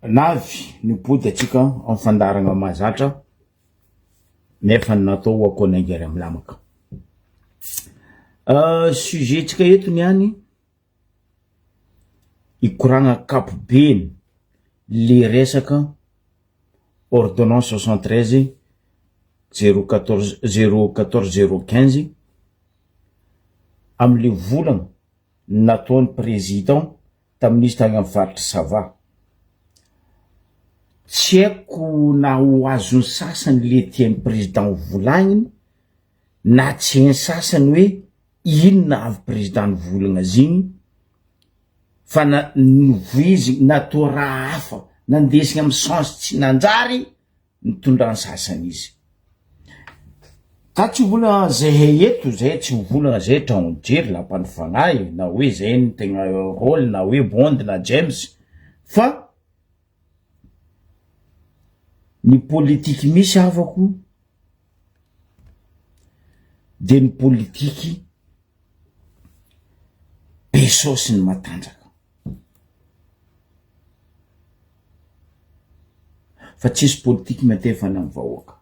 navy nipody atsika amin'ny fandaragna mahazatra nefa natao akonaingary amin'ny lamaka. Sujet tsika eto niany ikoragna kapobeny le resaka ordonnance 73 014 amle volagna nataony président tamin'izy tagny amin'ny faritry Sava. Tsy haiko na ho azony sasany le tiany président volagniny na tsy hainy sasany hoe inona avy président volagna zigny fa nivoizy natao raha hafa nandesigny amin'ny sens tsy nanjary nitondra sasany izy. Ka tsy volagna zay eto zay tsy volagna zay tragno jery lampanifagnahy na hoe zay ny tegna rôle na hoe Bond na James fa ny politiky misy havako de ny politiky beso sy ny matanjaka fa tsisy politiky matefana amin'ny vahoaka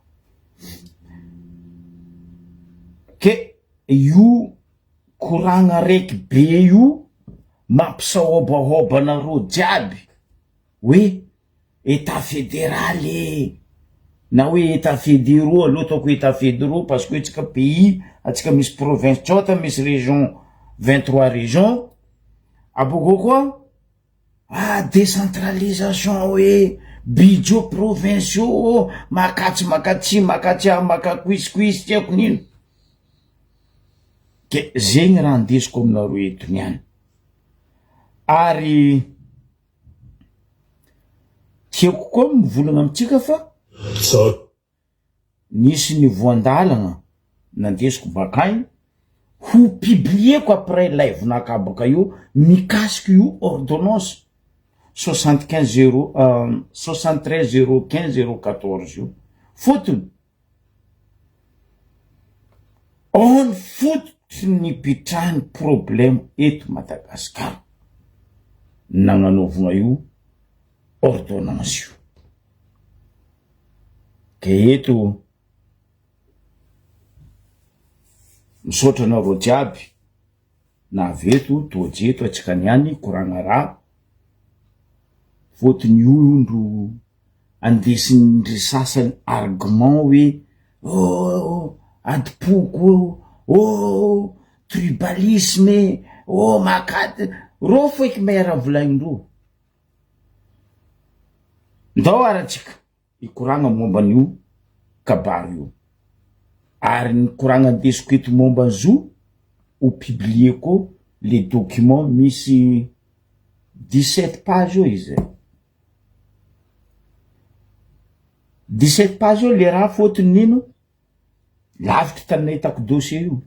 ke io koragna raiky be io mampisahoabahobana ro jiaby hoe état fédéral na hoe état fédéraux aloha ataoko état fédéraux parce que tsika pays atsika misy province tsota misy région 23 régions aboko koa décentralisation hoe budget provinciaux makatsy makakuisy tsy haiko nino ke zegny raha andesiko aminareo eto niany ary tiako koa mivolagna amitsika fa nisy ny voandalagna nandesiko bakagny ho publieko après live nakabaka io mikasiky io ordonnance 73 015 014 io fotony on fotony nipitrahany problème eto Madagasikara nagnanovagna io ordonnance io ke eto misaotra anareo jiaby na aveto tojeto atsika niany koragna raha fotony io ndro andesin'ndry sasany argument hoe adipoko tribalisme makady ro foiky mera volagnindro ndao aratsika ikoragna momba an'io kabary io ary ny koragna andesiko eto momba an'izo ho publieko les documents misy 17 page io izy 17 page io le raha fotony nino lavitry tanahitako dossier io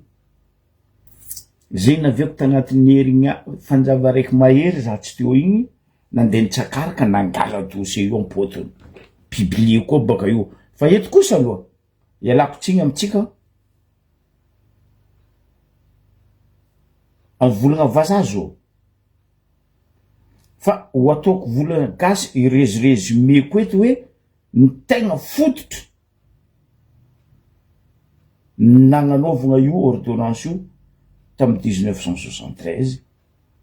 zay naviako tagnatin'ny herigny fanjava raiky mahery za tsy teo igny nandeha nitsakaraka nangala dossier io ampotony publie koa baka io fa eto kosa aloha ialako tsigny amitsika amin'ny volagna vazaha zao fa ho ataoko volagna gasy irésumeko eto hoe ny tegna fototra nagnanovagna io ordonnance io tamy 1973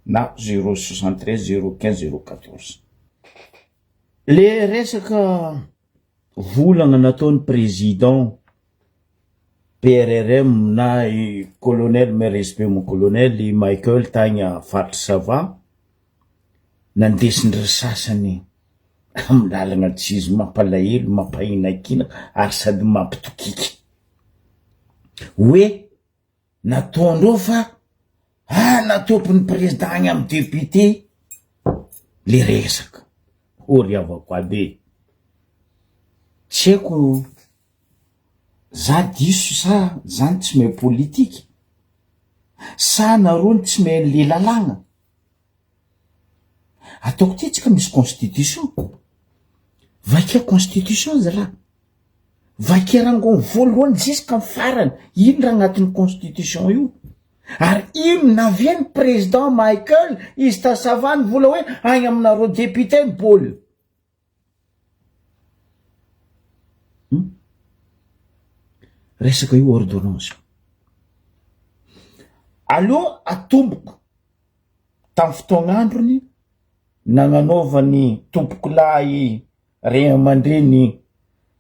na 073 015 014 le resaka volagna nataony président PRRM na colonel me respect mon colonel Michael tagna faritry Sava nandesindry sasany amin'ny lalagna tsy izy mampalahelo mampahinakina ary sady mampitokiky hoe nataondreo fa nataopiny président agny amy député le resaka oriavako abe tsy haiko za diso sa zany tsy mahay politiky sa narony tsy mahay le lalagna ataoko ty tsika misy constitution vakia constitution za raha vakia rangony voalohany jiska amin'ny farany ino raha agnatin'ny constitution io ary ino naviany président Michael izy tasavany vola hoe agny aminareo député Paul resaka io ordonnance aloha atomboko tamin'ny fotoagn'androny nagnanaovany tompoko lahy Ray aman-dreny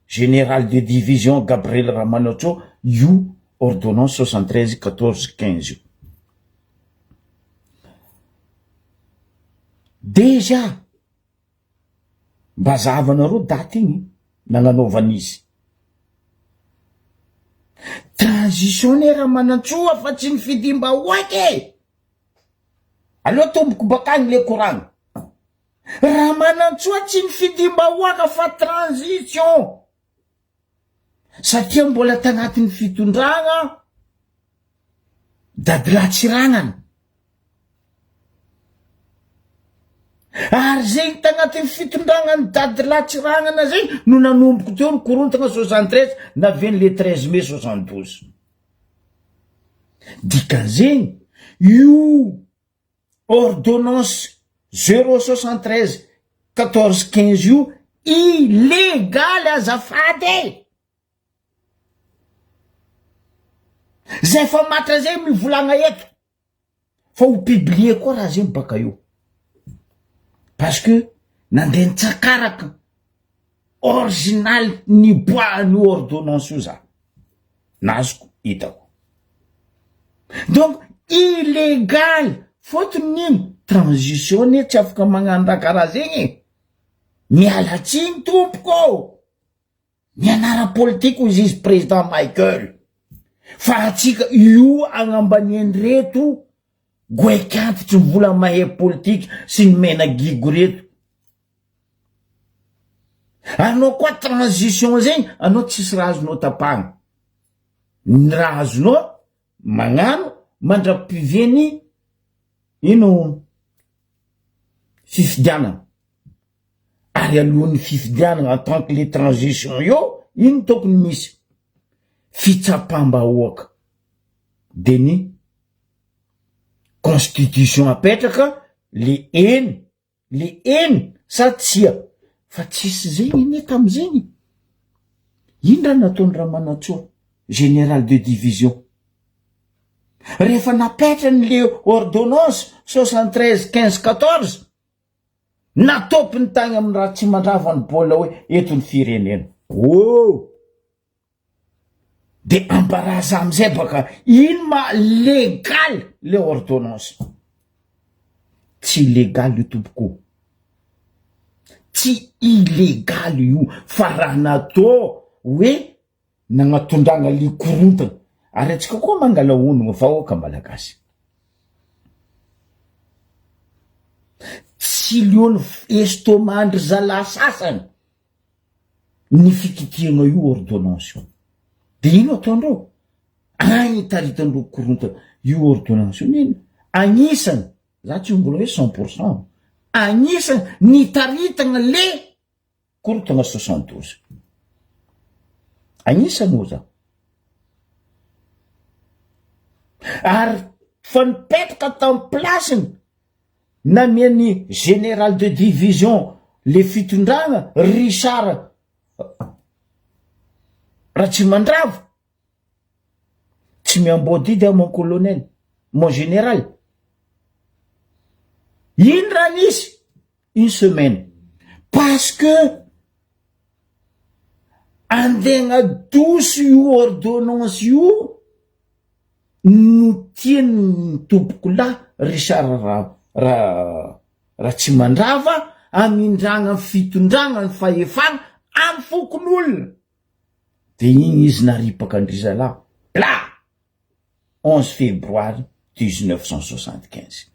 général de division Gabriel Ramanatsoa io ordonnance 73 14 15 io. Déjà mba zahavanareo daty igny nagnanaovany izy. Transitionnaire Ramanatsoa fa tsy nifidimba oake. Aloha tomboko bakagny le koragny. Ramanatsoa tsy nifidimba oaka fa transition. Satria mbola tagnatin'ny fitondragna Dady Latsiragnana. Ary zegny tagnatin'ny fitondragnany Dady Latsiragnana zegny no nanomboko teo ny korontagna 73 naveny le 13 mai 72. Dikan'izegny io ordonnance 073 14 15 io illégal azafady. Zay fa matra zay mivolagna eto fa ho publier koa raha zegny baka io parce que nandeha nitsakaraka original ny boahany ordonnance io za nazoko hitako. Donc illégal fotony ino transition tsy afaka magnano karaha zegny. Mialatsiny tompoko ny anara politique izy izy président Michael fa atsika io agnambaniany reto goekantitry vola mahay politique sy ny mena gigo reto. Anao koa transition zegny anao tsisy raha azonao tapagna. Ny raha azonao magnano mandrapiveny ino fifidianana. Ary alohan'ny fifidianana en tant que les transitions io ino tokony misy fitsapam-bahoaka de ny constitution apetraka le eny sa tsia fa tsisy zegny ne tam'zegny. Ino raha nataony Ramanatsoa général de division rehefa napetrany le ordonnance 73 15 14 natopiny tagny amin'ny raha tsy mandravany bola hoe eto ny firenena. De ambaraza amizay baka ino ma légal le ordonnance. Tsy illégal io tompoko, tsy illégal io fa raha natao hoe nagnatondragna le korontana. Ary atsika koa mangala onogno vahoaka malagasy. Tsy liony estomandry zala sasany ny fikitiagna io ordonnance io. De ino ataondreo? Agny taritandreo korontana io ordonnance io nino? Agnisany, za tsy mbola hoe 100%, agnisany nitaritagna le korontana 72. Agnisany ho za. Ary fa nipetraka tamin'ny plasiny namiany général de division le fitondragna Richard Ratsimandrava tsy miambodidy a mon colonel mon général. Ino raha nisy? Une semaine parce que andegna doso io ordonnance io no tiany tompoko la Richard Ratsimandrava amindragna fitondragna ny fahefana amin'ny fokon'olona. De igny izy naripaka Andrizala la 11 févroiry 1975.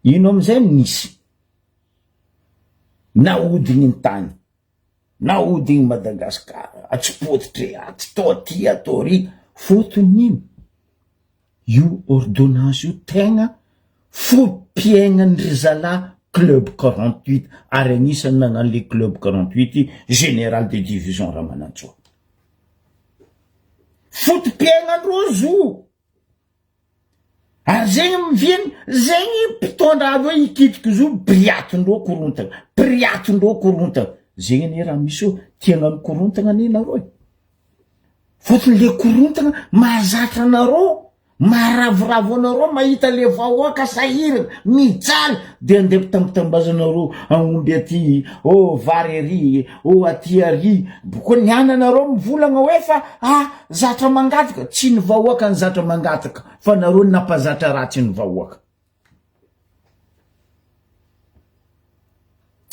Ino amizay nisy naodigny ny tany, naodigny Madagasikara, atsipotitry, atsitao aty atao ry fotony ino? Io ordonnance io tegna fompiaignany Rizala club 48 ary anisany nagnano le club 48 général de division Ramanatsoa. Fotom-piaignandreo zo. Ary zegny miviny, zegny mpitondra avy hoe ikitiky zo priatindreo korontana, priatindreo korontana. zegny anie raha misy io tiana mikorontagna anie nareo fôtony le korontagna mahazatra anareo maharavoravo anareo mahita le vahoaka sahirana mijaly de andeha tambazanareo aomby aty vary ary aty ary boko niana anareo mivolagna hoe fa zatra mangataka tsy ny vahoaka ny zatra mangataka fa nareo nampazatra ratsy ny vahoaka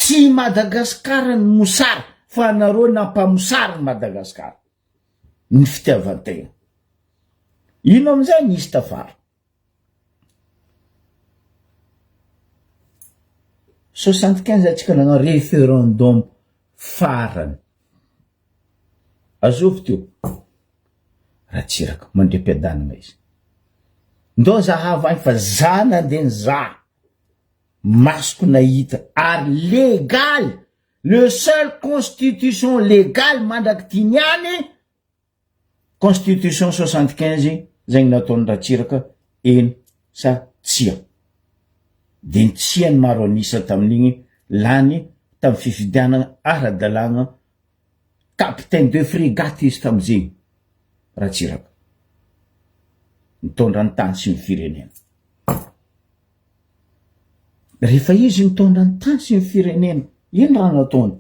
tsy Madagasikara ny mosary fa nareo nampamosary ny Madagasikara ny fitiavan-tegna ino amizay nisy tafara 75 atsika nagna référendum farany azovy teo ratsiraka mandre-piadanagna izy ndao zahava any fa za nandeny za masoko nahita ary légal le seul constitution légale mandraky tiniany constitution 75 zegny nataony ratsiraka eny sa tsia de ny tsiany maro anisa tamin'igny lany tamy fifidianana ara-dalagna capitaine de frégate izy tamizegny ratsiraka mitondra ny tany sy ny firenena rehefa izy mitondra ny tany sy ny firenena ino raha nataony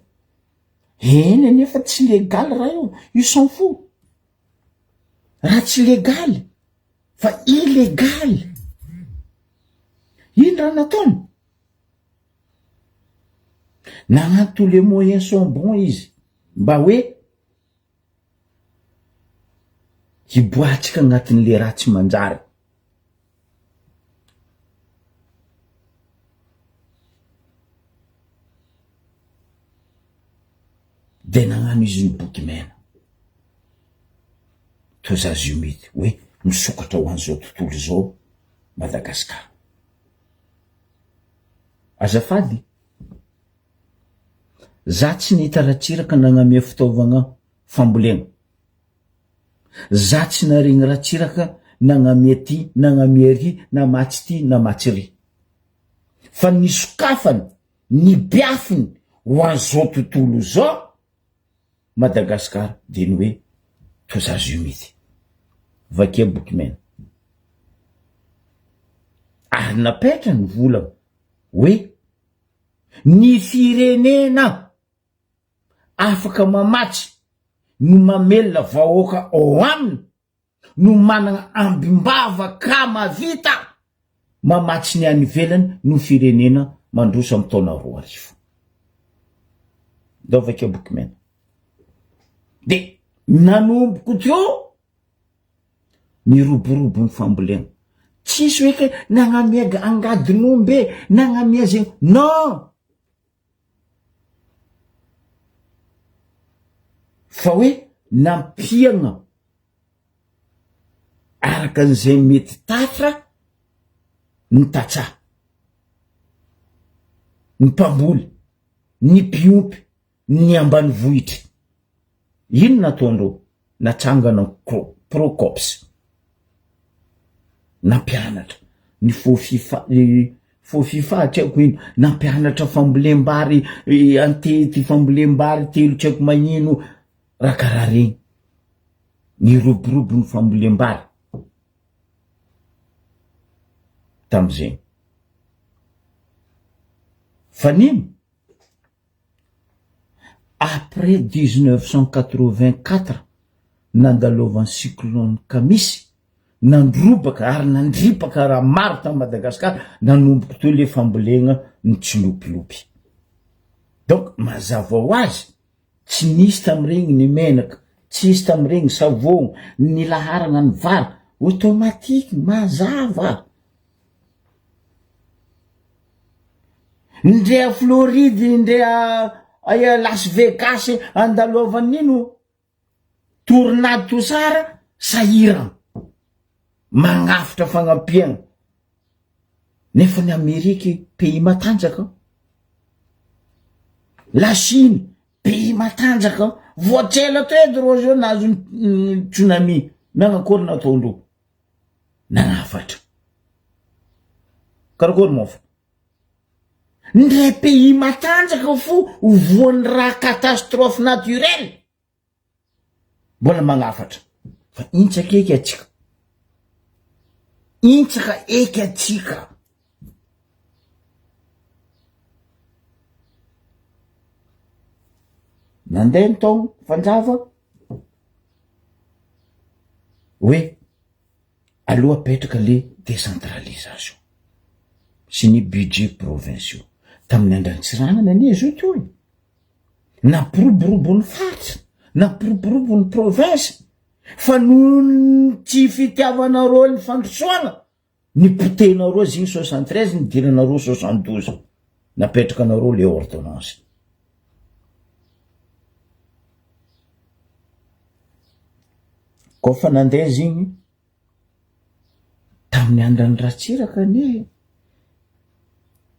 eny anefa tsy légal raha io s'en fout raha tsy légal fa illégal ino raha nataony nagnano tous les moyens sont bons izy mba hoe hiboatsika agnatin'le raha tsy manjary de nagnano izy ny boky mena to zazy io mity hoe misokatra ho an'izao tontolo zao Madagasikara azafady za tsy nihita ratsiraka nagnamia fitaovagna fambolena za tsy naregny ratsiraka nagnamia ty nagnamia ry na matsy ty na matsy ry fa nisokafany ny biafiny ho an'izao tontolo zao Madagasikara de ny hoe tozazy io mity vakia boky mena ary napetra ny volagna hoe ny firenena afaka mamatsy no mamelona vahoaka ao aminy no managna ambimbava ka mavita mamatsy ny any ivelany no firenena mandroso amy taona 2000 dao vakia boky mena de nanomboko teo ny roborobo ny fambolena tsisy hoe ke nagnamiaga angadinombe nagnamia zegny non fa hoe nampiagna araka an'izay mety tatra ny tatsa ny mpamboly ny mpiompy ny ambany vohitry ino nataondreo natsangana Procops nampianatra ny faux fifa tsy haiko ino nampianatra fambolem-bary antety fambolem-bary telo tsy haiko magnino raha karaha regny ny roborobo ny fambolem-bary tam'izegny fa nino après 1984 nandalovan'ny cyclone Kamisy nandrobaka ary nandripaka raha maro tamy Madagasikara nanomboky teo le fambolena ny tsilopilopy donc mazava ho azy tsy nisy tamiregny ny menaka tsy nisy tamiregny savogno ny laharana ny vary automatique mazava ndrea Floride ndrea aya Las Vegas andalovan'ino tournade tosara sahirana magnafitra fagnampiagna nefa ny Ameriky pays matanjaka la Chine pays matanjaka voatsela to edy ro zao nazo tsunami nagnakory nataondreo nagnafatra karakory mofa ndray pays matanjaka fo voan'ny raha catastrophe naturel mbola magnafatra fa intsaka eky atsika intsaka eky atsika nandeha ny taogno fanjava hoe aloha apetraka le décentralisation sy ny budget provinciaux tamin'ny andrantsirana nani izy io toy nampiroborobo ny faritra nampiroborobo ny province fa noho tsy fitiavanareo ny fandrosoana ny potenareo zigny 73 ny diranareo 72 napetraka anareo le ordonnance kofa nandeha zigny tamin'ny andrany ratsiraka ne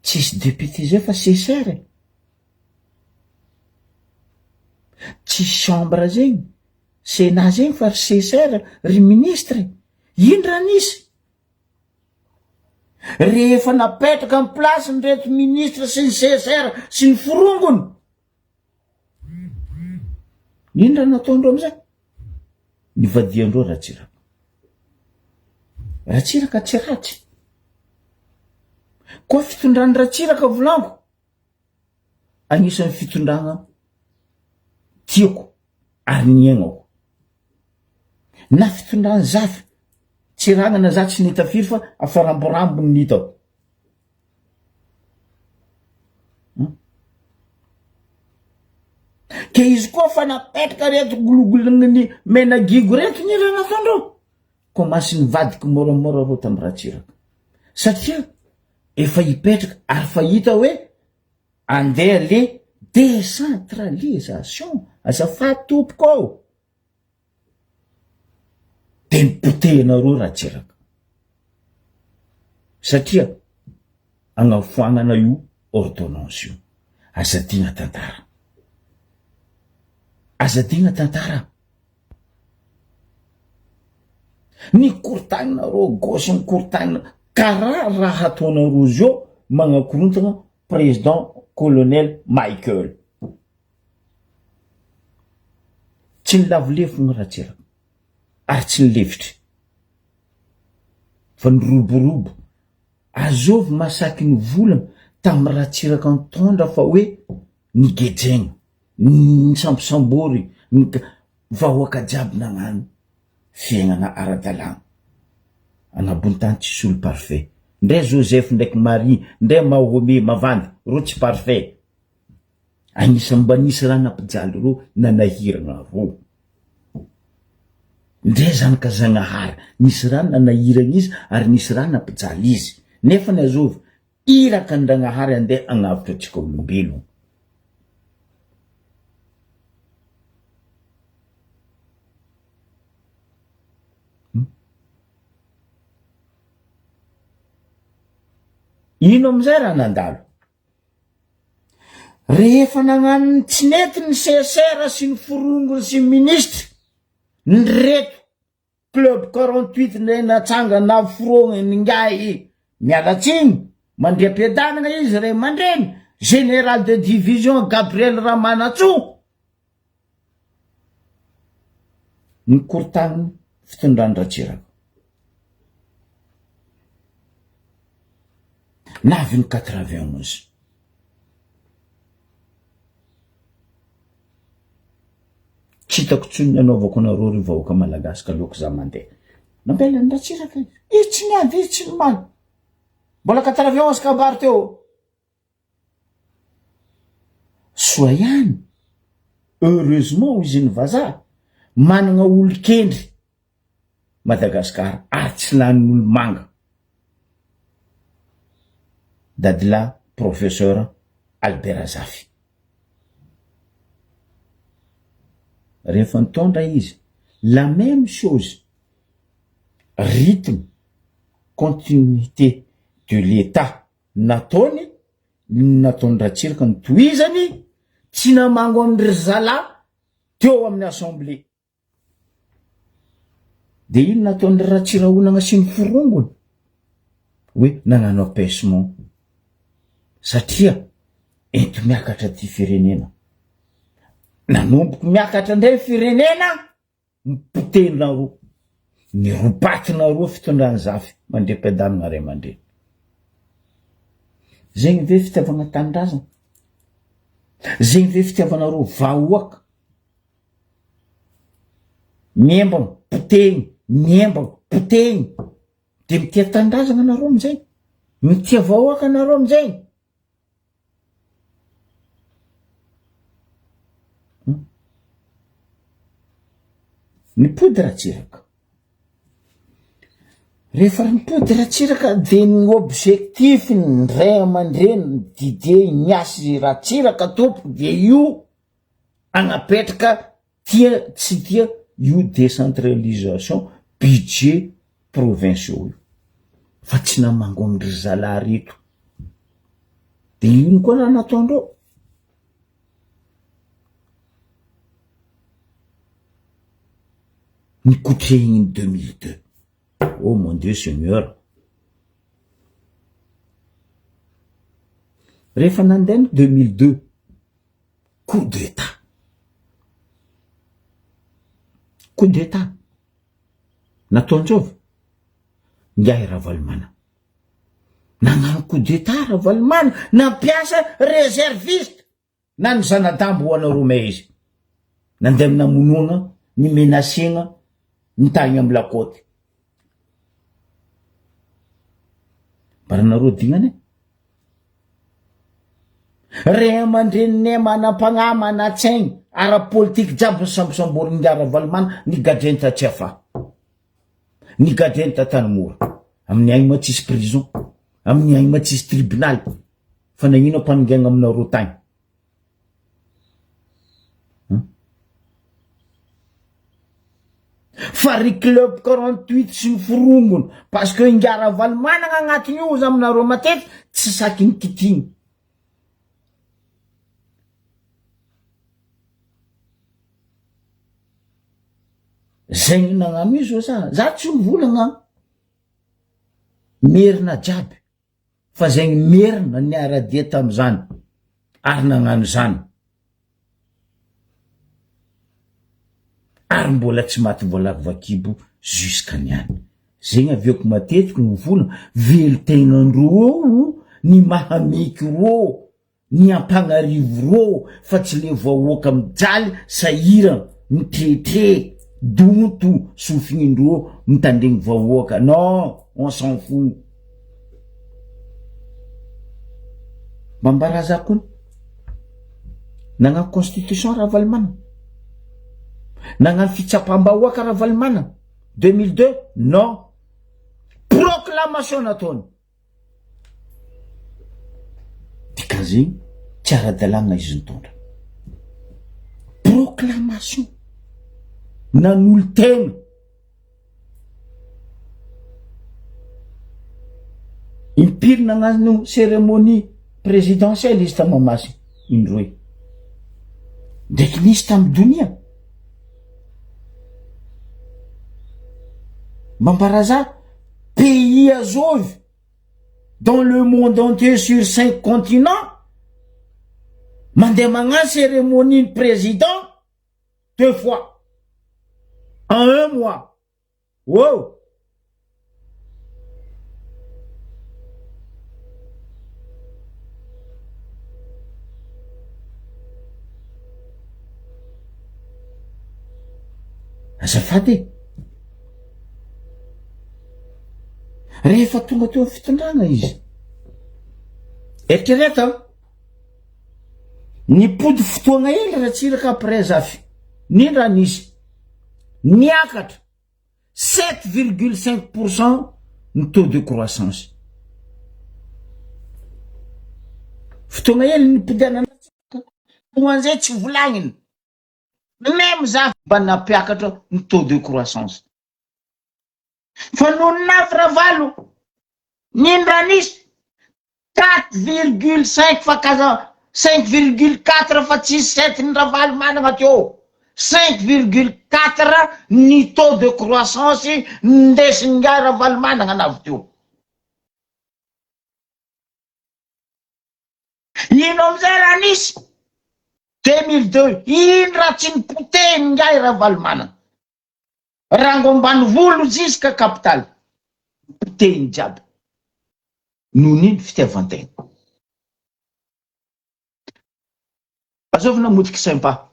tsisy député zay fa CSR tsisy chambre zegny Sénat zegny fa CSR ry ministre ino raha nisy rehefa napetraka amin'ny place ny reto ministre sy ny CSR sy ny forongony ino raha nataondreo amizay nivadiandreo ratsiraka tsy ratsy koa fitondrany ratsiraka volango agnisan'ny fitondrana tiako ary niaignako na fitondrany zafy tsy ragnana za tsy nitafiry fa afaramborambo ny hitao ke izy koa fa napetraka reto gologologny menagigo reto ny raha nataondreo komasy nivadiky moramora reo tamy ratsiraka satria efa hipetraka ary fa hita hoe andeha le décentralisation azafady tompoko ao de nipotehinareo ratsiraka satria agnafoagnana io ordonnance io azadigna tantara ny kortaninareo gauche ny kortanina karaha raha ataonareo zio magnakorontana président colonel Michael tsy nilavolefo ny ratsiraka ary tsy nilevitry fa niroborobo azovy masaky ny volana tamy ratsiraka nitondra fa hoe nigejegna ny sambosambory ny vahoaka jiaby nagnano fiaignana ara-dalàna anabony tany tsisy olo parfait ndray Joseph ndraiky Marie ndray Mahomé mavandy ro tsy parfait agnisan'ny mba nisy raha nampijaly ro nanahirana ro ndray zanaka Zagnahary nisy raha nanahirana izy ary nisy raha nampijaly izy nefa ny azovy iraka ny Zagnahary andeha agnavitra atsika olombelo ino amizay raha nandalo rehefa nagnano ny tsy nety ny CSR sy ny forongony sy ministre ny reto club 48 ne natsanga na forogny ningay mialatsiny mandriam-piadanana izy ray mandreny général de division Gabriel Ramanatso ny kortaniny fitondrany ratsiraka navy ny 91 tsy hitako tsony anaovako anareo ry vahoaka malagasy ka loko za mandeha nambela ny ratsiraka izy tsy niady izy tsy nimaly mbola 91 kabary teo soa ihany heureusement izy ny vazaha managna olo kendry Madagasikara ary tsy lanin'olo manga dadila professeur Albert Azafy rehefa nitondra izy la même chose rythme continuité de l'état nataony ratsiraka ny toizany tsy namango amin'ny zala teo amin'ny assemblée de ino nataony ratsiraonagna sy ny forongony hoe nagnano apaisement satria ento miakatra ty firenena. Nanomboky miakatra ndray firenena, mipotena roa. Ny ropatina roa fitondrany zafy mandrem-piadanana ray aman-dreny. Zegny ve fitiavana tanindrazana? Zegny ve fitiavana roa vahoaka? Miembagna, poteny, miembagna, poteny. De mitia tanindrazana anareo amizay? Mitia vahoaka anareo amizay? Nipody ratsiraka. Rehefa nipody ratsiraka de ny objectif ny ray aman-dreny dide niasy ratsiraka tompo de io agnapetraka tia tsy tia io décentralisation budget provinciaux io. Fa tsy namangomindry zalahy reto. De io koa raha nataondreo. Nikotrehiny 2002. Oh mon Dieu Seigneur. Rehefa nandeha 2002, coup d'état. Coup d'état. Nataonjovy. Ngiahy Ravalomanana. Nagnano coup d'état Ravalomanana, nampiasa réserviste. Na ny zanadambo ho anareo may izy. Nandeha amina monona, ny menasena, ny tagny amy lakoty. Baranareo dignane. Ray aman-dreniny manam-pagnahy manatsaigny ara-politique jiaby sambosamboriny ngiahy Ravalomanana ny gadreny tatsiafa. Ny gadreny tatanimora. Amin'ny agny matsisy prison, amin'ny agny matsisy tribunal. Fa nagnino ampaningagna aminareo tagny. Fa ry club 48 sy ny forongony parce que ngiahy Ravalomanana agnatiny io za aminareo matety tsy saky ny kitiny. Zegny nagnano izy za tsy mivolagna merina jiaby fa zegny merina ny aradia tam'izany ary nagnano zany ary mbola tsy maty voalakivakibo jusqu'aniany. Zegny avioko matetiky mivolagna velotegnandreo ny mahameky ro ny ampanarivo ro fa tsy le vahoaka mijaly sahirana mitretre donto sofignindreo mitandregny vahoaka. Non, on s'en fout. Mambaraza koa nagnano constitution Ravalomanana. Nagnano fitsapam-bahoaka Ravalomanana 2002. Non, proclamation nataony. Dikan'izegny tsy ara-dalàna izy nitondra. Proclamation nanolo tegna. Impiry nagnano cérémonie présidentielle izy tamamasy indroe. Ndraiky nisy tamy donia. Mambaraza pays azovy dans le monde entier sur 5 continents mandeha magnano cérémonie président 2 fois en 1 mois. Wow. Azafady. Rehefa tonga teo fitondrana izy. Eritrereto nipody fotoagna hely ratsiraka après zafy. Nindra nisy niakatra 7,5% ny taux de croissance. Fotoagna hely nipodiana an'izay tsy volagniny. Même zafy mba napiakatra ny taux de croissance. Fa nonavy Ravalo nindra nisy 4,5 fa kaza 5,4 fa tsy 7 ny Ravalomanana teo. 5,4 ny taux de croissance ndesiny ngiahy Ravalomanana navy teo. ino amizay raha nisy 2002 ino raha tsy nipoteny ngay raha Valomanana rango ambany volo jusqu'à capitale poteny jiaby noho nino fitiavan-tegna. azovy namotiky Sympa,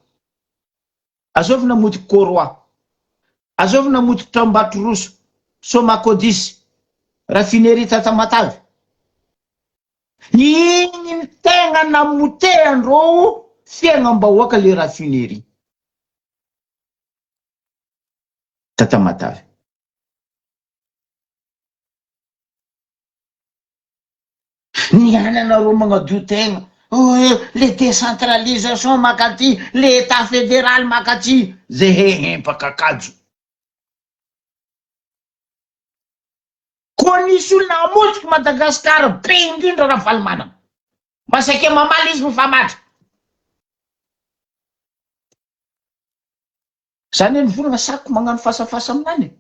azovy namotiky Koroa, azovy namotiky Trambatro Roso, Somakodisy, Raffinerie Tamatavy. Igny ny tegna namotehandreo fiainam-bahoaka le raffinerie Tamatavy. Niananareo magnadio tegna le décentralisation makaty, le état fédéral makaty, zay hempakakajo. Koa nisy olona amotiky Madagasikara be indrindra raha Valomanana. Masake mamaly izy mifamatra. Zany ny volana sako magnano fasafasa aminany.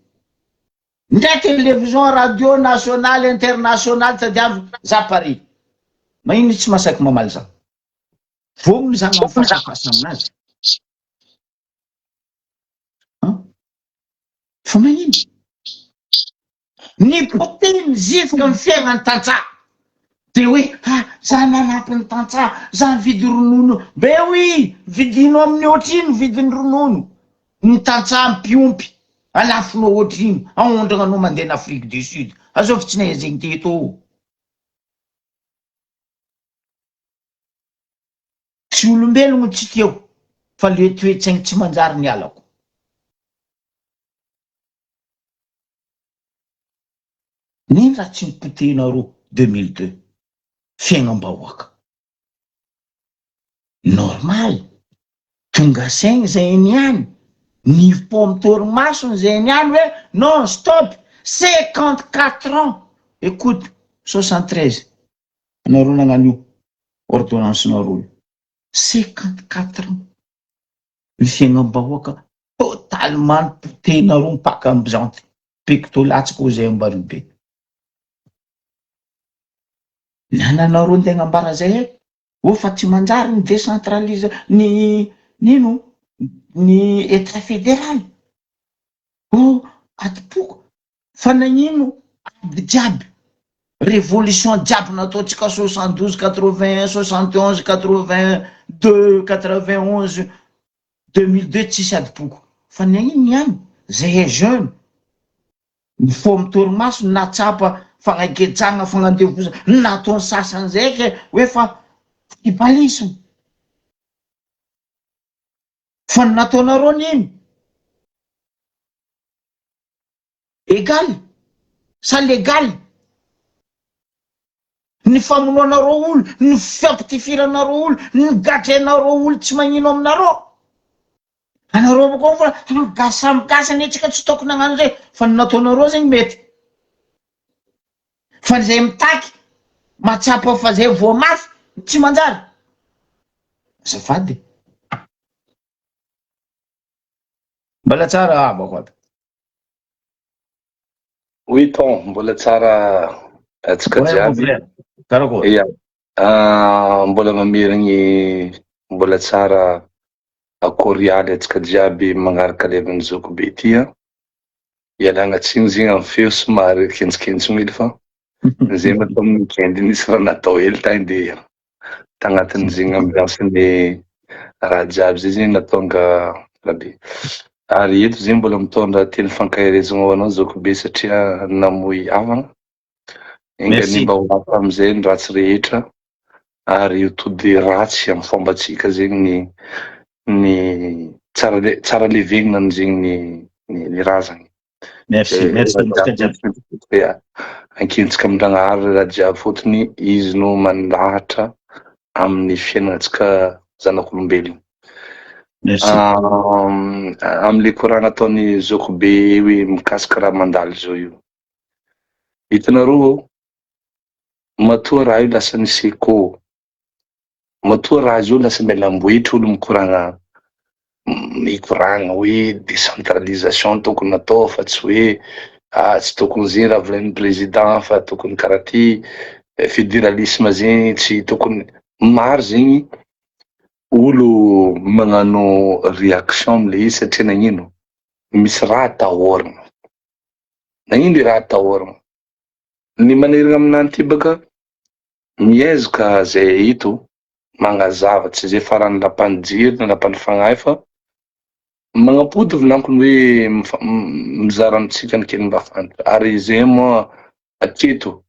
Ndray télévision, radio nationale, internationale tadiavy za Paris. Magnino tsy masaky mamaly za. Vomony za mafasafasa aminazy. Fa magnino? Ny poteny zifika ny fiaignany tantsaha. De hoe, za nanampy ny tantsaha, za vidy ronono. Be oui, vidinao amin'ny ohatrino vidiny ronono. Ny tantsaha mpiompy, alafinao ohatrino, aondrana anao mandeha n'Afrique du Sud. Azovy tsy naizegny teto. Tsy olombelogno tsy teo, fa le toetsaigny tsy manjary ny alako. Nino raha tsy nipotehinareo 2002 fiaignam-bahoaka? Normal, tonga saigny zay niany, ny pomme torimasony zay niany hoe non stop 54 ans. Écoute, 73 anareo nagnano io ordonnance nareo 54 ans. Ny fiaignam-bahoaka totalement nipotehinareo mipaka ambijanty pectolatsika ho zay ambaribe. Nananareo ny tegna ambara zay fa tsy manjary ny décentralise ny nino ny état fédéral. Atipoko fa nagnino aby jiaby révolution jiaby nataotsika 72 81 71 82 91 2002 tsisy adipoko. Fa nagnino niany zay jeune ny fomy torimaso natsapa fagnaiketsagna fagnandevoza nataony sasany zay ke hoe fa tribalisme. Fa nataonareo nino égal sa légal. Ny famonoanareo olo, ny fiampitifiranareo olo, ny gatrenareo olo tsy magnino aminareo. Anareo avao koa fa gasamgasany etsika tsy tokony nagnano zay, fa nataonareo zegny mety. Fa zay mitaky matsapa fa zay vo mafy tsy manjary. Azafady. Mbola tsara abako aby. Oui ton, mbola tsara atsika jiaby. Karakory? Iya. Mbola mamirigny mbola tsara akorialy atsika jiaby magnaraka leviny zoko be tia. Ialagna tsiny zegny amin'ny feo somary kentsikentsy mily fa zay matao amin'ny weekend nisy fa natao hely tagny de tagnatin'ny zegny ambiansin'ny raha jiaby zay zegny natonga rabe. Ary eto zegny mbola mitondra teny fankahirezana ho anao zoko be satria namoy havagna. Engany mba ho lafo amizay ny ratsy rehetra ary ho tody ratsy amin'ny fombatsika zegny ny tsara levenina ny zegny ny razany. Merci, merci. Ankintsika amin-dragnahary raha jiaby fotony izy no manlahatra amin'ny fiainatsika zanak'olombelogno. Amle koragna ataony zoko be hoe mikasika raha mandalo zao io. Hitanareo matoa raha io lasa nisy écho. Matoa raha zio lasa mialamboetra olo mikoragna hoe décentralisation tokony natao fa tsy hoe tsy tokony zay raha volanin'ny président fa tokony karaha ty fédéralisme zegny tsy tokony. maro zegny olo magnano réaction amle izy satria nagnino misy raha atahorana. Nagnino le raha atahorana? Ny manerigna aminany ty baka miezaka zay ito magnazava tsy zay farany lapan'ny na lapan'ny fagnahy fa magnapody vinankony hoe mizara amitsika ny kely mba fantatra. Ary zay moa aketo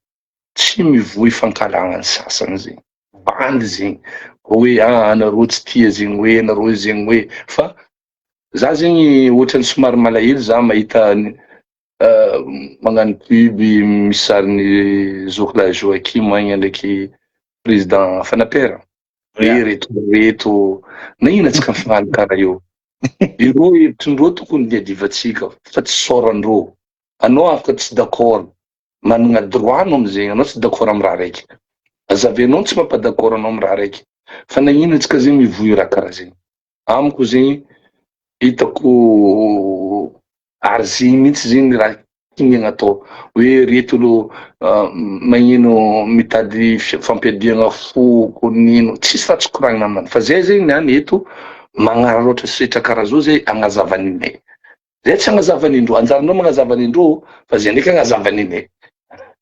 tsy mivoy fankalagna sasany zegny. Bandy zegny hoe anareo tsy tia zegny hoe anareo zegny hoe fa za zegny ohatrany somary malahelo za mahita magnano pub misy sariny Zoky Joakim agny ndraiky président Fanapera hoe reto nagnino atsika mifagnaly karaha io. Ireo hevitrindreo tokony hiadivatsika fa tsy sôrandreo. Anao afaka tsy d'accord, managna droit anao amizegny, anao tsy d'accord amy raha raiky, azavenao tsy mampa-d'accord anao amy raha raiky, fa nagnino atsika zegny mivoy raha karaha zegny. Amiko zegny hitako arzigny mihitsy zegny raha kiniagna atao hoe reto alo magnino mitady fampiadiagna foko nino, tsisy raha tsy koragnina aminany fa zay zegny niany eto magnara loatra setra karaha zao zay agnazava ninay. Zay tsy agnazava nindreo, anjaranao magnazava nindreo fa zay ndraiky agnazava ninay.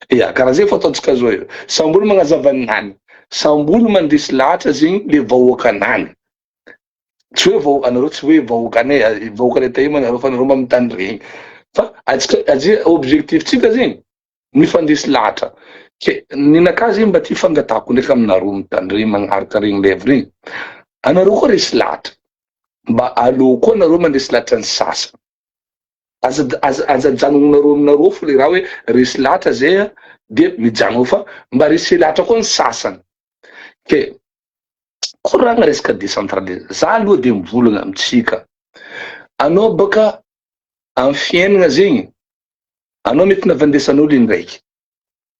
Ya karaha zay fataontsika zao io. Sambolo magnazava ninany, sambolo mandresy lahatra zegny le vahoaka anany. Tsy hoe anareo tsy hoe vahoakanay taia manareo fa anareo mba mitany regny. Fa atsika objectif-tsika zegny mifandresy lahatra. Ke ninaka zegny mba ty fangatako ndraiky aminareo mitany regny magnaraka regny lèvre regny. Anareo koa resy lahatra. Mba aleo koa anareo mandresy lahatra ny sasany. Azajanonareo aminareo fo le raha hoe resy lahatra zay de mijanona fa mba resy lahatra koa ny sasany. Ke koragna resaka décentralisation. Za aloha de mivolagna amitsika. Anao baka amy fiainana zegny, anao mety navandesan'olo indraiky,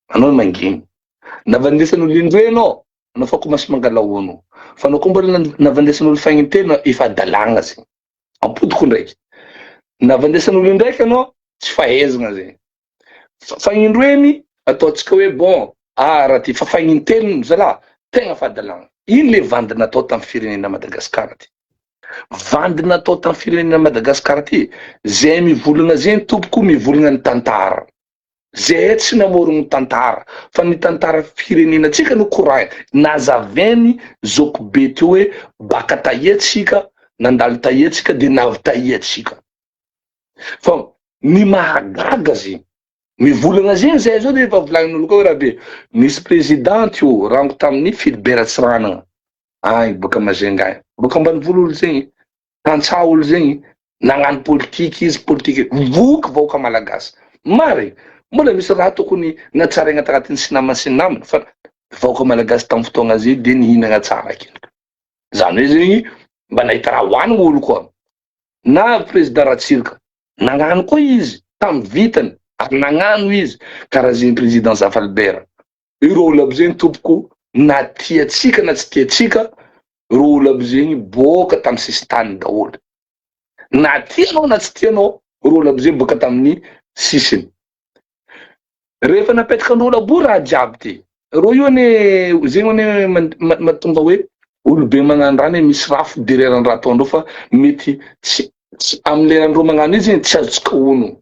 anao manginy. Navandesan'olo indroy anao fa koa masy mangalaonao. Fa anao koa mbola navandesan'olo fagnintelo efa adalagna zegny. Ampodiko indraiky. Navandesan'olo indraiky anao tsy fahaizana zegny. Fagnindroeny ataotsika hoe bon, raha ty fa fagnintelo zalahy tegna fa adalagna. Ino le vandy natao tamy firenena Madagasikara ty? Vandy natao tamy firenena Madagasikara ty, zay mivolagna zegny tompoko mivolagna ny tantara. Zay tsy namorogny tantara, fa ny tantara firenenatsika no koragny. Nazavainy Zoky be teo hoe baka taia tsika, nandalo taia tsika de navy taia tsika. Fa ny mahagaga zegny mivolagna zegny zay zao de efa volagnin'olo koa raha be. Misy président io rango tamin'ny Philbert Tsiranana agny baka Majunga agny. Baka ambanivolo olo zegny, tantsaha olo zegny, nagnano politiky izy, politiky voky vahoaka malagasy. Mary, mbola misy raha tokony natsaraigna tagnatin'ny sinamana fa vahoaka malagasy tamy fotoagna zay de nihinagna tsara akendriky. Zany hoe zegny mba nahita raha hoanigny olo koa. Na président Ratsirika nagnano koa izy tamy vitany, ary nagnano izy karaha zegny président Zafalbert. Ireo olo aby zegny tompoko na tiatsika na tsy tiatsika, ireo olo aby zegny boka tamy sisintany daholo. Na tianao na tsy tianao, ireo olo aby zegny boka tamin'ny sisiny. Rehefa napetraka andreo abo raha jiaby ty, reo io ane zegny ane mahatonga hoe olobe magnano raha ane misy raha fo derrière raha ataondreo fa mety tsy amy lerandreo magnano izy zegny tsy azotsika ono.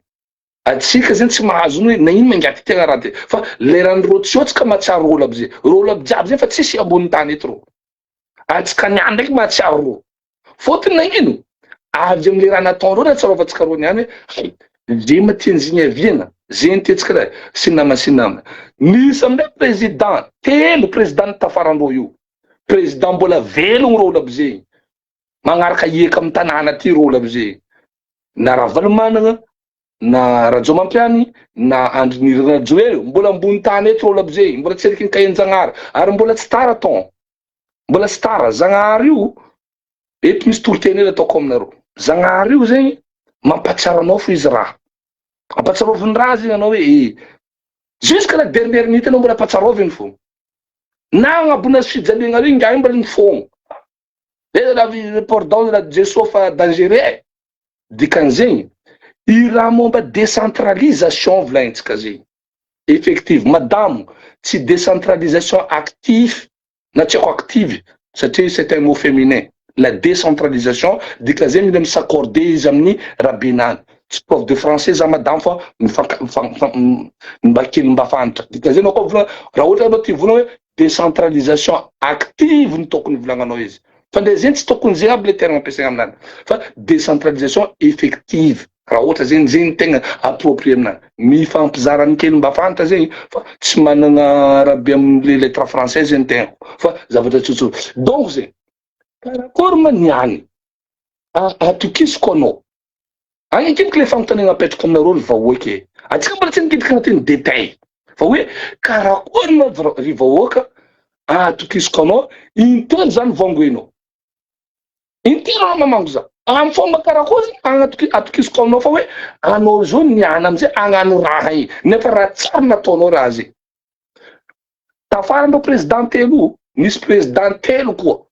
Atsika zegny tsy mahazo hoe nagnino mangaty tegna raha ty, fa lerandreo tsy tsika mahatsiaro olo aby zegny. Reo olo aby jiaby zegny fa tsisy ambony tany eto reo. Atsika niany ndraiky mahatsiaro reo. Fôtony nagnino? Avy amy le raha nataondreo nahatsiarovantsika reo niany hoe ze matian'zigny aviana, zegny tiatsika raha sinama. Misy amindray président, telo président tafarandreo io. Président mbola velogny reo olo aby zegny. Magnaraka hieka amy tanàna ty reo olo aby zegny. Na Ravalomanana, na Rajomampiany, na Andry Rajoelina, mbola ambony tany eto reo olo aby zegny, mbola tsy eriky ny Kahinjanahary, ary mbola tsy tara ton. Mbola tsy tara, Zagnahary io, eto misy toro-teny hely ataoko aminareo. Zagnahary io zegny mampatsiaro anao fo izy raha. Ampatsiaroviny raha zegny anao hoe jusqu'à la dernière minute anao mbola ampatsiaroviny fo. Na agnabona fijaliagna regny ngai mbola ny fogno. Pardon la Jesô fa dangereux. Dikan'zegny, i raha momba décentralisation volagnitsika zegny. Effective, madamo, tsy décentralisation actif na tiako active satria c'est un mot féminin. La décentralisation dika zegny mila misaccorder izy amin'ny rabenany. Tsy prof de français za madame fa mba kely mba fantatra. Dika zegny koa volagna raha ohatra anao ty volagna hoe décentralisation active ny tokony volagnanao izy. Fa ndre zegny tsy tokony zegny aby le terme ampiasaigna aminany. Fa décentralisation effective. Raha ohatra zegny tegna approprié aminany. Mifampizarany kely mba fantatra zegny fa tsy manana rabe amin'ny lettre français zegny tegna. Fa zavatra tsotsotra. Donc zegny karakory ma niany atokisiko anao agny kiniky le fanontaniana apetraka aminareo ry vahoaky atsika mbola tsy nikidika agnatin'ny détail fa hoe karakory ma ry vahoaka atokisiko anao intelo zany vongoenao intelo anao mamango za amin'ny fomba karakory atokisiko aminao fa hoe anao zao niany amizay agnano raha igny nefa raha tsara nataonao raha zay tafarandreo président telo nisy président telo koa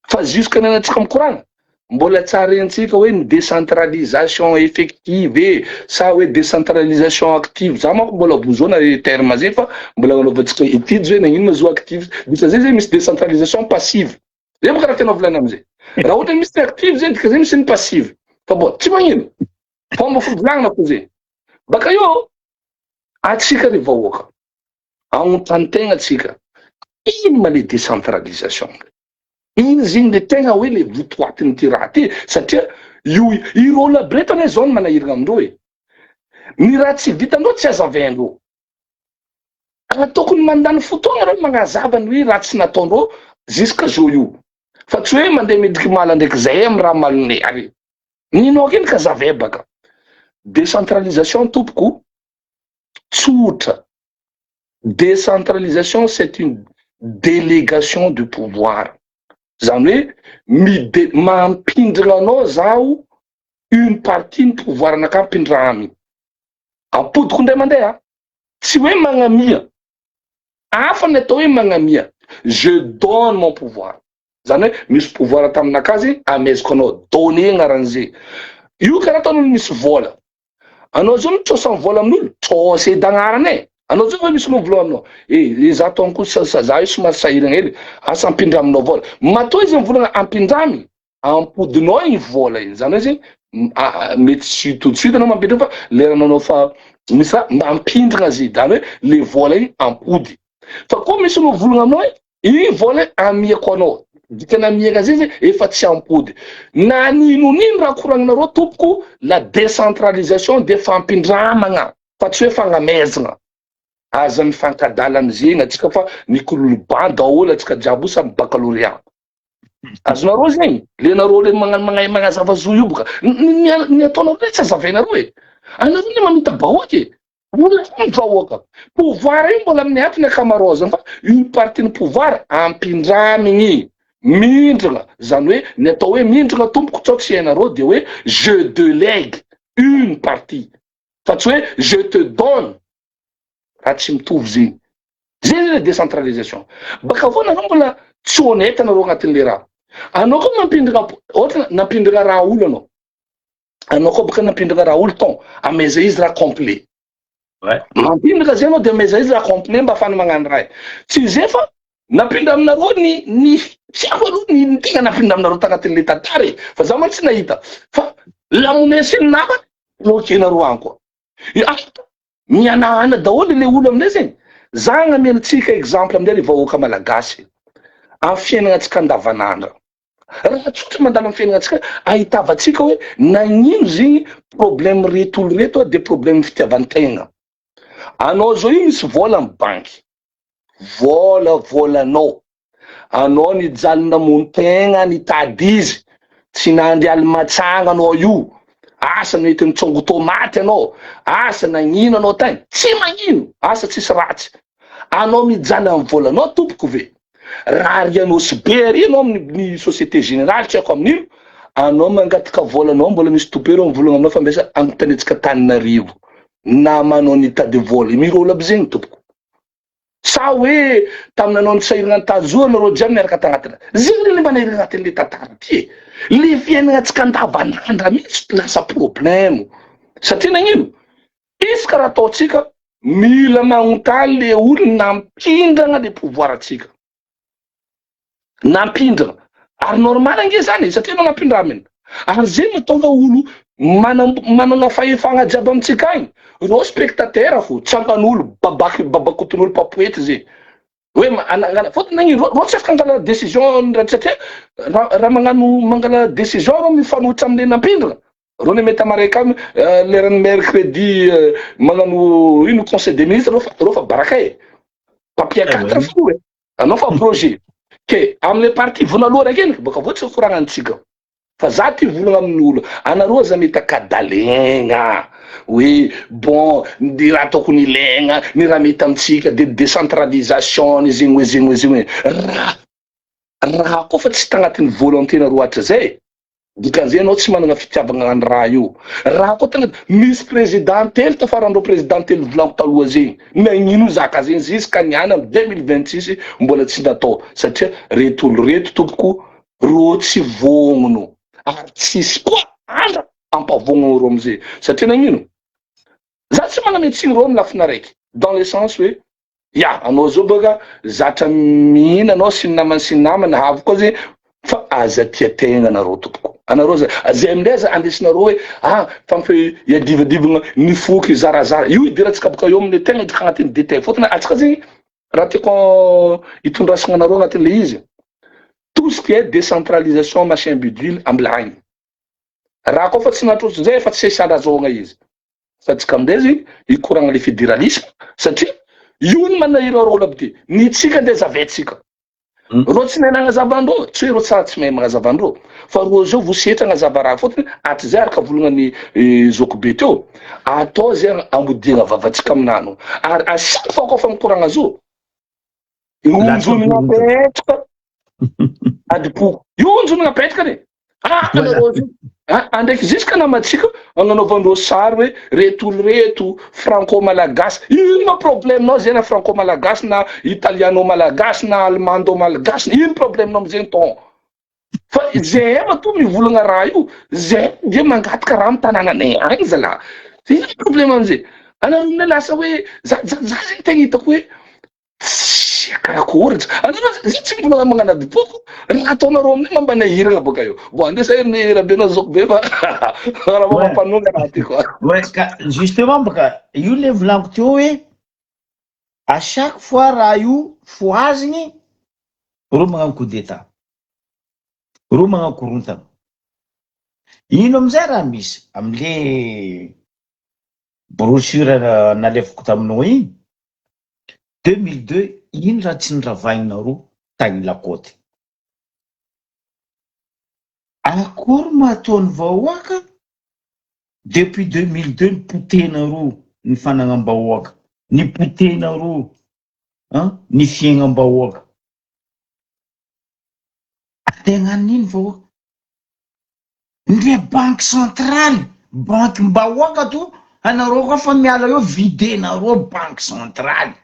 fa jusque nanatsika mikoragna mbola tsara rentsika hoe ny décentralisation effective sa hoe décentralisation active za manko mbola bozona terme zay fa mbola nanaovantsika étude hoe nagnino zo active dika zay zay misy décentralisation passive zay bokaraha tena volana amizay raha ohatra misy active zay dika zay misy ny passive fa bon tsy magnino fomba fivolagnana ko zay baka io atsika ry vahoaka agnontanytegna atsika ino ma le décentralisation ino zegny le tegna hoe le votoatiny ty raha ty satria io i rôle aby reto ane zao ny manahiragna amindreo e ny raha tsy vitandreo tsy azavaindreo tokony mandany fotoagna reo magnazava ny hoe raha tsy nataondreo jusque zao io fa tsy hoe mandeha mediky mala ndraiky zay amy raha malone ary nino akeny ka zavay baka décentralisation tompoko tsotra décentralisation c'est une délégation de pouvoir zany hoe mampindrana anao zaho une partie ny pouvoir anaka ampindramy apodiko ndray mandeha tsy hoe magnamia afa ny atao hoe magnamia je donne mon pouvoir zany hoe misy pouvoir taminakazy ameziko anao donné agnaran'izay io karaha ataon'olo misy vola anao zao mitsosa vola amin'olo tsosy dagnarane anao zao misy olo vola aminao za tonko za io somary sahiragna hely asa ampindraminao vola matoa izy mivolagna ampindramy ampodinao igny vola igny zany hoe zegny mety tsy tout de suite anao mampindramy fa leranao fa misy raha mampindrana azy zany hoe le vola igny ampody fa koa misy olo volagna aminao hoe igny vola amiako anao dikany amiaka zay efa tsy ampody na ninonino raha koragninareo tompoko la décentralisation de fampindramagna fa tsy hoe fagnamezagna aza mifankadala amizegny atsika fa nikololo ban daholo atsika jiaby samy baccalauréat azonareo zegny le nareo le magnazava zo io boka ny ataonareo le tsy azavainareo e anareo le mamita bahoaky mbola vahoaka pouvoir io mbola amin'ny atiny akamarozana fa une partie ny pouvoir ampindramigny mindrana zany hoe ny atao hoe mindrana tompoko tsao tsy hainareo de hoe je délègue une partie fa tsy hoe je te donne raha tsy mitovy zegny zay le décentralisation baka vo nareo mbola tsy honnête nareo agnatin'le raha anao koa mampindrana ohatra nampindrana raha olo anao koa baka nampindrana raha olo ton ameza izy raha complet mampindrana zay anao de ameza izy raha complet mba afahany magnano raha tsy zay fa napindra aminareo ny siako aloha ny tegna napindra aminareo tagnatin'le tantara fa za mantsy nahita fa lamonesi ny nama lokenareo any koa mianahana daholo le olo aminay zegny za gnamiantsika exemple amindray le vahoaka malagasy amin'ny fiainagnatsika andavanandra raha tsotra mandalo amin'ny fiainagnatsika ahitavatsika hoe nagnino zegny problème reto olo reto de problème fitiavantegna anao zao io misy vola amy banky volanao anao nijalona montegna nitady izy tsy nandialy matsagna anao io asa mety mitsongo tomaty anao asa nagnino anao tagny tsy magnino asa tsisy ratsy anao mijaly amy volanao tompoko ve raha arianao sy be ary anao amin'ny société générale tsy haiko amin'ino anao mangataka volanao mbola misy topero mivolagna aminao fa mbesa amy tanetsika Taninarivo namanao nitady vola mirôlo aby zegny tompoko sa hoe taminanao nisahirana nitazoa nareo jiaby miaraka tagnatina zegny le manahirana agnatin'le tantara ty le fiainagnatsika andavanandra mihitsy lasa problème satria nagnino izy ka raha ataotsika mila magnontany le olo nampindrana le pouvoir atsika nampindra ary normal ange zany satria manampindra aminy ary zay matonga olo manana fahefagna jiaby amitsika agny reo spectateur fo tsampan'olo babakoton'olo papoety zay hoe fotony nagny reo tsy afaka angala décision satria raha mangala décision reo mifanohitra amile nampindra reo ne mety amaraiky amy lerany mercredi magnano ino conseil des ministres reo fa baraka papier 4 fo anao fa projet ke amile parti voanaloha raiky eny baka voa tsy koragnantsika fa za ty volagna amin'olo anareo za mety akadalegna hoe bon ny raha tokony ilaigna ny raha mety amitsika de décentralisation zegny hoe zegny hoe zegny hoe raha koa fa tsy tagnatin'ny volonté-nareo atra zay dikan'izay anao tsy manana fitiavagna any raha io raha koa tagnaty misy présidentely tafarandreo présidentely volagno taloha zegny nagnino zaka zegny jusqu'à niany amy 2026 mbola tsy natao satria reto olo reto tompoko ro tsy vognono ary tsisy koa andra ampavognony reo amizay satria nagnino za tsy manametsiny reo amy lafina raiky dans le sens hoe anao zao baka zatra mihina anao sy ny namana havy koa zay fa aza tia tegna anareo tompoko anareo zay amindray za andesinareo hoe fa iadivadivagna ny foky zarazara io idiratsika boka eo amin'ny tegna idika agnatin'ny détail fotony atsika zegny raha tiako hitondrasagna anareo agnatin'le izy tout ce qui est décentralisation machin bidule ambilagny raha koa fa tsy natrotro zay fa tsy sandrazaogna izy fa tsika amindray zegny hikoragna le fédéralisme satria io ny manahira rôle aby ty ny tsika nde zavetsika reo tsy mahay magnazavandreo tsy hoe reo tsara tsy mahay magnazavandreo fa reo zao vosetra agnazava raha fotony aty zay araka volagna zokobe teo atao zay ambodigna vavatsika aminano ary asaky fa koa fa mikoragna zo onjonona petraka adipoko io onjonona petraka ne anareo andraiky jusque namatsika agnanaovandreo sary hoe reto olo reto franco malagasy ino ma problème-nao zay na franco malagasy na italiano malagasy na allemando malagasy ino problème-nao amizay ton fa zay mato mivolagna raha io zay de mangataka raha amy tanànanay agny zala ino problème amizay anareo mine lasa hoe za zegny tegna hitako hoe tsy karakory anareo tsy mivolagna magnano adipoko raha ataonareo aminay mambana hiragna boka io bon andesa heriny hirabenao zoko be fa raha mampanonga raha ty koa justement baka io le volaniko teo hoe à chaque fois raha io foazigny reo magnano coup d'état reo magnano korontana ino amizay raha misy amile brochure nalefako taminao igny 2002 ino raha tsy niravaigninareo tagny lakoty akory mahataony vahoaka depuis 2002 nipotenareo ny fanagnam-bahoaka nipotenareo ny fiaignam-bahoaka ategnan'ino vahoaka ndre banque centrale banque mbahoaka to anareo koa fa miala eo videnareo banque centrale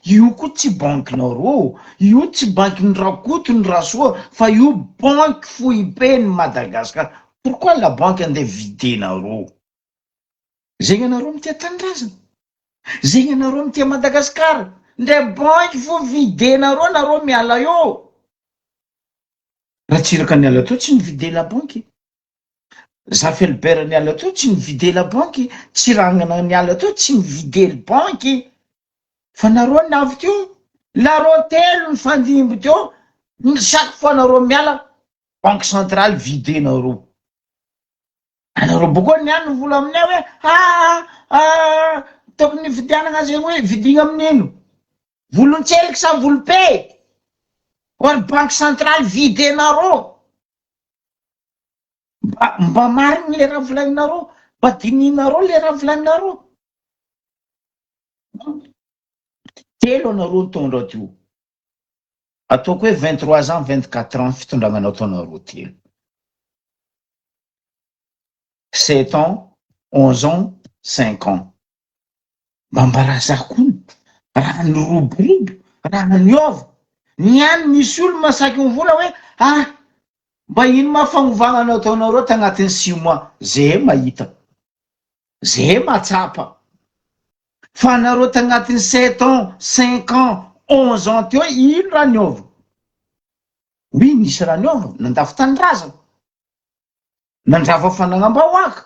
io koa tsy bankenareo io tsy banky ny rakoto ny rasoa fa io banque foipeny Madagasikara pourquoi la banque andeha videnareo zegny anareo mitia tanindrazana zegny anareo mitia Madagasikara ndre banque fo videnareo nareo miala eo raha tsiraka ny ala teo tsy nivide la banque za Felbert ny ala teo tsy nivide la banque Tsirangana ny ala teo tsy nivide la banque fa nareo navy teo lareo telo ny fandimby teo chaque fois nareo miala banque centrale videnareo anareo bokoa niany nivola aminay hoe tokony vidianana zegny hoe vidigna amin'ino volontseliky sa volompe or banque centrale videnareo mba marigny le raha volagninareo mba dininareo le raha volagninareo telo anareo nitondra teo ataoko hoe 23 ans 24 ans fitondragnanao taonareo telo 7 ans 11 ans 5 ans mba raha zakony raha niroborobo raha niova niany misy olo masaky mivola hoe mba ino mahafagnovagna taonareo tagnatin'ny 6 mois zay mahita zay matsapa fa nareo tagnatin'ny 7 ans 5 ans 11 ans teo ino raha niova Oui, nisy raha niova, nandafy tanindrazana, nandrava fanagam-bahoaka,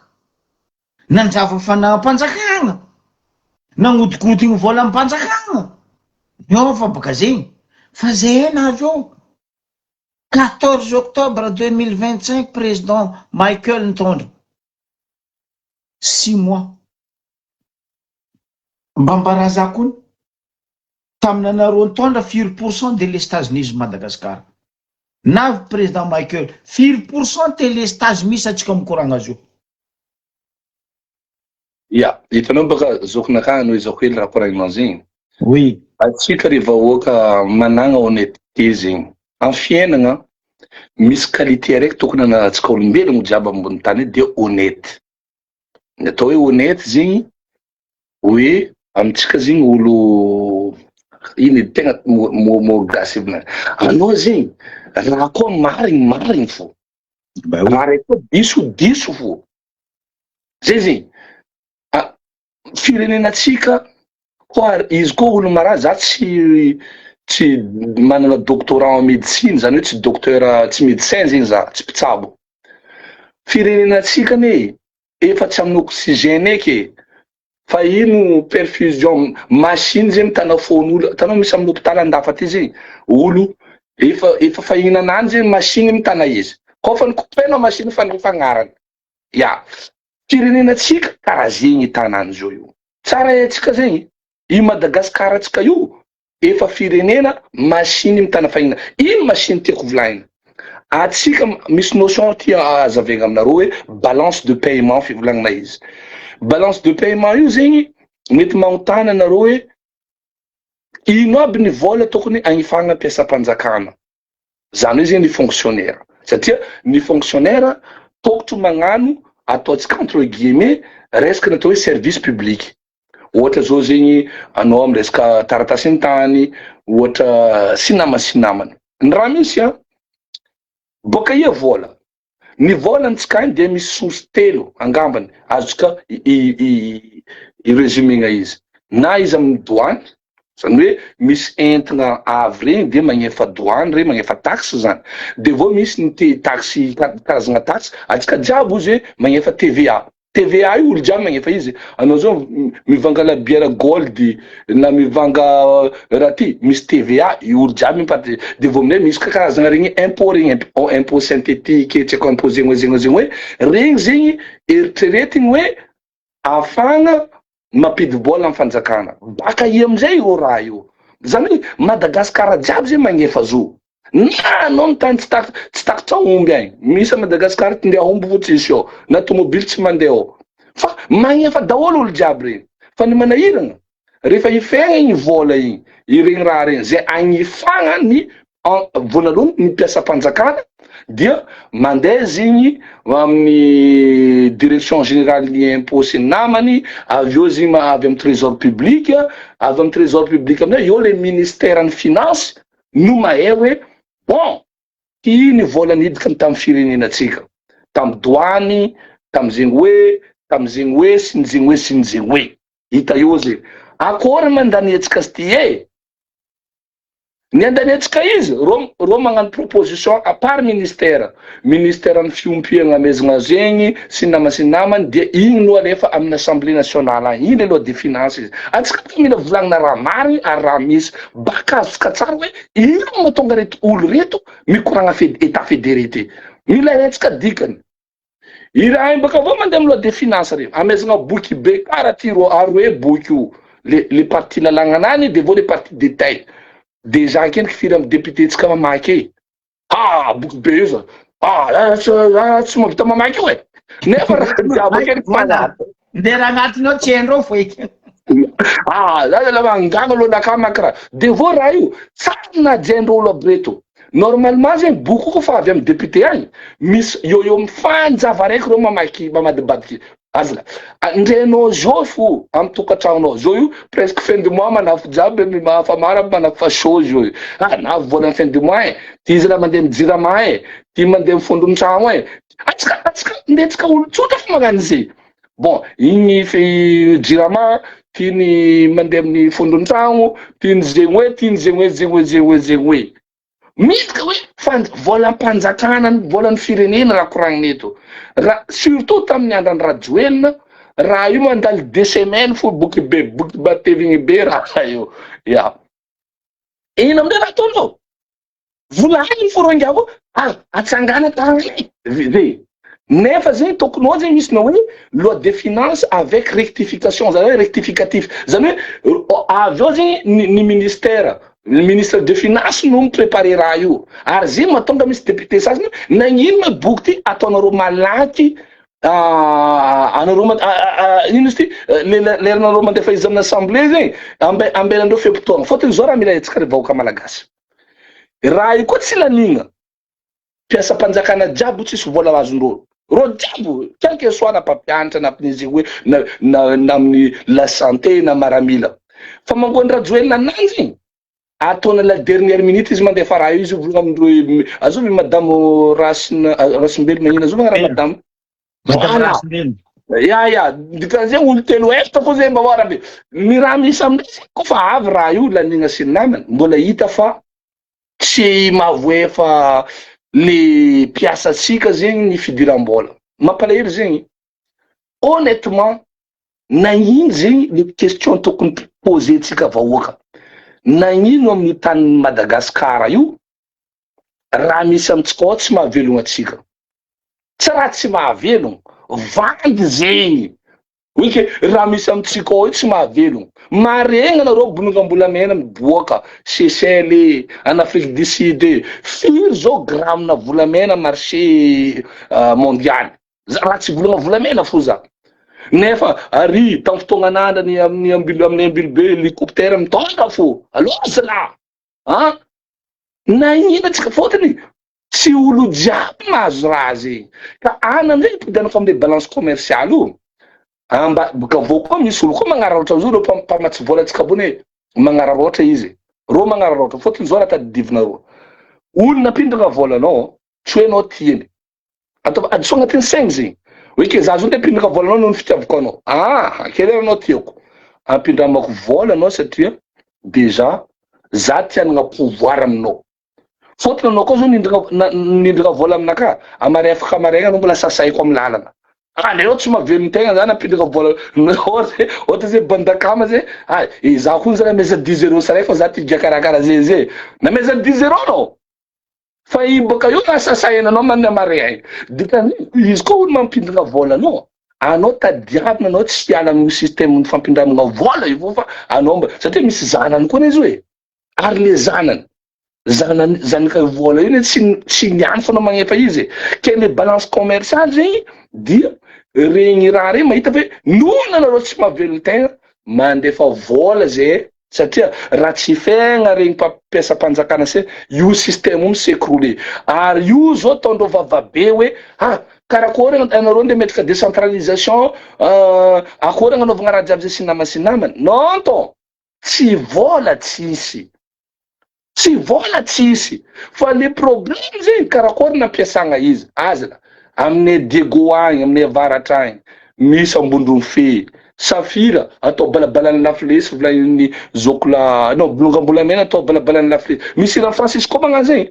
nandrava fanagam-panjakana, nagnodikodigny vola am-panjakana, niova baka zegny. Fa zay nazy eo 14 octobre 2025 président Michael nitondra 6 mois. Mba mbaraza kony tamina nareo nitondra 4% délestage Madagasikara. Navy président Michael 4% délestage misy atsika mikoragna azy io. Ya, hitanao baka zokinakany noho izao hely raha koragninao zegny. Oui. Atsika rehefa oka managna honnêteté zegny amin'ny fiainagna, misy qualité araiky tokony anatsika olombelogno jiaby ambony tany de honnête. Ny atao hoe honnête zegny hoe amitsika zegny olo iny tegna gasy ibna anao zegny raha koa marigny fo, raha raiky koa diso fo. Zay zegny firenenatsika koa izy koa olo maraha za tsy manana doctorat en médecine, zany hoe tsy docteur tsy médecin zegny za, tsy mpitsabo. Firenenatsika ne efa tsy amin'ny oxygène eky, fa ino perfusion machine zegny tana fon'olo. Tanao misy amin'ny hôpital andafa ty zegny olo efa fahinanany zegny machine mitana izy, koa fa nikopena machine fa nifagnarany. Ya, firenenatsika karaha zegny itanany zao io. Tsara atsika zegny i Madagasikara atsika io efa firenena machine mitana fahinana. Ino machine tiako volagny? Atsika misy notion ty azavaigna aminareo hoe balance de paiement fivolagnana izy. Balance de paiement io zegny mety magnontany anareo hoe ino aby ny vola tokony agnifagna mpiasam-panjakana. Zany hoe zegny ny fonctionnaire, satria ny fonctionnaire tokotro magnano ataotsika entre guillemets resaka natao hoe service public. Ohatra zao zegny anao amy resaka taratasy an-tany, ohatra sinamany. Ny raha misy boka ia vola. Ny volantsika any de misy source telo angambany azotsika i résumegna izy. Na izy amin'ny douane, zany hoe misy entagna avy regny de magnefa douane regny, magnefa taxe zany. De vao misy ny taxe, karazagna taxe, atsika jiaby ozy hoe magnefa TVA. TVA io olo jiaby magnefa izy. Anao zao mivanga labiera gold na mivanga raha ty misy TVA, io olo jiaby mipaty. De vao aminay misy karazagna regny impôt regny, impôt synthétique, tsy haiko impôt zegny hoe regny zegny eritreretigny hoe afagna mampidi-bola amin'ny fanjakana. Baka i amizay io raha io. Zany hoe Madagasikara jiaby zegny magnefa zo. Na anao ny tany tsy takatra omby agny, misy a Madagasikara tindeha omby vo tsisy ao, na tomobily tsy mandeha ao, fa magnefa daholo olo jiaby regny. Fa ny manahirana rehefa ifegna igny vola igny, iregny raha regny zay agnifagna ny vonalohany ny mpiasam-panjakana, dia mandeha zegny amin'ny direction générale ny impôt sy ny namany, avy eo zegny avy amin'ny trésor public, avy amin'ny trésor public aminay eo le ministère ny finance no mahay hoe bon iny vola nidika tamy firenenatsika, tamy douane, tamy zegny hoe sy ny zegny hoe. Hita eo zegny. Akory mandany atsika sy ty ny andaniatsika izy, ro magnano proposition à part ministère ny fiompiagna amezagna zegny sy namany de igny no alefa amin'ny assemblée nationale agny, iny aloha de finance izy. Atsika mila volagnina raha marigny ary raha misy baka azotsika tsara hoe ino mahatonga reto olo reto mikoragna état fédéré ty. Mila haitsika dikany. I raha igny baka avao mandeha amy loi de finance regny, amezagna boky be karaha ty aroe boky io, le partie lalàgnanany de vao le partie détail. Déjà ankeniky firy amy député tsika mamaky boky be io za. Tsy mahavita mamaky io nefa raha jiaby ankeniky fanaty. Nde raha agnatiny ao tsy haindreo fo eky. La mangagna aloha naka maka raha. De vao raha io tsara najaindreo olo aby reto. Normalement zegny boky koa fa avy amy député agny, misy eo amy fanjava raiky reo mamadibadiky. Azala, ndrenao zao fo amy tokantragnonao zao io presque fin de mois manafo jiaby mafamara manafo fa chose io. Na vola fin de mois ty izy raha mandeha mijirama ty mandeha mifondron-tragno atsika ndetsika olo tsotra fo magnano zay. Bon, igny jirama tiany mandeha amin'ny fondron-tragno, tiany zegny hoe zegny hoe. misy ka hoe volam-panjakana volan'ny firenena raha koragnina eto surtout tamin'ny andran'ny Rajoelina raha io mandalo 2 semaines fo boky batevigny be raha io ina amindray raha ataonao volagny forongako atsangana tagny zay nefa zegny tokonao zegny misy na hoe loi de finance avec rectification zany hoe rectificatif zany hoe avy eo zegny ny ministère le ministre de finance no miprépare raha io ary zegny mahatonga misy député sasany nagnino ma boky ty ataonareo malaky anareo ino izy ty leranareo mandefa izy amin'ny assemblée zegny ambelandreo fepotoagna fôtony zao raha mila hetsika ry vahoaka malagasy raha io koa tsy lanigna piasa mpanjakana jiaby tsisy vola azondreo ro jiaby quel que soit na mpampianatra na ampizy hoe na amin'ny la santé na maramila fa mangony Rajoelina ananjy ataona la dernière minute izy mandefa raha io izy volagna amindreo azoby madame Rasimbelo magnino azoby raha madame dikan'izay olo telo efatra fo zay mba voara be ny raha misy amin'izay kofa avy raha io lanigna sy ny namany mbola hita fa tsy mahavoe fa le piasatsika zegny ny fidiram-bola mampalahelo zegny honnêtement nagnino zegny le question tokony posentsika vahoaka nagnino amin'ny tany Madagasikara io raha misy amitsika ao tsy mahavelogna atsika tsy raha tsy mahavelogno vandy zegny hoe ke raha misy amitsika ao tsy mahavelogno maregna nareo bolongambolamena miboaka Seychelles en Afrique du Sud firy zao gramina volamena marché mondial raha tsy volagna volamena fo za nefa ary tamin'ny fotoagnan'andra ny amin'ny ambilo be hélicoptère mitonga fo aloza la nagnino atsika fôtony tsy olo jiaby mahazo raha zegny ka anan'izay ipidianako amle balance commerciale io boka avao koa misy olo koa magnararoatra zo reo mpamatsy vola atsika bony magnararoatra izy ro magnararoatra fôtony zao raha tadidivina olona apindrana volanao tsy hoe anao tiany adiso agnatin'ny saigny zegny hoe ke za zao nde apindraka volanao noho ny fitiavako anao akery anao tiako ampindramako vola anao satria deja za tianagna pouvoir aminao fôtony anao koa zao nindraka vola aminaka amareafaka amaregna anao mbola sasaiko amin'ny lalana leo tsy mahavelogny tegna zany apindraka vola ohatra zay bandakama zay za koa zany meza 10 € saray fa za tiga karakara zay na meza 10 € anao fa baka io nasasaina anao manana maray dikany izy koa olo mampindraka vola anao tadiavina anao tsy hiala amin'ny système fampindramagna vola io fa anao satria misy zanany koa izy hoe ary le zanika vola io tsy niany fa anao magnefa izy ke le balance commerciale zegny dia regny raha regny mahita hoe nohona nareo tsy mahavelogny tegna mandefa vola zay satria raha tsy fegna regny mpampiasa mpanjakana se io système io s'écrouler ary io zao ataondreo vavabe hoe karakory anareo nde metrika décentralisation akory agnanovagna raha jiaby zay sy namany non ton tsy vola tsisy fa le problème zegny karakory nampiasagna izy azana aminay Diego agny aminay avaratra agny misy ambondrony fe safira atao balabalan'ny lafilesy volagn'ny zokola non bolongambolamena atao balabalan'ny lafilesy misy Ran Francisco magnano zegny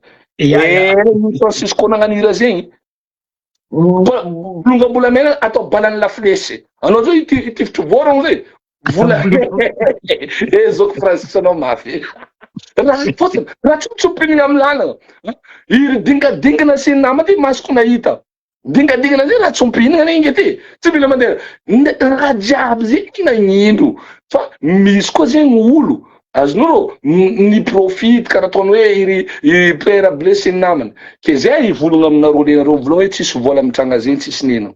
Francisco nagnanira zegny bolongambolamena atao balan'ny lafilesy anao zao itifitry vorogno zay vola zoko Francisco anao mafy fôtony raha tsotsopinigny amin'ny lalagna iry dingadingana sy nama ty masoko nahita dingadingana zay raha tsompinagna igny ty tsy mila mandeha raha jiaby zegny nagnino fa misy koa zegny olo azonao ny profite karaha ataony hoe iry père blé sy ny namany ke zay ivolagna aminareo lenareo volagna hoe tsisy vola mitranga zegny tsisy nino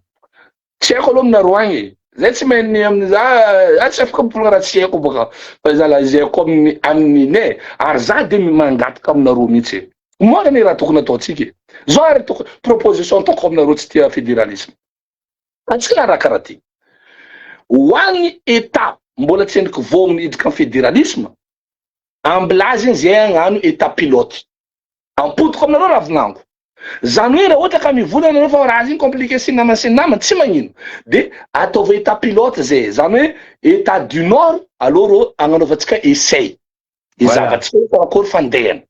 tsy haiko aloha aminareo agny zay tsy mainy amin'za tsy afaka mivolagna raha tsy haiko baka fa zala izay ko amin'ny ary za de mangataka aminareo mihitsy moana ny raha tokony ataotsika zao ary proposition ataoko aminareo tsy tia fédéralisme atsika raha karaha ty hoan'ny état mbola tsy endriky vominy idriky amin'ny fédéralisme ambilaziny zay agnano état pilote ampodiko aminareo raha vinango zany hoe raha ohatra ka mivolana anareo fa raha ziny compliqué sy namany tsy magnino de ataova état pilote zay zany hoe état du nord alors ro agnanaovantsika essay izavatsika karakory fandehany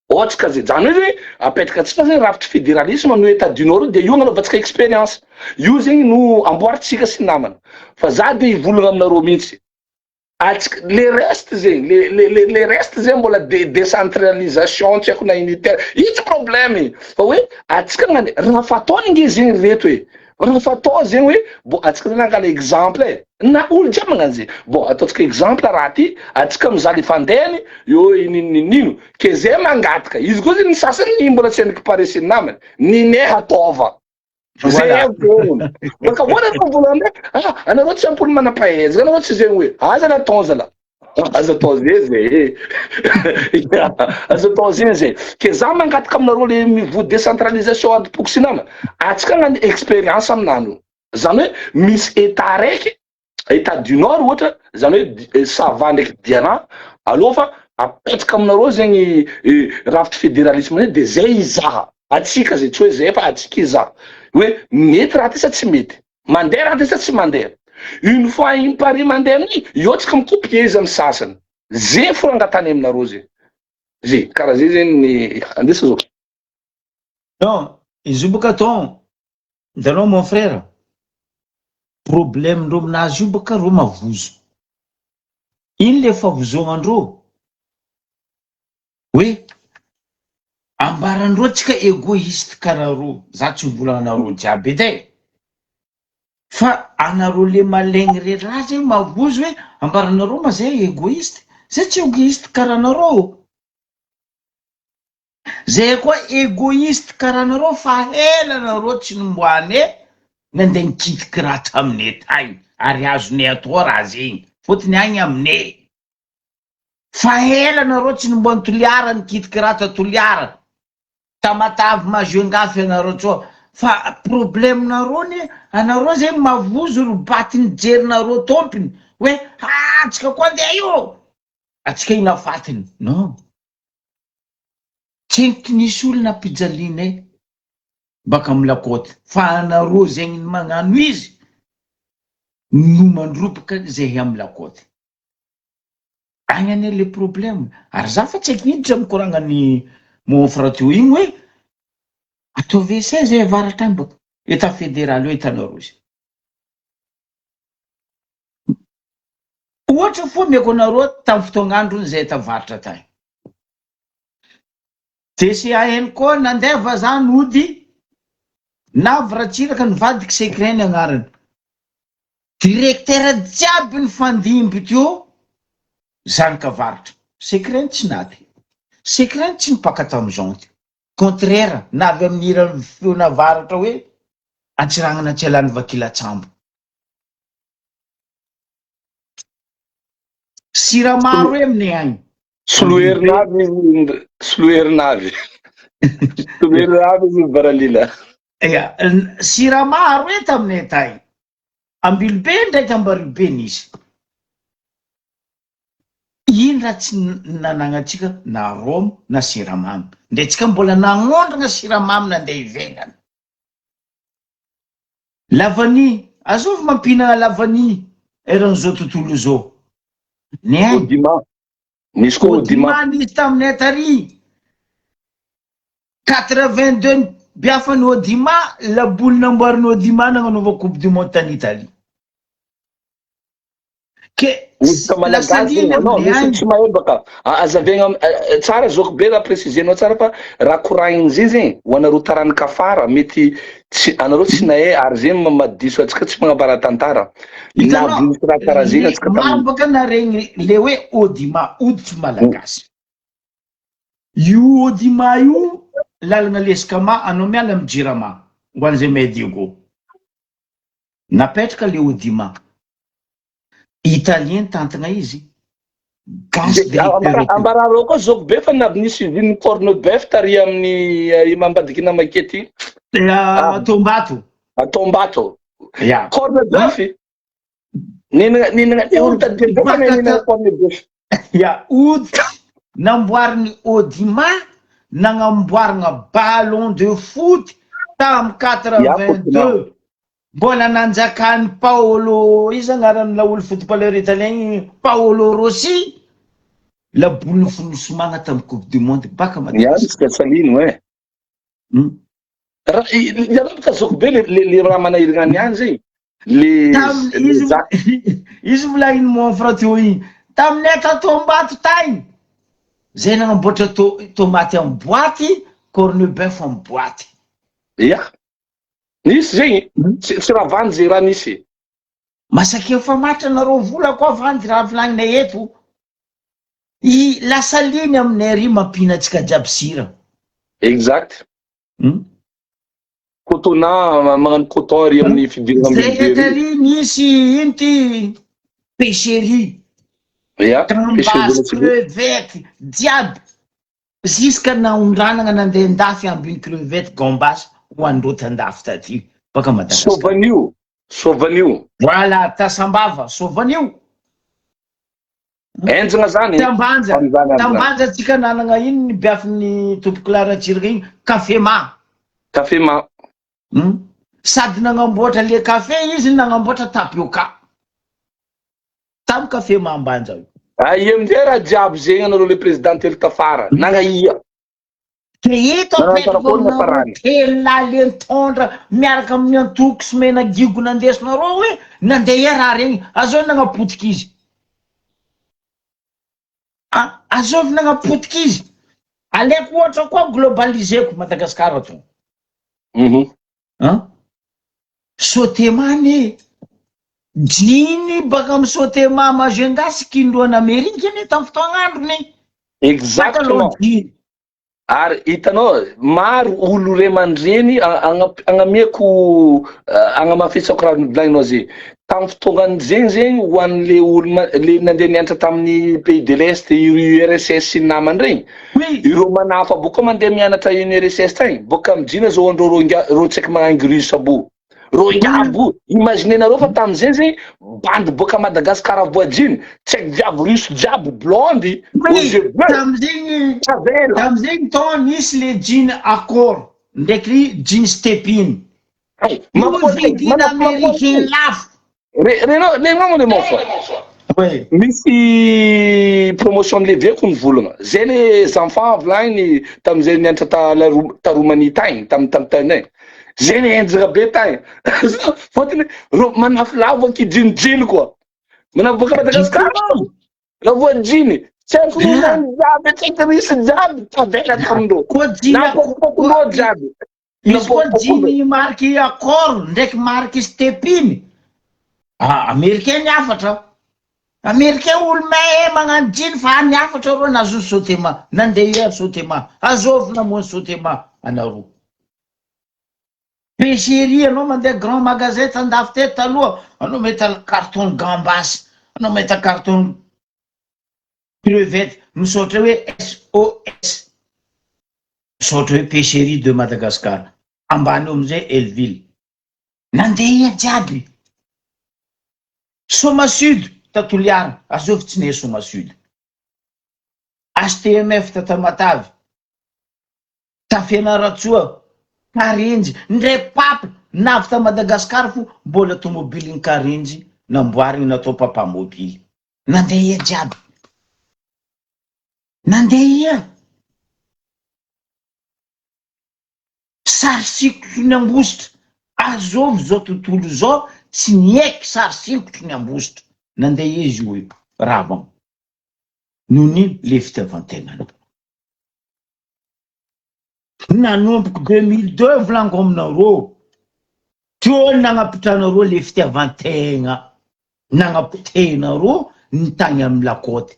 Ohatsika zay zany hoe apetraka antsika zany rafitra fédéralisme no état du nord de io agnanaovantsika expérience. Io zegny no amboaritsika sy namana. Fa za de hivolagna aminareo mihitsy. Atsika le reste zegny le reste zegny mbola décentralisation tsy haiko na unitaire. Ity problème. Fa hoe atsika ngany raha fataony nge zegny reto hoe raha fatao zegny hoe bon atsika zany angala exemple na olo jiaby magnano zegny. Bon ataotsika exemple raha ty atsika mizaly fandehany io ininino ke zay mangataka izy koa zegny sasany mbola tsy récupérer sy namany niné hataova. Zay bon. Baka hoana no volana anareo tsy ampony manam-pahaizana anareo tsy zegny hoe aza natao zala. Aza atao zay. Aza atao zay. Ke za mangataka aminareo le niveau décentralisation adipoko sy namana. Atsika ngany expérience aminano. Zany hoe misy état raiky état du nord ohatra zany hoe Sava ndraiky Diana alova apetraka aminareo zegny rafitra fédéralisme de zay izaha. Atsika zay tsy hoe zay fa atsika izaha. Hoe mety raha ty sa tsy mety. Mandeha raha ty sa tsy mandeha. Une fois iny pari mandeha amin'igny, io tsika mikopie izy amin'ny sasany. Zay fo angatany aminareo zay. Zay karaha zay zegny ny andesa zao. Non, izy io bôka ton hitanao mon frère, problème ndreo aminazy io bôka reo mavozo. Iny le favozognandreo hoe ambarandreo tsika égoïste karaha reo. Za tsy mivolagna anareo jiaby edy fa anareo le malegny rehetra raha zegny mavozo hoe ambaranareo ma zay égoïste. Zay tsy égoïste karaha anareo. Zay koa égoïste karaha anareo fa ela nareo tsy nomboane nandeha nikitiky raha taminay tagny ary azonay atao raha zegny fotony agny aminay. Fa ela nareo tsy nomboany toliara nikitiky raha ta toliara tamatavy mazoengafy anareo tsao. Fa problème nareo ne anareo zegny mavozo robatiny jerinareo tompiny hoe atsika koa andeha io atsika ina fatiny. Non, tsy nisy olona pijalinay baka amy lakoty fa anareo zegny magnano izy no mandropaka zay amy lakoty. Agny ane le problème. Ary za fa tsy akiditra mikoragnany mon frère teo igny hoe ataovy esay zay avaratra agny bôka état fédéral io hitanareo izy. Ohatra fo meko anareo tamin'ny fotoagn'andro zay tavaratra tagny. DCAN koa nandeha vazaha nody navy ratsiraka nivadiky secret agnarany. Directeur jiaby ny fandimby teo zany kavaratra. Secret tsy naty. Secret tsy nipaka tamizao ty. Contraire, navy amin'ny iran'ny feona varatra hoe antsiragnana tsy alany vakilatsambo. Siramaro hoe aminay agny. Soloherinavy izy baralila. Ea, siramaro hoe taminay tagny. Ambilobe ndraiky ambaribe nisy. Ino raha tsy nanagnatsika na rômo na siramamy. Ndetsika mbola nagnondrana siramamy nandeha ivelany. Lavany, azovy mampina lavany eran'izao tontolo zao. Ne Odima. Nisy koa Odima. Nisy taminay tary. 82 biafany Odima, laboly namboariny Odima nagnanaova Coupe du Monde tany Italie. Ke Malagasy non misy tsy mahay baka azavegna tsara zoko be raha précisenao tsara fa raha koragniny zay zegny ho anareo tarany kafara mety tsy anareo tsy nahay ary zegny mamadiso atsika tsy magnambara tantara. Na misy raha karaha zegny atsika maro baka naregny le hoe Odima oditry malagasy. Io Odima io lalagna leskama anao miala amy Jirama ho an'izay mahay Diego. Napetraka le Odima. Italien tantagna izy. Ambarareo koa zoko be fa navy nisy viny corne bœuf tary amin'ny mambadiky namakety. Tombato. Tombato. Ya. Corne bœuf. Ninana olo tadiny corne bœuf. Ya, namboariny Odima nagnamboarana ballon de foot tam 82. Mbola nanjakany Paolo, izy agnaran'ny laolo footballeur italien Paolo Rossi. laboly ny finosomagna tamy coupe du monde baka Niany tsy salino Yarabaka zoko be le raha manahirana niany zay. Izy volagny mon frère teo igny. Tamin'ny Tatombato tagny. Zay nagnamboatra tomaty amin'ny boaty, corned beef amin'ny boaty. Ya. Nisy zegny. Tsy raha vandy zay raha nisy. Masaky efa matra nareo vola koa vandy raha volagninay eto. I lasaliny aminay ary mampina antsika jiaby sira. Exact. Cotona magnano coton ary amin'ny fidirana zay atary nisy ino ty pêcherie. Ya. Gambas, crevette, diable. Jusqu'à naondranagna nandeha andafy ambiny crevette gambas ho androty andafy taty. Baka Madagasikara. Sauvanio. Voilà, Tasambava, Sauvanio. Enjana zany. Tambanja atsika nanagna ino ny biafin'ny tompoko laratsiraka igny, café ma. Sady nagnamboatra le café izy nagnamboatra tapioca. Tam café ma ambanja io. Ai amizay raha jiaby zegny anareo le présidentely tafara. Nagnaia. Ito apetrako tela le tondra miaraka amin'ny antoko sy mena gigo nandesinareo hoe nandeha raha regny azony nagnapotika izy. Azovy nagnapotika izy. Aleko ohatra koa globaliseko Madagasikara to. Sotema jiny baka amin'ny sotema mazengasy kindroan'ny Amerika ne tamin'ny fotoagn'androny. Exactement. Ary hitanao maro olo ray aman-dreny agnameko agnamafisako raha volagninao zay. Tamin'ny fotoagnan'izegny zegny ho an'le olo le nandeha nianatra tamin'ny pays de l'Est URSS sy namany regny. Ireo manafa boka mandeha mianatra URSS tagny. Boka mijina zao andreo reo tsaiky magnangy russe abo. Royabo, imaginenareo fa tamin'izay zegny bandy boka Madagasikara voajiny, tsaiky viavy russe jiaby blondy. Tamin'izegny tao nisy le jean accord ndraiky jean stepin. Vidina américain lafo. Renao mon frère. Misy promotion leveko ny volagna. Zay les enfants volagny tamin'izay nianatra ta Roumanie tagny tamin'ny zay ny enjaka be tagny. Fotony manafy lavo ankidinijiny koa. Manafy boka Madagasikara. Lavo jiny. Tsaiky jiaby, tsaiky risy jiaby tavela tamindreo. Napopokonao jiaby. Misy koa jiny marky accord ndraiky marky stepin. Américain niafatra. Américain olo may magnano jiny fa niafatra reo nazo sotema. Nandeha sotema. Azovy namoa sotema anareo. Pêcherie, anao mandeha grand magasin tandafy teto taloha, anao mahita carton gambas, anao mahita carton crevette, misaotra hoe SOS. Misaotra hoe pêcherie de Madagascar. Ambany amizay Elville. Nandeha jiaby. Soma Sud, Tatoliara, azovy tsy ne Soma Sud. HTMF Tatamatavy. Tafianaratsoa. Karenjy, ndray pape navy ta Madagasikara fo mbola tomobiliny Karenjy namboariny natao papamobily. Nandeha jiaby. Nandeha. Sary sikotry ny ambositra. Azovy zao tontolo zao tsy nieky sary sikotry ny ambositra. Nandeha izy hoe rava. Nony le fitiavan-tenana. Nanomboky 2002 volaniko aminareo. Teo nagnapitranareo le fitiavan-tegna. Nagnapitenareo ny tagny amin'ny Lakoty.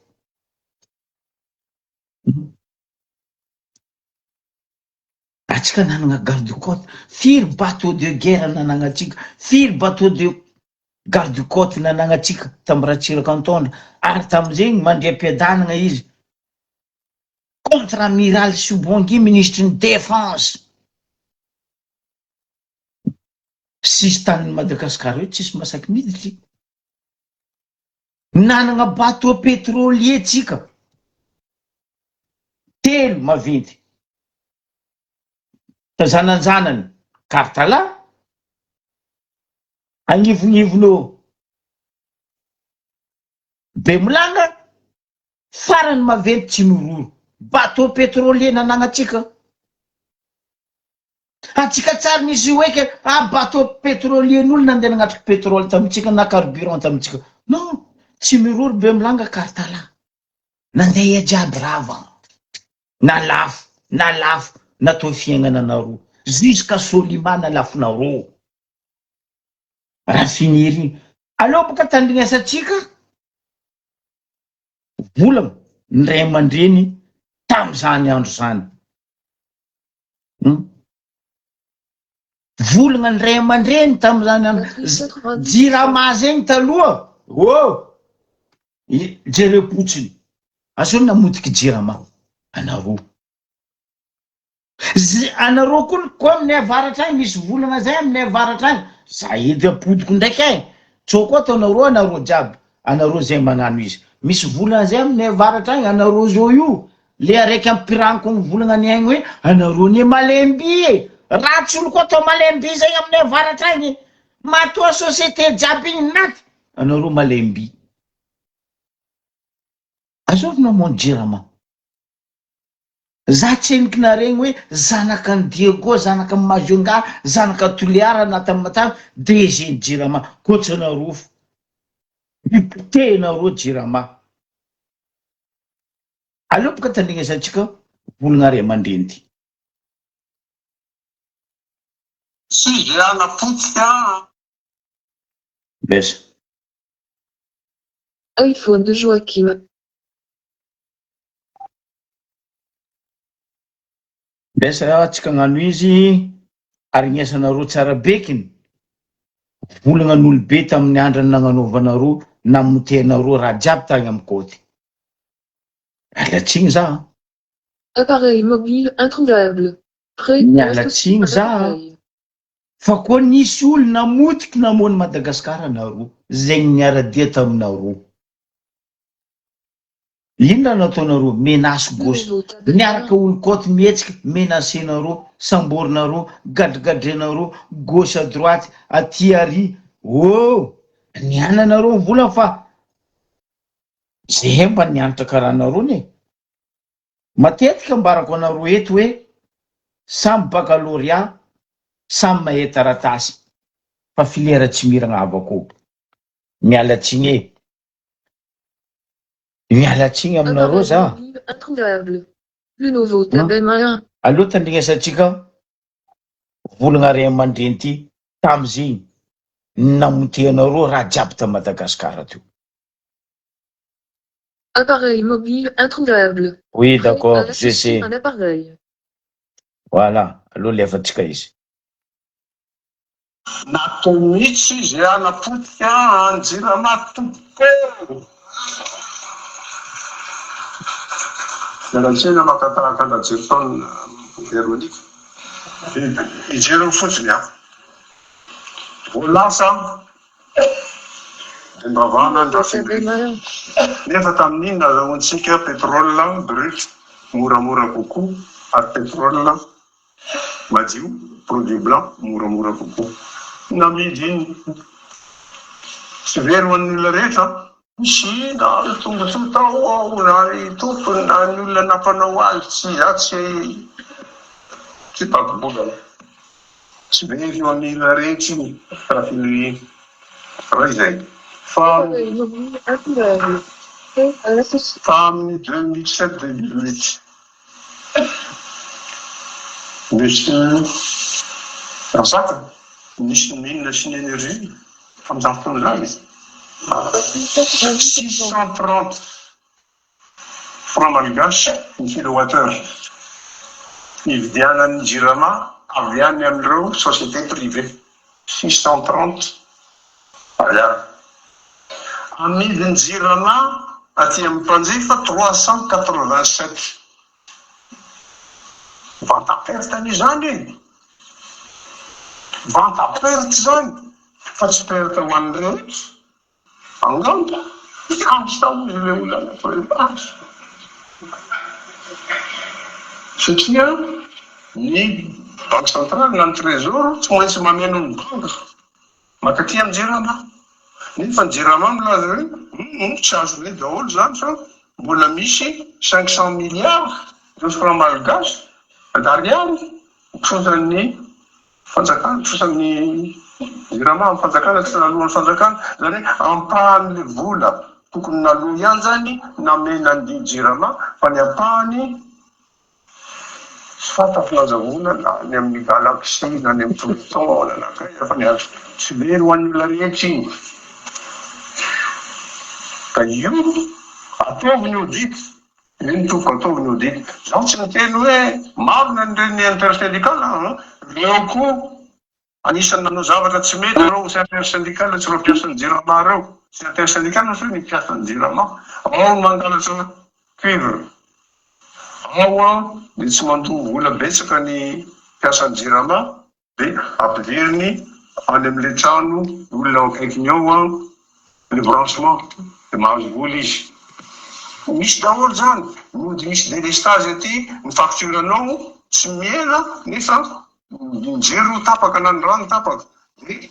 Atsika nanagna garde côte. Firy bateau de guerre nanagnatsika. Firy bateau de garde côte nanagnatsika tamin'ny Ratsiraka Antondra. Ary tamin'izegny mandriam-piadanagna izy. Contre-amiral Soubongi, ministre de défense. Sisy tany Madagasikara io tsisy masaky miditry. Nanagna bateau pétrolier tsika. Telo maventy. Tazananjanany Kartala. Agnivonivonô Bemolanga. farany maventy tsy miroro bateau pétrolier nanagnatsika atsika tsara nisy oeke bateau pétrolier n'olo nandeha nagnatriky pétrole tamitsika na carburant tamitsika non tsy miroro be milanga kartala nandeha jiaby rava na lafo natao fiainana nareo jusqu'à Solimana lafinareo raffinerie aleo boka tandrignasatsika volagna ndray aman-dreny tam'izany andro zany volagna ndray aman-dreny tam'izany andro jirama zegny taloha jerepotsiny asao namodiky jirama anareo anareo koa amin'ny avaratra agny misy volagna zay amin'ny avaratra agny za edy apodiko ndraiky ay tsoko ataonareo jiaby anareo zay magnano izy misy volagna zay amin'ny avaratra agny anareo zao io le araiky ampiraniko ny volagna ny agny hoe anareo ne malemby ratsy olo koa atao malemby zay amin'ny avaratra agny matoa société jiaby igny naty anareo malemby azovina moa jirama za tsenikina regny hoe zanaka ny Diego zanaka ny Majonga zanaka Toliara natammatany DG jirama koatsana rofo mipitenareo jirama aleo boka tandrignasantsika volagna ray aman-dreny Suzana Putia. Besa. iPhone de Joachim. Besa atsika ngano izy arignesanareo tsara bekiny volagna n'olobe tamin'ny andrany nagnanaovanareo namotenareo raha jiaby tagny amin'ny côté alatsiny za Appareil mobile introuvable. Prêt mialatsiny za fa koa nisy olo namotiky namony Madagasikara anareo zegny niara-dia taminareo inona nataonareo menasy gauche niaraka olo côte mihetsiky menacenareo samborinareo gadrigadrenareo gauche à droite aty ary niananareo vola fa zay mba nianatra karaha nareo ne matetika ambarako anareo eto hoe samy baccalauréat samy mahay taratasy fa filière tsy miragna avako mialatsiny mialatsiny aminareo za introuvable. Le nouveau tablet malin. aleo tandrignasantsika volagna ray aman-dreny ty tam'izigny namotehanareo raha jiaby ta Madagasikara teo. Appareil mobile introuvable. Oui, Prêt d'accord, à je l'associer sais. un appareil. Voilà, aleo lefatsika izy. Nato mihitsy zay anapotika anjirama tompoko. Mialatsiny makataraka andajery taona Veronika. Ijeriny fotsiny a. Voalasa de mbavana Le tablet malin. nefa tamin'iny nazahoantsika pétrole brut moramora kokoa ary pétrole madio produit blanc moramora kokoa namidy iny tsy very ho an'ny olona rehetra misy na tonga tsy tao ao na ny tompony na ny olona nampanao azy tsy za tsy takobolana tsy very ho an'ny olona rehetra iny raffinerie raha izay fa Appareil mobile introuvable. Prêt à l'associer. fa amin'ny 2007-2008 misy rasaka nisy minina sy ny énergie amin'izany fotoana zany 630 francs malgasy ny kilowattheure ividianan'ny jirama avy any amin'ireo société privée 630 ariary amidiny jirama aty amin'ny mpanjifa 387 vente à perte an'izany vente à perte zany fa tsy perte ho an'ny rehetra angamba kasy tao izy le olana prépace satria ny banque centrale na ny trésor tsy maintsy mameno ny banque makaty amin'ny jirama nefa ny jirama milaza hoe tsy azo le daholo zany fa mbola misy 500 milliards de francs malagasy d'ariary fosan'ny fanjakana fosan'ny jirama amin'ny fanjakana tsy nalohan'ny fanjakana zany ampahan'le vola tokony naloha ihany zany namena ny jirama fa ny ampahany tsy fantako nazavona na ny amin'ny galaxie na ny amin'ny Pluton na nakay fa ny azo tsy very ho an'ny olona rehetra iny ka io ataovy ny audit io ny toko ataovy ny audit zaho tsy miteny hoe marina nireny intersyndical reo koa anisan'ny nanao zavatra tsy mety reo sy intersyndical tsy reo piasan'ny jirama reo sy intersyndical na ny piasan'ny jirama ao ny mangalatra cuivre ao de tsy mandoa vola betsaka ny piasan'ny jirama de ampidiriny any amin'le trano olona akaikiny ao le branchement de mahazo vola izy misy daholo zany mody misy délestage aty ny facturanao tsy miela nefa mijery ho tapaka na ny rano tapaka de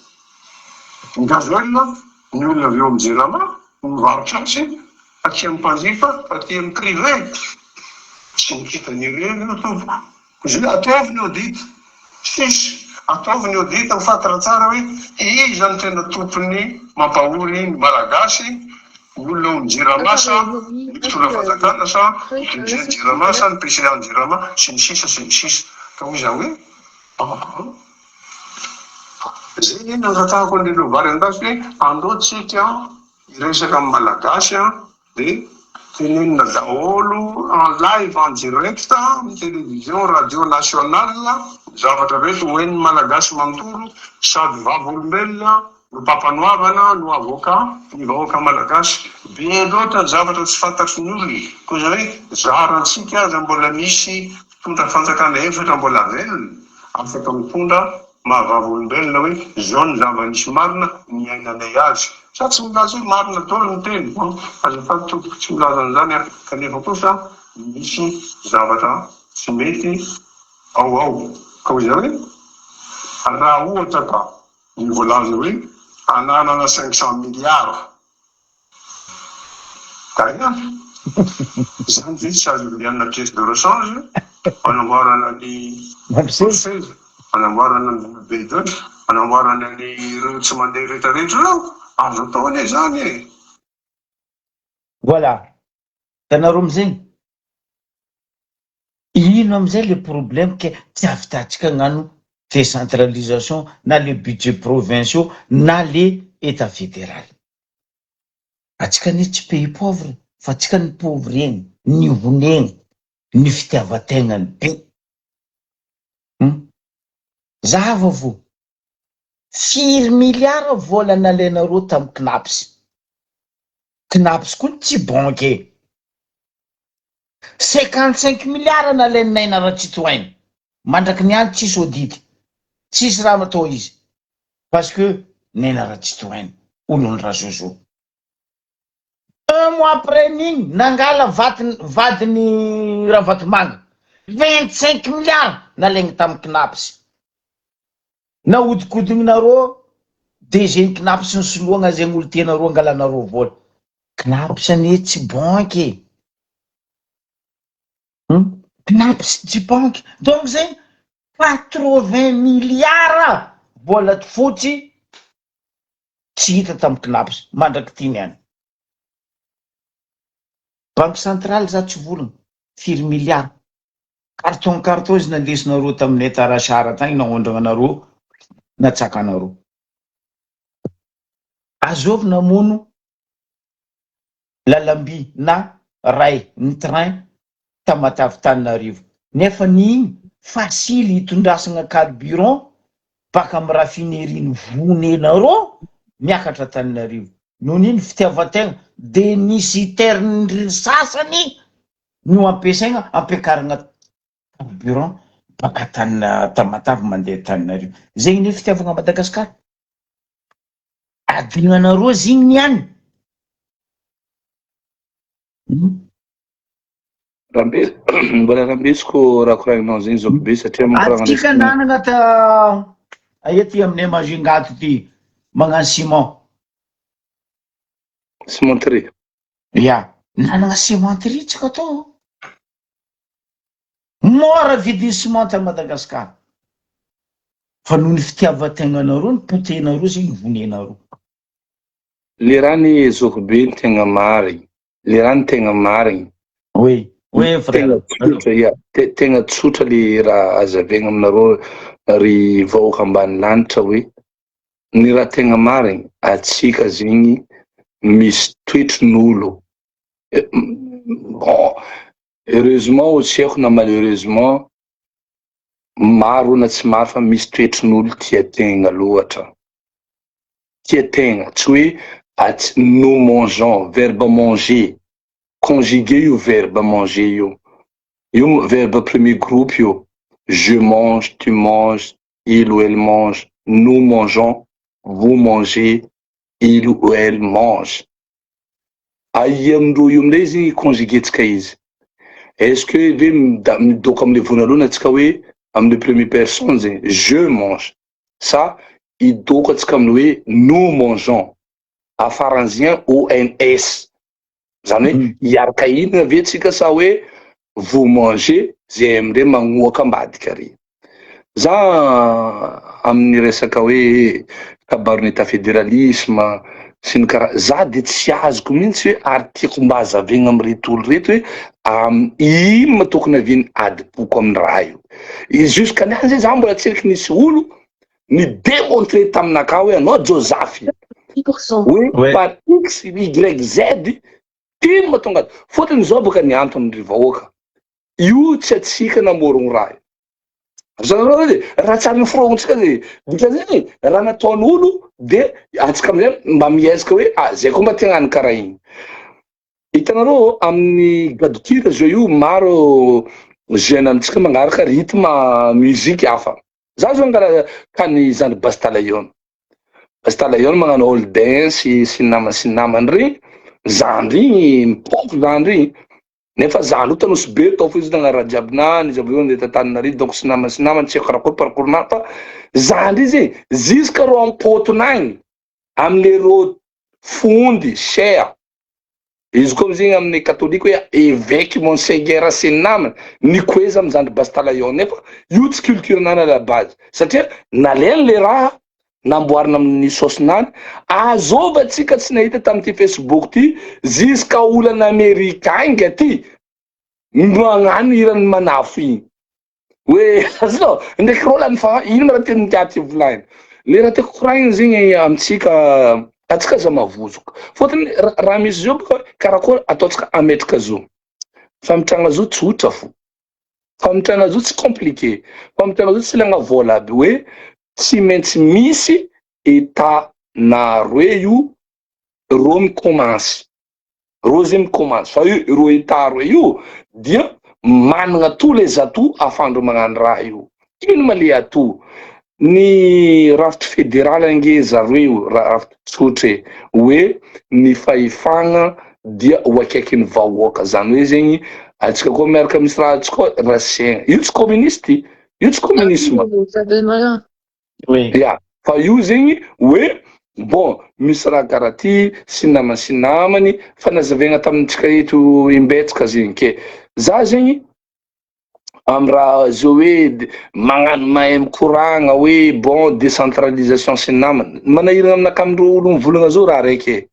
ny gazoil ny olona avy eo amin'ny jirama mivarotra azy aty amin'ny mpanjifa aty amin'ny privé tsy mikita nireny zay ataovy ny audit sisy ataovy ny audit amin'ny fantatra tsara hoe iza ny tena tompony mampahory ny malagasy olona ny jiramasa ny mpitondra fanjakana sa ny jiramasa ny président jirama sy ny sisa ka hoy za hoe zay nangatahako an'le lovary andasy hoe andoatsika iresaka amin'ny malagasy de tenenina daholo en live en direct amin'ny télévision radio nationale zavatra reto hoen'ny malagasy manontolo sady vavolombelona no pampanoavana no avocat ny vahoaka malagasy be loatra ny zavatra tsy fantatry ny olona koa zay hoe zarantsika aza mbola misy mpitondra fanjakana efatra mbola velona afaka mitondra mahavavolombelona hoe zao ny zava-nisy marina ny ainanay azy sa tsy milaza hoe marina daholo ny teny azafady tompoko tsy milaza an'izany kanefa kosa misy zavatra tsy mety ao ka hoy zay hoe raha ohatra ka ny voalaza hoe ananana 500 milliards ka ihany zany ve tsy azo lianina pièce de rechange anamboarana ny Mercedes anamboarana ny B2 anamboarana ny ireo tsy mandeha rehetrarehetra reo azo atao ane zany e voilà tanareo amizay ino amizay le problème ke tsy avitatsika gnano décentralisation na le budget provinciaux na le état fédéral atsika ny tsy pays pauvre fa atsika ny pauvre eny ny honegny ny fitiavategnany be zava vo 4 milliards vola nalenareo tamy knaps koa tsy banque 55 milliards naleninaina Ratsitohaina mandraky ny any tsisy audity tsisy raha matao izy parce que naina Ratsitohaina olony razozo 1 mois après niny nangala vadiny raha vatomanga 25 milliards nalegny tamy knaps na odikodigninareo de zegny knaps ny soloagna zegny olo tianareo angalanareo vola knaps ane tsy banque knaps tsy banque donc zegny 80 milliards vola fotsy tsy hita tamy knaps mandraky tiny any banque centrale za tsy volagna 4 milliards carton izy nandesinareo tamin'ny tarasara tagny naondragnanareo natsakanareo azovy namono lalamby na ray ny train tamatavy-Tananarivo nefa ny facile hitondrasagna carburant baka amy raffinerie vonenareo miakatra Tananarivo noho niny fitiavategna de ny citerne sasany no ampiasaigna ampiakaragna carburant baka tamatavy mandeha Tananarivo zegny ny fitiavagna Madagasikara adignanareo zigny niany mbola rambesiko raha koragninao zegny zao be satria atsika nanagna ta aia ty aminay Majungato ty magnano cimenterie ya nanagna simanty ritsaka atao. Mora vidiny simanty a Madagasikara. Fa noho ny fitiavan-tegnanareo ny potenareo zay ny vonenareo. Le raha ny Zokobe ny tegna marigny. Le raha ny tegna marigny. Oui, frère. Tegna tsotra le raha azavegna aminareo ry vahoaka ambany lanitra hoe ny raha tegna marigny atsika zegny misy toetrin'olo. Bon, heureusement tsy haiko na malheureusement maro na tsy maro fa misy toetrin'olo tia tegna loatra. Tia tegna, tsy hoe nous mangeons, verbe manger. Conjugué io verbe manger io. Io verbe premier groupe io. Je mange, tu manges, il ou elle mange, nous mangeons, vous mangez, il ou elle mange. Ai amindreo io amindray zegny conjugué-tsika izy. Est-ce que ve midoko amile vonalohany atsika hoe amile premier personne zegny je mange. Ça idoko atsika amile hoe nous mangeons. Afaran'zegny ONS. Zany hoe iaraka inona ve tsika sa hoe vous mangez zay amindray magnoaka ambadika ary. Za amin'ny resaka hoe kabaron'ny état fédéralisme sy ny karaha za de tsy azoko mihitsy hoe ary tiako mba hazavegna am'ireto olo reto hoe ino tokony haviany adipoko amin'ny raha io. Jusqu'à niany zay za mbola tseriky nisy olo ni démontré taminaka hoe anao Josaphy. 10%. Oui, par X, Y, Z, ino mahatonga azy. Fotony zao boka ny anton'ny vahoaka. Io tsy atsika namorogno raha io. Zanareo hoe raha tsara ny forognontsika zay. Dika zay raha nataon'olo de atsika amizay mba miezaka hoe zay koa mba tiagnany karaha igny. Hitanareo amin'ny gadokira zao io maro jeune amintsika manaraka rythme musique hafa. Za zao angala kany zany Bastalayon. Bastalayon magnano all dance sy namany regny. Zany regny mipompo zany regny. Nefa zany io tanosy be tao fo izy nagnara jiabinany izy aveo ndeha tantananarivo donc sy namany tsy haiko karakory parcours-na fa zany izy jusqu'à ro ampotonagny amle ro fondy cher. Izy koa amizegny amin'ny katolika hoe évêque monseigneur sy ny namany nikoeza amizany Bastalayon. Nefa io tsy culture-nany à la base satria nalainy le raha namboarina amin'ny saosinany azovantsika tsy nahita tamin'ity Facebook ty jusqu'à olana Amerikainga ty magnano irany manafo igny hoe azonao ndraiky rô lany fa ino ma raha teny tiaty volagny le raha tiako koragniny zegny amitsika atsika za mavozoka fotony raha misy zao boka karakory ataotsika ametraka zo famitrana zo tsotra fo famitrana zo tsy compliqué famitrana zo tsy ilagna vola aby hoe tsy maintsy misy état na roe io ro mikomansy ro zay mikomansy fa io ro état roe io dia managna tous les atouts afandro magnano raha io. Ino ma le atout ny rafitry fédéral ange zareo rafitry tsotra hoe ny fahefagna dia ho akaikin'ny vahoaka zany hoe zegny atsika koa miaraka misy raha atsika rasaigna io tsy communiste io tsy communisme. Oui. Ya, fa io zegny hoe bon misy raha karaha ty sy namany fa nazavegna tamintsika eto imbetsaka zegny ke za zegny amy raha zao hoe magnano mahay mikoragna hoe bon décentralisation sy namany manahirana aminaka amindreo olo mivolagna zao raha raiky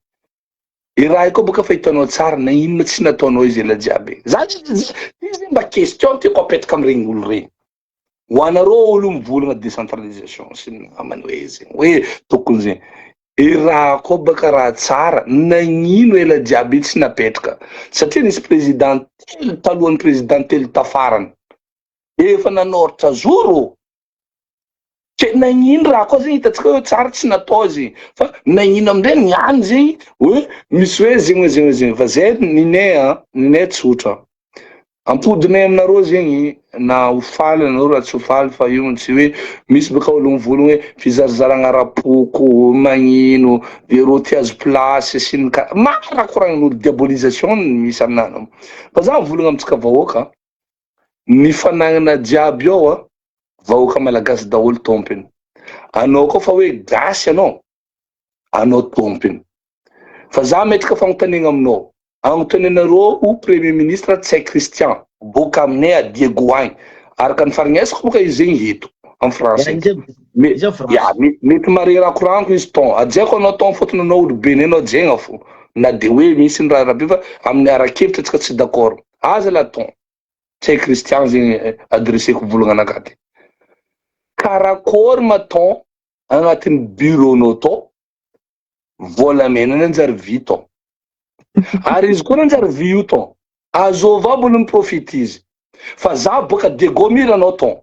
i raha koa boka fa hitanao tsara na inona tsy nataonao izy ela jiaby za izy mba question tiako apetraka am'iregny olo regny ho anareo olo mivolagna décentralisation sy namany hoe zegny hoe tokony zegny i raha koa baka raha tsara nagnino ela jiaby tsy napetraka satria nisy président telo talohan'ny président telo tafarany efa nanoratra zoro ke nagnino raha koa zegny hitatsika hoe tsara tsy natao zegny fa nagnino amindray niany zegny hoe misy hoe zegny fa zay ninay tsotra ampodinay aminareo zegny na hofaly anareo raha tsy hofaly fa io tsy hoe misy baka olo mivolagna hoe fizarazaragna rapoko magnino vero ty azo place sy ny mara koragnan'olo diabolisation misy aminany fa za mivolagna amitsika vahoaka ny fanagnana jiaby ao vahoaka malagasy daholo tompiny anao koa fa hoe gasy anao tompiny fa za metraka fagnontaniana aminao Agnontanianareo o premier ministre Tsay Christian boka aminay a Diego agny araka ny farinesako boka izy zegny hito en français mety mare rakoraniko izy ton ajaiko anao ton fotony anao olobe nenao jegna fo na de hoe misy ny raha rabe fa amin'ny arakevitra tsika tsy d'accord aza la ton Tsay Christian zegny adresseko volagna anakaty karakory ma ton agnatin'ny bureau-nao to volamena nanjary vito ary izy koa nanjary vy io ton azova mbola miprofity izy fa za boka Diego mira anao ton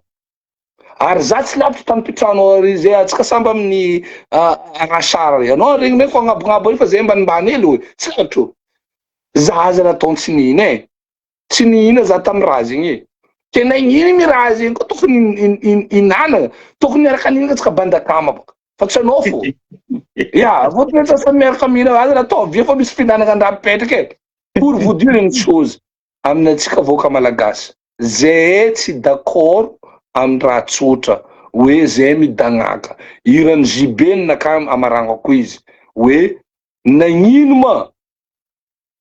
ary za tsy lavitra tamin'ny pitranao ary zay atsika samby amin'ny rachara anao regny meko agnabognabo io fa zay mbanimbany hely hoe tsy lavitra za aza nataony tsy nihina tsy nihina za tamin'ny raha zegny tena iny mi raha zegny koa tokony inanana tokony miaraka ninaka tsika bandakama boka fa tsy anao fo ya votony tsasa miaraka mihina aza natao via fa misy finanana andraha mipetraka pour vous dire une chose aminatsika voka malagasy zay tsy d'accord amin'ny raha tsotra hoe zay midagnaka irany jibeny naka amaragnako izy hoe nagnino ma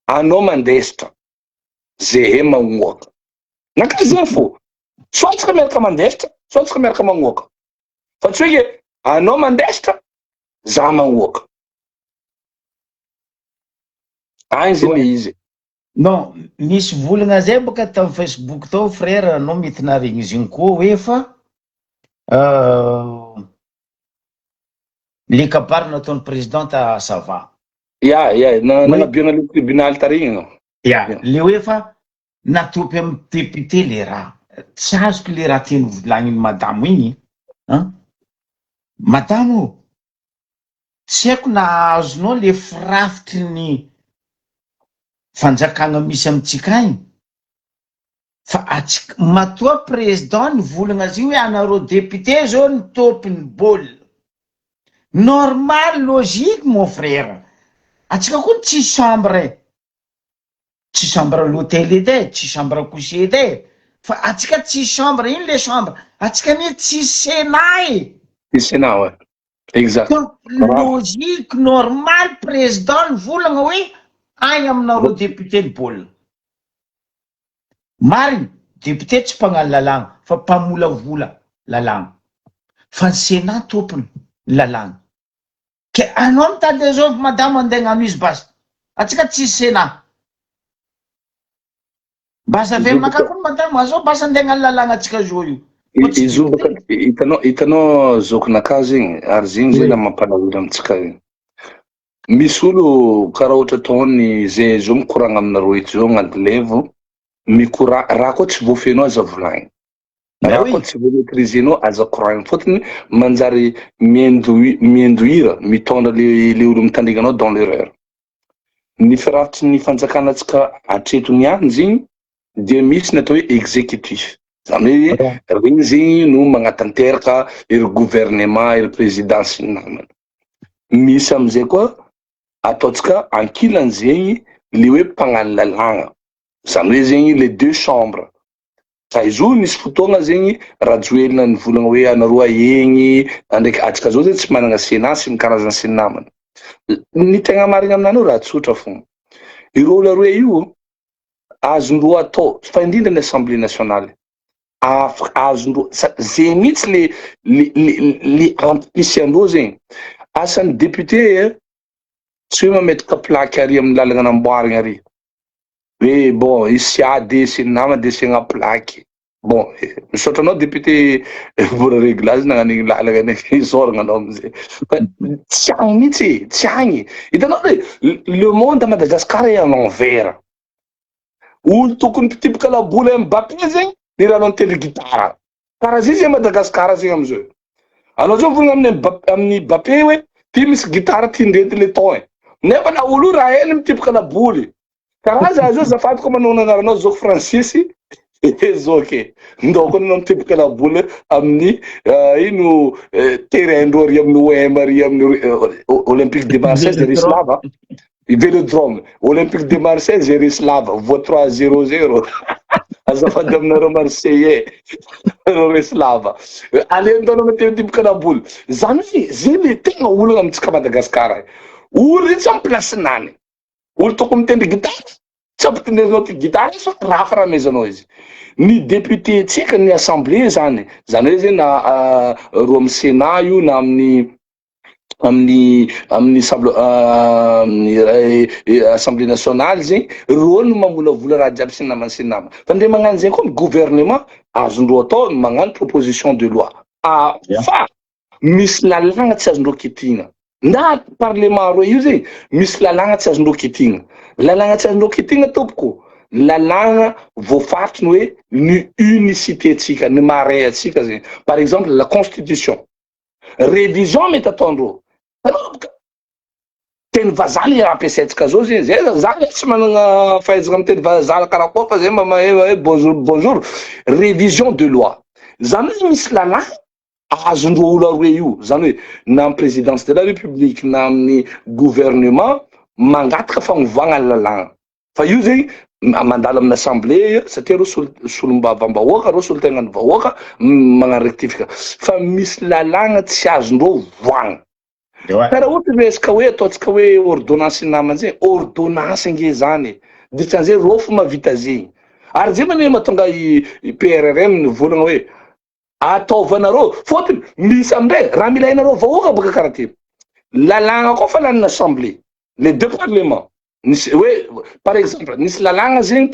anao mandesitra zay magnoaka naka zay fo soit tsika miaraka mandesitra soit tsika miaraka magnoaka fa tsy hoe anao mandesitra za magnoaka agny zay le izy non misy volagna zay boka tamin'ny Facebook tao frère anao mety naregny izy igny koa hoe fa le kabary nataon'ny président ta sava nanabiana le tribunal tarigny le hoe fa natopy amin'ny député le raha tsy azoko le raha tiany volagniny madamo igny madamo tsy haiko na azonao le firafitry ny fanjakagna misy amitsika agny fa atsika matoa président ny volagna azy hoe anareo député zao ny topiny baolina normal logique mon frère atsika koa tsy chambre l'hôtel edy tsy chambre couché edy fa atsika tsy chambre ino le chambre atsika ny tsy sénat sénat ouais exact donc logique normal président ny volagna hoe agny aminareo député ny baolina mariny député tsy mpagnano lalagna fa mpamolavola lalagna fa ny sénat tompony lalagna ke anao mitady zao madamo andeha gnano izy basa atsika tsy sénat basa avelinaka koa madamo azao basa andeha gnano lalagna atsika zao io izy baka hitanao zokinaka zegny ary zegny zay la mampalahelo amitsika igny misy olo karaha ohatra ataony zay zao mikoragna aminareo eto zao gn'andilevo raha koa tsy voafenao aza volagny raha koa tsy voamaîtrisenao aza koragny fotony manjary miinduire mitondra le olo mitandrignanao dans l'erreur ny firafitry ny fanjakanatsika atreto niany zegny dia misy natao hoe exécutif zany hoe regny zegny no magnatanteraka iry gouvernement iry président sy ny namany misy amizay koa ataotsika ankilany zegny le hoe mpagnano lalagna zany hoe zegny les deux chambres fa izy io nisy fotoagna zegny rajoelina ny volagna hoe anareo aegny andraiky atsika zao zay tsy managna sénat sy ny karazany sy ny namany ny tegna marigna aminany io raha tsotra fogna ireo olo aroe io azondroa atao fa indrindra ny assemblée nationale azondroa zay mihitsy le ampisy andreo zegny asan'ny député tsy hoe mametraka plaque ary amin'ny lalagna anamboarigna ary hoe bon izy sy ady sy ny nama de sy agna plaque bon misotranao député vola réglazy nagnan'igny lalagna izoragna anao amizay fa tsy agny mihitsy tsy agny hitanao hoe le monde à Madagascar est à l'envers olo tokony mpitibika labola Mbappé zegny ny raha anao tele gitara karaha zay zay Madagascar zegny amizao anao zao volagna amin'ny Mbappé hoe ty misy gitara ty ndrety le ton nefa na olo raha eny mitibika laboly karaha za zao zafady koa manao anaranao zoko Francis zao ke ndoko anao mitibika laboly amin'ny ino terrain ndro ary amin'ny OM ary amin'ny Olympique de Marseille Jerislava Vélodrome Olympique de Marseille Jerislava voa 3-0-0 azafady aminareo Marseillais Jerislava alentanao mitibika laboly zany hoe zay le tegna olona amitsika Madagasikara olo itsy amy place nany olo tokony mitendry gitara Tsapotinderinao ty gitara fa rafa ramezanao izy. Ny député tsika ny assemblée zany hoe zany na ro amin'ny Sénat io na amin'ny assemblée nationale zegny ro no mamolavola raha jiaby sy namana sy nama. Fa ndre magnano zegny koa ny gouvernement azondreo atao magnano proposition de loi. Fa misy lalagna tsy azondreo kitigna. Na parlement roa io zegny misy lalagna tsy azondreo kitigna. Lalagna tsy azondreo kitigna tompoko. Lalagna voafaritra hoe ny unicité tsika, ny marais atsika zegny. Par exemple la constitution. Révision mety ataondreo. Teny vazaha raha ampiasaitsika zao zegny. Zay zaho tsy manana fahaizana amin'ny teny vazaha karakoa fa zay mamae bonjour. Révision de loi. Zany hoe misy lalagna azondreo olo aroe io. Zany hoe na amin'ny présidence de la république na amin'ny gouvernement mangataka fagnovagna lalagna. Fa io zegny mandalo amin'ny assemblée satria reo solom-bavam-bahoaka, reo solo-tegnan'ny vahoaka magnano rectifika. Fa misy lalagna tsy azondreo voagna. Karaha ohatra resaka hoe ataotsika hoe ordonnance namana zegny, ordonnance nge zany. Dikan'izay reo fo mavita zegny. Ary zay mane mahatonga i PRRM nivolagna hoe ataovanareo fôtony misy amindray raha mila hainareo vahoaka baka karaha ty. Lalagna koa fa lanin'ny assemblée, les deux parlements. Ouais, par exemple, nisy lalagna zegny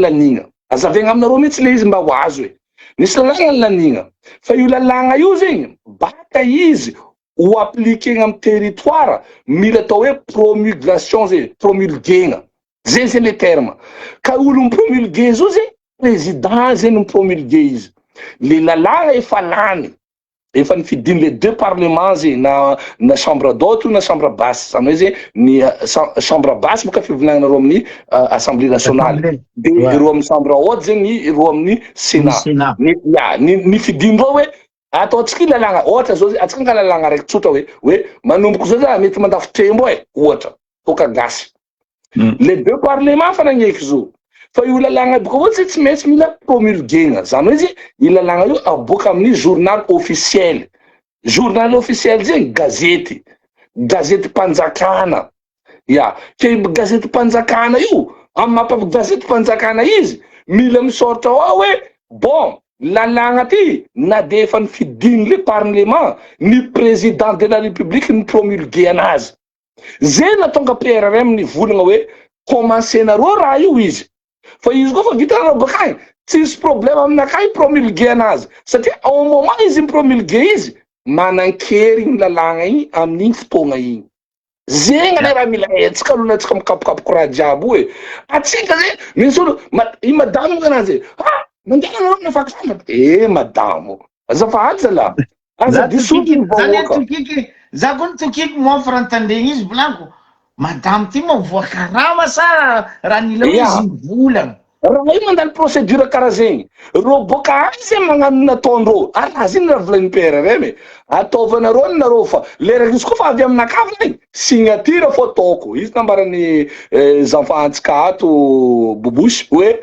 lanigna. Azavegna aminareo mihitsy le izy mba ho azo hoe. Nisy lalagna lanigna. Fa io lalagna io zegny, baka izy ho appliquegna amin'ny territoire, mila atao hoe promulgation zegny, promulguegna. Zay le terme. Ka olo mipromulgue zao zegny, président zegny mipromulgue izy. Le lalagna efa lany. Efa nifidiny le deux parlements zegny na chambre d'hôte na chambre basse. Zany hoe zegny ny chambre basse boka fivolananareo amin'ny assemblée nationale. De ro amin'ny chambre haute zegny ro amin'ny Sénat. Ny fidinireo hoe ataotsika lalagna ohatra zao atsika ka lalagna raiky tsotra hoe manomboko zao za mety mandafitrembo ohatra toka gasy. Les deux parlements fa nagneky zo. Fa io lalagna boka ohatsy tsy maintsy mila promulguegna. Zany hoe zegny io lalagna io aboaka amin'ny journal officiel. Journal officiel zegny gazety. Gazety mpanjakana. Ke gazety mpanjakana io, amin'ny mampavy gazety mpanjakana izy, mila misoratra ao hoe bon, lalagna ty na de efa nifidiny le parlement, ny président de la république ny promulgue anazy. Zay natonga PRRM nivolagna hoe commencenareo raha io izy. Fa izy koa fa vitanareo bakagny, tsisy problème aminakay promulgue anazy. Satria au moment izy promulgue izy, manan-kery ny lalagna igny amin'igny fotoagna igny. Zegny le raha mila haintsika aloha atsika mikapokapoko raha jiaby hoe. Atsika zay, misy olo, i madamo anazy mandeha anareo na fakafana. Madamo. Azafady zala. Aza disotry ny vahoaka. Za koa tokiky moa rantandregny izy volaniko. Madame ty moa voakarama sa raha nila izy volagna. Raha io mandalo procédure karaha zegny. Ro boka azy magnano nataondreo. Raha ziny raha volan'ny PRRM. Ataovanareo nareo fa lera izy koa fa avy aminakava zegny. Signature fo ataoko. Izy nambaran'ny enfants antsika ato Bobosy hoe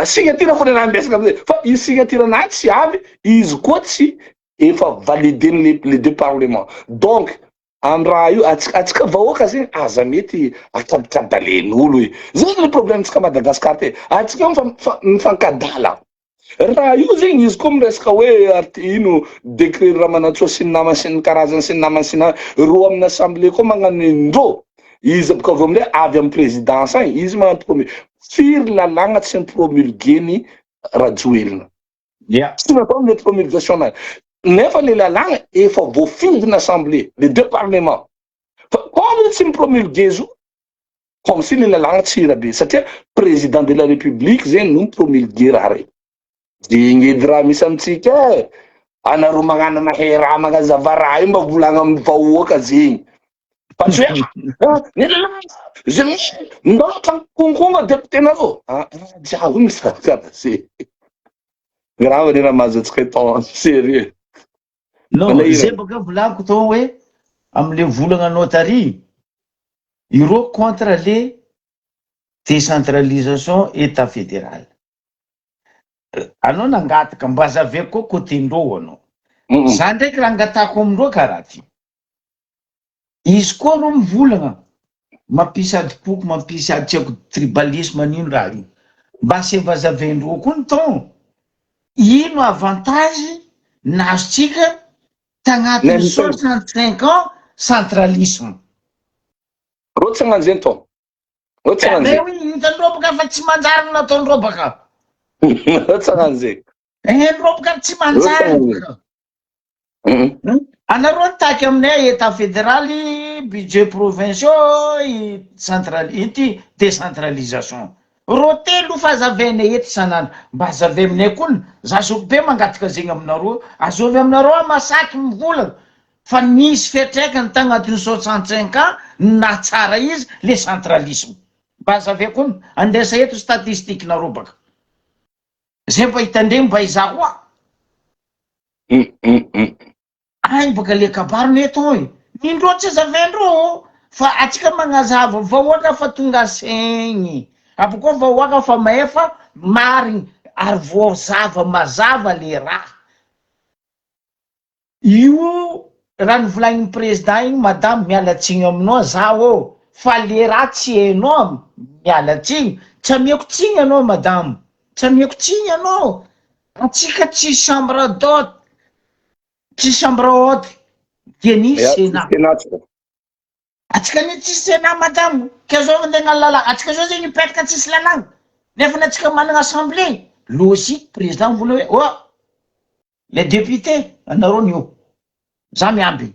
signature fo le raha ambesaka amizay. Fa izy signature anazy tsy avy, izy koa tsy efa validé les deux parlements. Donc amin'ny raha io atsika vahoaka zegny aza mety akadikadalen'olo hoe. Zay le problème tsika Madagasikara te. Atsika mifankadala. Raha io zegny izy koa miresaka hoe ino décret raha manatsoa sy ny namana sy ny karazany sy ny namana sy na ro amin'ny assemblée koa magnano indreo. Izy boka avy amin'ilay avy amin'ny présidence agny, izy magnano firy lalagna tsy promulgueny rajoelina. Tsy natao le promulgation nazy. Nefa le lalagna efa voafindina assemblée, les deux parlements. Comme tsy mipromulgue zo, comme si le lalagna tsy irabe. Satria président de la république zegny no mipromulgue raha rey. Zegny edy raha misy amitsika anareo magnano mahay raha magnazava raha io mba volagna amin'ny vahoaka zegny. Fa tsy hoe ny lalagna zegny ndoka konkonga député-nareo. Jiaby misy karaha zay. Grave le raha mahazo atsika atao sérieux. Non, zay baka volako to hoe amle volagna notary ireo contre le décentralisation état fédéral. Anao nangataka mba zaveko koa côté-ndreo anao. Za ndraiky raha angatako amindreo karaha ty. Izy koa reo mivolagna mampisy adipoko, mampisy atseko tribalisme an'ino raha io. Mba sevazavendreo koa ny ton. Ino avantage nazotsika tagnatin'ny 65 ans centralisme. Rotsy agnan'izay to. Rotsy agnan'izay. Oui, hitanao baka fa tsy manjary ny nataon'ireo baka. Rotsy agnan'izay. Reo baka tsy manjary baka. Anareo nitaky aminay état fédéraly, budget provinciaux, ity décentralisation. Ro telo fazavainay eto sanana. Mba azavy aminay koa zazo be mangataka zegny aminareo. Azovy aminareo masaky mivolagna. Fa nisy fiatraikany tagnatin'ny 65 ans na tsara izy le centralisme. Mba azavy koa andesa eto statistique nareo baka. Zay mba hitandremo mba izaho koa. Ay baka le kabarony eto hoy. Nindro tsy azavendro fa atsika magnazava vahoaka fa tonga saigny. Apo koa vahoaka fa maefa marigny ary voazava mazava le raha. Io raha nivolagnin'ny président igny madame mialatsiny aminao zaho fa le raha tsy hainao mialatsiny. Tsy amiako tsiny anao madame. Tsy amiako tsiny anao. Atsika tsy chambre d'hôte. Tsy chambre haute. Dia nisy sénat. Atsika ny tsisy sénat madame. Kazao mandeha lalàna. Atsika zao zegny mipetraka tsisy lalàna. Nefa atsika manana assemblée. Logique président voulait hoe oh les députés anareo nio. Za miamby.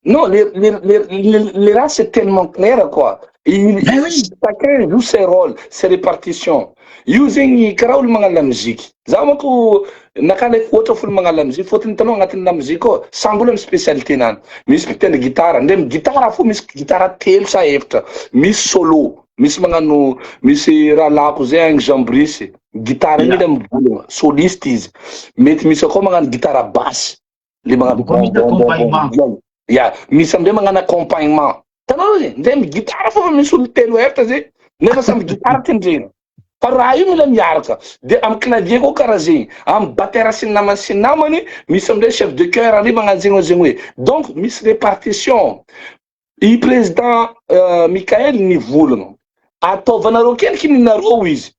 Non, les races c'est tellement clair quoi. Chacun joue ses rôles, ses répartitions. Using karaha olo magnano la musique. Za manko nakala ohatra folo magnano la musique, fotony tanao agnatin'ny la musique ao, samby olo amin'ny spécialité nany. Misy mpitendry gitara, ndre gitara fo misy gitara telo sa efatra, misy solo, misy magnano misy raha lako zay agny Jean Brice, gitara iny le mivolagna, soliste izy. Mety misy akao magnano gitara basse. Le magnano ya, misy amindray magnano accompagnement. Tanao zay, ndre gitara fo misy olo telo efatra zay, nefa samby gitara tendrena. Fa raha io mila miaraka. De am clavier koa karaha zegny, am batera sy ny namany, misy amindray chef de chœur ary magnano zegny hoe. Donc misy répartition. I président Mikael nivolagna. Ataovanareo keliky ninareo izy.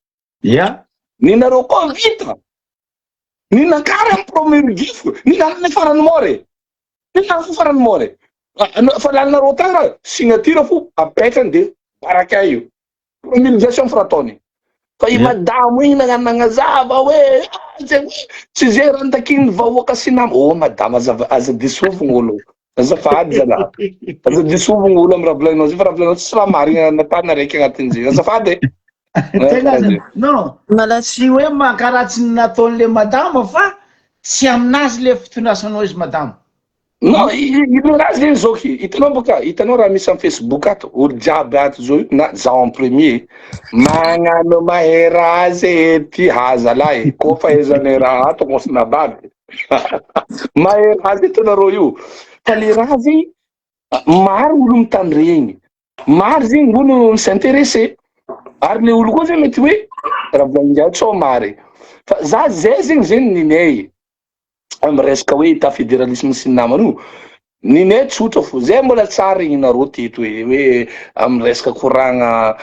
Ya. Ninareo koa vita. Ninakary am premier gifo. Ninareo farany more. Ninareo farany more. Fa lalinareo tara signature fo apetrany de baraka io. Promulgation fratoni. Fa i madamo igny nagnazava hoe tsy zay raha nitakin'ny vahoaka sy nama. Oh madamo aza disovigny olo. Azafady zala. Aza disovigny olo amin'ny raha volaninao zay fa raha volaninao tsy raha marigna natana raiky agnatin'izay. Azafady. Non, tsy hoe mankaratsy nataon'le madamo fa tsy aminazy le fitondrasanao izy madamo. Non, ignorazy zegny zoky. Hitanao raha misy amin'ny Facebook ato, olo jiaby ato zao na zaho en premier. Magnano mahera azy ty hazalahy. Koa fahaizany raha ato mos nababy. Mahera azy hitanareo io. Fa le raha zegny maro olo mitandregny. Maro zegny olo s'intéressé. Ary le olo koa zegny mety hoe raha volaninjahy tsao mary. Fa za zay zegny ninay. Am resaka hoe état fédéralisme sy namany io. Ninay tsotra fo. Zay mbola tsara igny nareo teto hoe am resaka koragna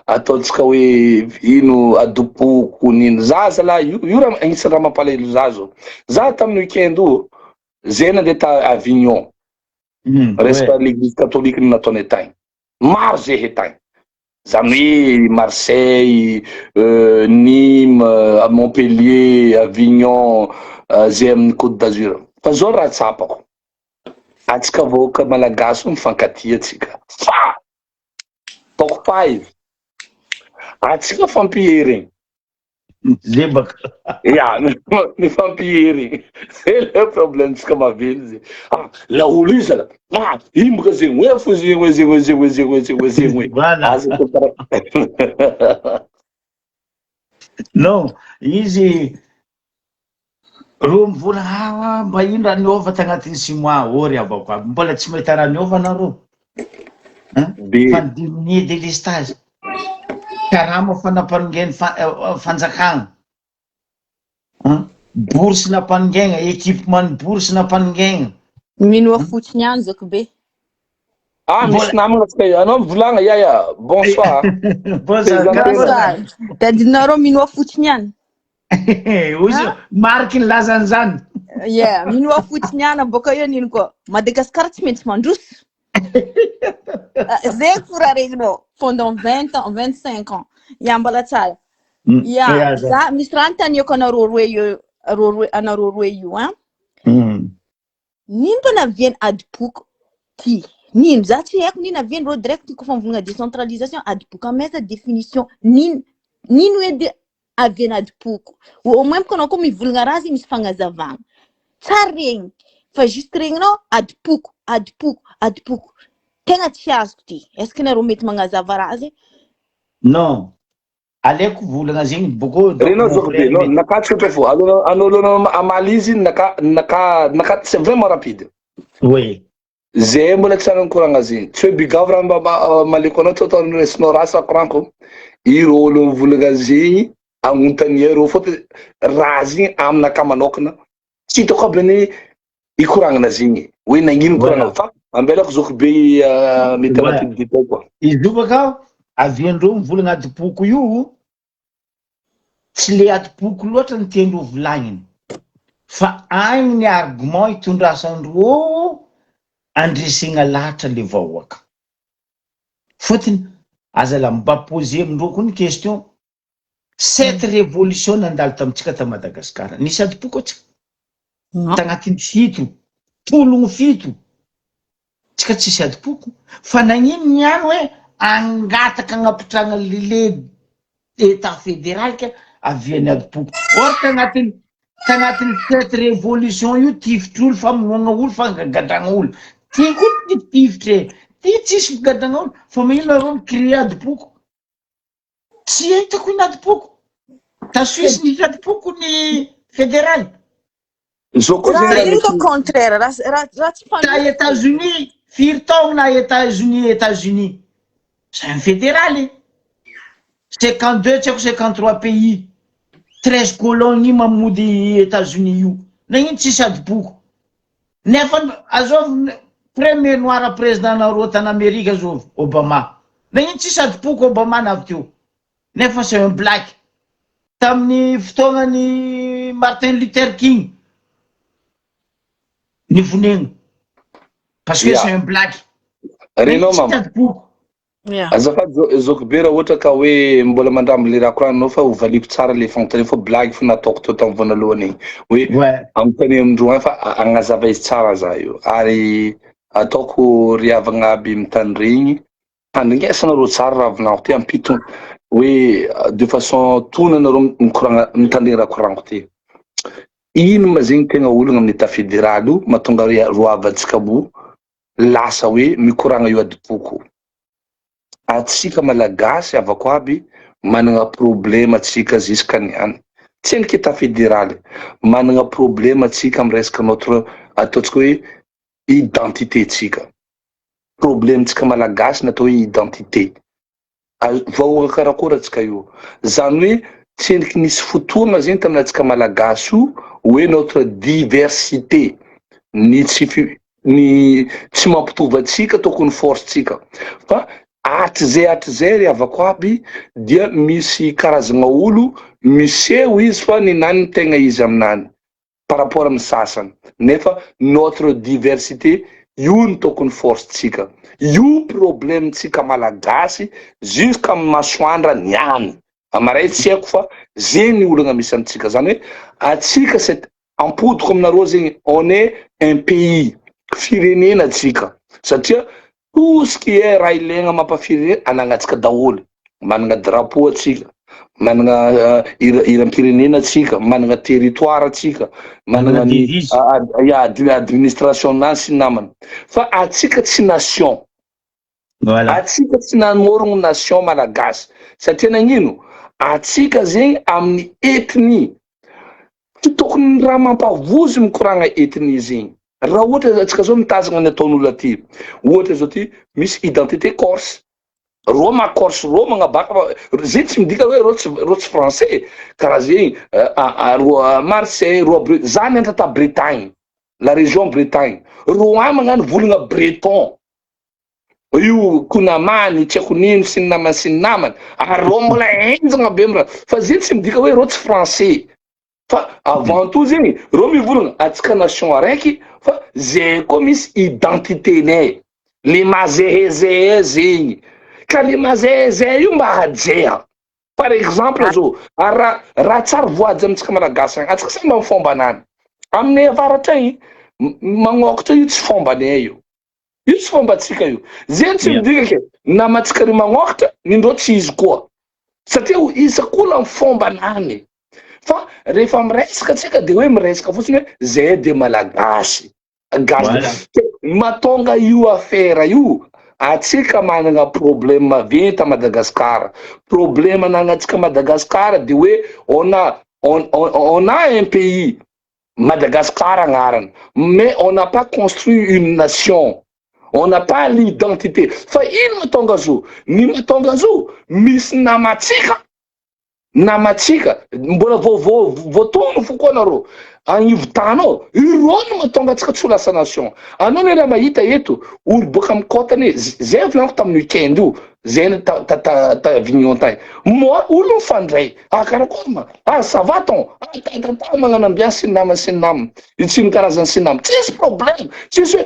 ataotsika hoe ino adopoko nino. Za zalahy io raha agnisan'ny raha mampalahelo za zao. Za tamin'ny weekend io, zay nandeha ta Avignon. Resaka l'église catholique nataonay tagny. Maro zay hetagny. Zany Marseille, Nîmes, Montpellier, Avignon, zay amin'ny Côte d'Azur. Fa zao raha tsapako. Atsika vahoaka malagasy mifankatia atsika. Fa! Toko 5. Atsika fampihery. Lebaka. Ya, mifampihery. C'est le problème tsika mavely zay. La olo io zala. Imboka zegny hoe fo zegny hoe. Voilà. Non, izy ro mivola mba ino raha niova tagnatin'ny 6 mois ory avako aby. Mbola tsy mahita raha niova nareo. Fa diminuer délestage. Karama fanapanongeny fanjakana. Bourse napanongena, équipement bourse napanongena. Minoa fotsiny ihany zako be. misy namagna tsika anao mivolagna ya bonsoir. Bonsoir. Tadinareo minoa fotsiny ihany. Ozy mariky ny lazan'izany. Yeah, minoa fotsiny ihany boka eo nino koa. Madagasikara tsy maintsy mandroso. Zay fora regninao pendant 20 ans, 25 ans. Ya mbala tsara. Ya, za misy raha taniako anareo roe io Nino ko naviany adipoko ty? Nino za tsy haiko nino naviany ro direct ko famvolagna décentralisation adipoko amesa définition nino edy aviany adipoko. Au moins ko anao ko mivolagna raha misy fagnazavagna. Tsara regny fa juste regninao adipoko. Tegna tsy azoko ty. Est-ce que nareo mety magnazava raha zay? Non. Aleko volagna zegny boko Reno Zokobe, nakatsika fo. Anolo amalizy naka c'est vraiment rapide. Oui. Zay mbola tsy ankoragna zegny. Tsy bigavra maleko anao tao resinao rasa koranko. Iro olo mivolagna zegny agnotany ero fôtony raha zegny aminaka manokana tsy hitako aby ny ikoragnana zegny. Hoe nagnino koragna fa ambelako Zokobe mety agnaty dita koa. Izy io baka aviandreo mivolagna adipoko io tsy le adipoko loatra ny tiandreo volagniny fa agny ny argument itondrasandreo andresegna lahatra le vahoaka. Fôtony aza la mba poser amindreo koa ny question cette révolution nandalo tamitsika ta Madagasikara nisy adipoko atsika tagnatin'ny fito tologno fito tsika tsisy adipoko fa nagnino niany hoe angataka agnapitragna le état fédéral ka aviany adipoko. Or tagnatin'ny cette révolution io tifitr'olo fa moagna olo fa gadragna olo ty koa tifitra ty tsisy gadragna olo fa magnino rô micréer adipoko tsy hitako ino adipoko ta Suisse nisy adipoko ny fédéral Zoko contraire ta États-Unis firy taogno na États-Unis c'est un fédéral 52 tsy haiko 53 pays 13 colonies mamody États-Unis io nagnino tsisy adipoko nefa azov premier noir président nareo tan'Amerika azov Obama nagnino tsisy adipoko Obama navy teo nefa c'est un black tamin'ny fotoagnany Martin Luther King nivonegna parce que c'est un black. Reno mama. Azafady Zokobe raha ohatra ka hoe mbola mandrambo le raha koranao fa hovaliko tsara le fanontania fa blague fo nataoko teo tamin'ny voanalohany igny hoe amintany amindreo agny fa agnazava izy tsara za io ary ataoko riavagna aby mitany regny handringesanareo tsara raha volagnaiko ty ampito hoe de façon tona nareo mitandregny raha koraniko ty. Ino ma zegny tegna olagna amin'ny état fédéral io mahatonga roavatsika mo lasa hoe mikoragna io adipoko. Atsika malagasy avako aby managna problème atsika jusqu'à niany. Tsy endriky état fédéral managna problème atsika amy resaka notre ataotsika hoe identité tsika. Problème tsika malagasy natao hoe identité. Vahoaka karakôry atsika io. Zany hoe tsy endriky nisy fotoagna zegny taminatsika malagasy io hoe notre diversité ny tsy mampitovy atsika tokony force tsika fa atizay ry avako aby dia misy karazagna olo miseho izy fa ninany tegna izy aminany par rapport amy sasany nefa notre diversité io ny tokony force tsika io problème tsika malagasy jusqu'à masoandra niany amaray tsy haiko fa zegny olagna misy amitsika zany hoe atsika c'est ampodiko aminareo zegny on est un pays firenena atsika satria tout ce qui est raha ilaigna mampafirenena anagnatsika daholo managna drapeau atsika managna iram-pirenena atsika managna territoire atsika managna administration nazy sy namany fa atsika tsy nation atsika tsy namorogno nation malagasy satria nagnino atsika zegny amin'ny ethnie tsy tokony raha mampavozy mikoragna ethnie zegny. Raha ohatra atsika zao mitazagna ny ataon'olo aty ohatra zao ty misy identité corse roma corse roma magnabaka zay tsy midika hoe ro tsy français karaha zegny roa Marseille roa zany entra ta Bretagne la région Bretagne roa magnano volagna breton io konamany tiako nino sy ny namany ary rô mbola enjagna be amira fa zay tsy midika hoe rô tsy français fa avant tout zegny rô mivolagna atsika nation araiky fa zay koa misy identité nay le mazehezehe zegny ka le mazehezehe io mba hajeha par exemple zao raha tsara voady amitsika malagasy agny atsika samy amy fomba anany aminay avaratra igny magnokatra io tsy fombanay io tsy fombatsika io zay tsy midika ke namatsika ry magnokatra nindrô tsy izy koa satria izy koa la fomba anany fa rehefa miresaka tsika de hoe miresaka fotsiny hoe zay de malagasy gasy matonga io affaire io atsika manana problème maventy à Madagascar problème ananatsika Madagascar de hoe on a un pays Madagascar agnarany mais on n'a pas construit une nation. On n'a pas l'identité. Fa ino matonga zo? Ny matonga zo misy namatsika mbola voatono fo koa narô agnivo tany ao irô no matonga atsika tsy ho lasa nation. Anao ne raha mahita eto olo boka amy kotany zay volaniko tamin'ny weekend io zay ta Avignon tay mo olo mifandray karakory ma ça va ton ta magnano ambiance sy namana itsiny karazany sy namana tsisy problème tsisy hoe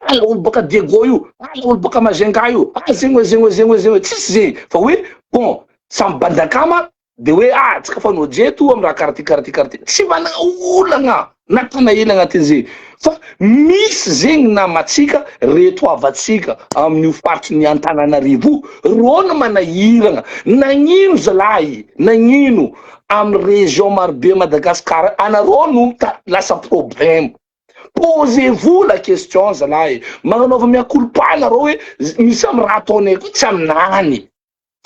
ala olo baka Diego io ala olo baka Mazenga io zegny tsisy zegny fa hoe bon samy bandakama de hoe tsika fanao jeto amy raha karaty tsy manana olagna natana ela agnatin'izay fa misy zegny namatsika reto avatsika amin'io faritry ny Antananarivo rô no manahiragna nagnino zalahy nagnino amy région marobe Madagascar anarô no lasa problème. Posez-vous la question zalahy magnanaova miakolopana narô hoe misy amy raha ataonay koa tsy aminany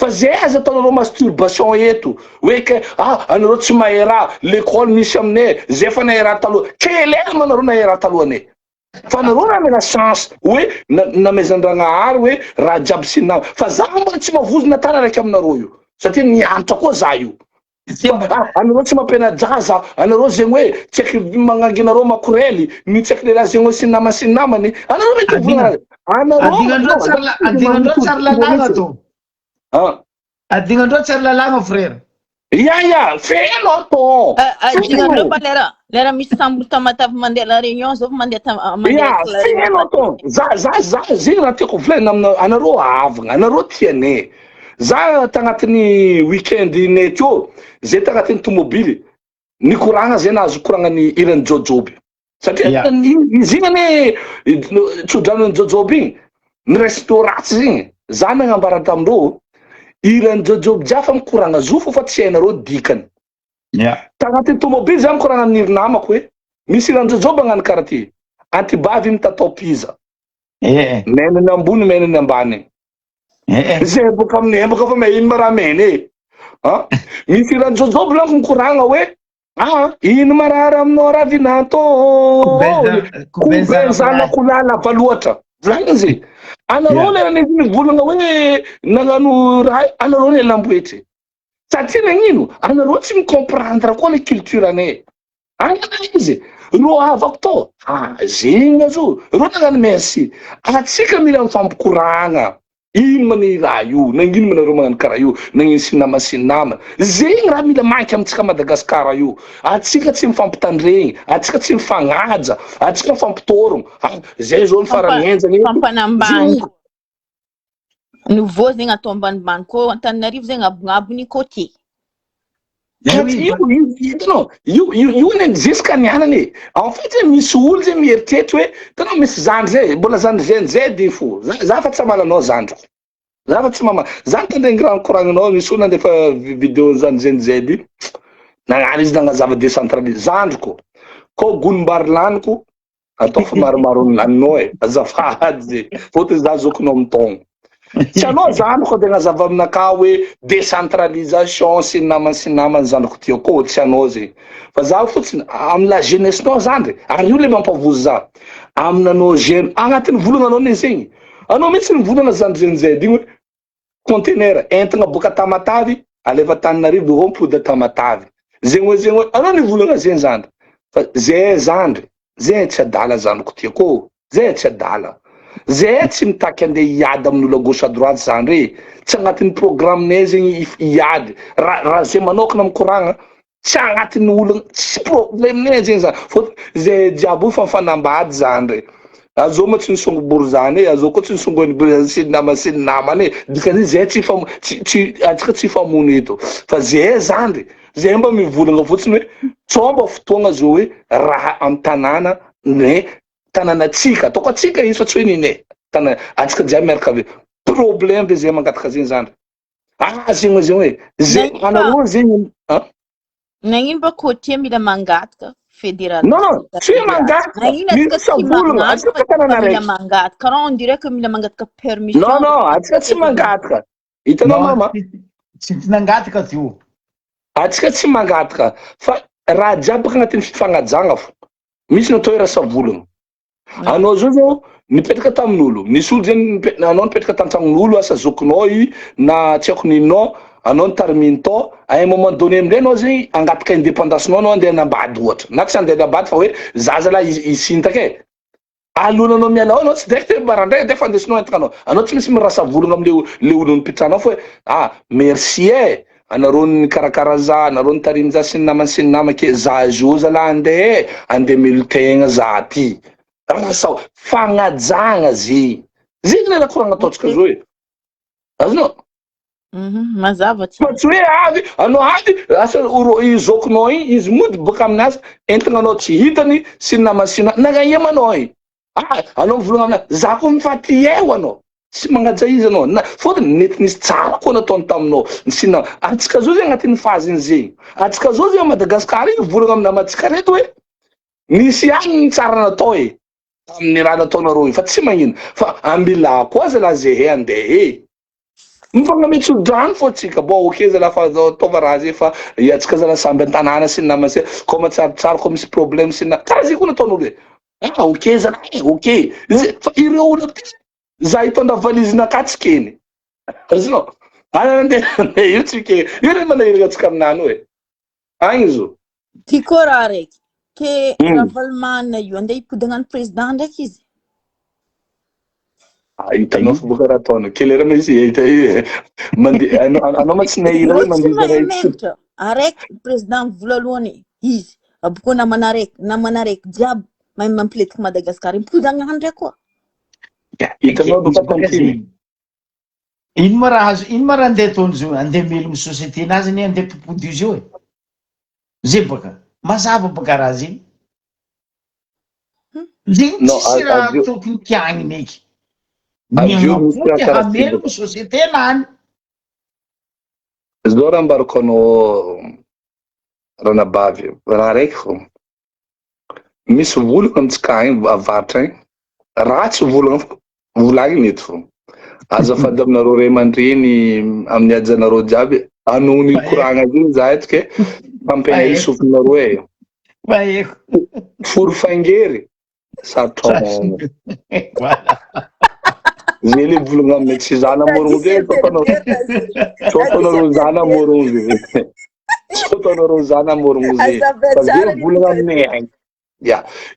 fa zay aza ataonarô masturbation eto hoe ke anarô tsy mahay raha l'école misy aminay zay fa nahay raha taloha kelema manarô nahay raha talohanay fa narô raha mena chance hoe namezan-dragnahary hoe raha jiaby sy nama fa zaho mbola tsy mavozona tana raiky aminarô io satria nianatra koa za io anarô tsy mampena jaza anarô zegny hoe tsy aiky magnaginarô makorely ny tsy aiky le raha zegny hoe sy namany anarô mety volagna adignandreo tsary lalàgna to adignandreo tsary lalàgna frère feno to adignandreo fa lera misy sambo tamatavy mandeha la réunion zao fa mandeha feno to za zegny raha tiako volagna anarô avagna anarô tianay za tagnatin'ny weekend nay teo zay tagnatin'ny tomobily nikoragna zay nahazo koragnany Irany Jojoby satria izy igny ane tsodrano Jojoby igny niresito ratsy zegny za nagnambara tamindrô Irany Jojoby jiafa mikoragna zofo fa tsy hainarô dikany tagnatin'ny tomobily za mikoragna amin'iry namako hoe misy Irany Jojoby agnano karaha ty antibavy mitatao piza menany ambony menany ambany zay boka aminay boka fa mahino maraha mene misy Irany Jojoby lanko mikoragna hoe ino marary aminao ravinanto koben zanako lala loatra volagna zay anarô lerany mivolagna hoe nagnano raha anarô ne lamboetry satria nagnino anarô tsy micomprendre koa le culture anay izy rô avako to zegny azo rô nagnano merci atsika mila mifampikoragna ino mani raha io nagnino manarô magnano karaha io nagnino sy nama zegny raha mila manky amitsika Madagasikara io atsika tsy mifampitandregny atsika tsy mifagnaja atsika mifampitorogno zay zao ny farany enjagny fampanambany nouveau zegny atao ambanimbany koa Antananarivo zegny agnabony côté io n'existe nianany en fait misy olo zay mieritreritry hoe tanao misy zandry zay mbola zandry zay de fo za fa tsy malanao zandriko za fa tsy mama za tandregny raha koragninao misy olo nandefa vidéo zandry zay nagnano izy nagnazava décentralisé zandriko ko gonimbary laniko atao fa maromaro laninao azafady zay fôtony za zokinao mitogno tsy anao zandriko de agnazava aminaka hoe décentralisation sy namany zandriko ty ko tsy anao zegny fa za fotsiny amy la jeunesse nao zandry ary io le mampavozo za aminanao jeune agnatin'ny volagna anao ne zegny anao mihitsy nivolagna zandry zay digny hoe conteneur entagna boka Tamatavy alefa Antananarivo mipody Tamatavy zegny hoe anao nivolagna zegny zandry fa zay zandry zay tsy adala zandriko ty ko zay tsy adala zay tsy mitaky andeha hiady amin'olo à gauche à droite zany re tsy agnatin'ny programmenay zegny hiady raha zay manokana mikoragna tsy agnatin'ny ologna tsy problemenay zegny zany fôtony zay jiaby io fa mifanambady zany re azo ma tsy nisongobory zany azo koa tsy nisongobory sy namany dikany zay tsy atsika tsy famony eto fa zay zany re zay mba mivolagna fotsiny hoe tsomba fotoagna zao hoe raha amin'ny tanàna ne tanànatsika ataoko atsika izy fa tsy hoe ninay tanàna atsika jiaby miaraka avy problème de zay mangataka zegny zany zegny zegny hoe zay anareo zegny nagnino ba côté mila mangataka fédéral non tsy mangataka misy savolagna atsika tanàna mila raiky mangataka raha on dirait que mila mangataka permission non atsika tsy mangataka hitanao mama Tsy nangataka tio. atsika tsy mangataka fa raha jiaby baka agnatin'ny fifanajagna fo misy natao hoe raha savolagna anao zao nipetraka tamin'olo nisy olo zegny anao nipetraka tantsagnon'olo asa zokinao na tsy haiko ninao anao nitariminitao à un moment donné amindray anao zegny angataka indépendancenao anao andeha anambady ohatra na tsy andeha anambady fa hoe zaza la isintaka alonanao mialao anao tsy direct barandray de fandesinao entanao anao tsy misy mirasa volagna amle olo nipitranao fa hoe merci anareo nikarakara za anareo nitarimy za sy ny namany ke za zo zala andeha melo tegna za ty rasa fagnajagna zegny le raha koragna ataotsika zao azonao mazava tsy fa tsy hoe avy anao avy asa izokinao igny izy mody boka aminazy entana anao tsy hitany sy ny namasina nagnaiemanao anao mivolagna aminazy za koa mifaty eo anao tsy magnaja izy anao fôtony nety nisy tsara koa nataony taminao sina atsika zao zegny agnatin'ny faziny zegny atsika zao zegny Madagasikara igny volagna amina matsika reto hoe nisy agny ny tsara natao amin'ny raha nataonareo fa tsy magnino fa ambila koa zala zay andeha mifagnametsodano fô tsika bo ok zala fa ataova raha zay fa atsika zala samby an-tanàna sy ny namase koa matsaritsara koa misy problème sy karaha zay koa nataon'olo hoe ok zala ok fa ireo olo ty za hitondra valizinaka tsy keny azonao anandeha io tsika io re manahirana atsika aminany hoe agny zo ty koa raha raiky ke Ravalomanina io andeha hipodagnany président ndraiky izy hitanao fa boka raha ataonao kelera misy hita mandeha anao ma tsy nahira hoe mandeha araiky président voalohany izy aboko namana raiky jiaby mahay mampiletiky Madagasikara hipodagnany ndraiky koa hitanao boka tantiny Ino ma raha andeha ataony zio andeha melogny société nazy ne andeha tompody izy io zay baka mazava baka raha ziny zegny tsisy raha tokony tiagny meky miavoky hamelogny société nany zao raha mbarako anao ranabavy raha raiky fô misy volagna amitsika agny avaratra agny raha tsy volagna volagny mety fô azafady aminareo ray aman-dreny amin'ny ajanareo jiaby anony koragna ziny za etike fampegna isofinareo foro fangery satrao zay le volagna amy tsy zana morogno zay sotanareo zana morogno zay sotanareo zana morogno zay fa zay volagna aminay agny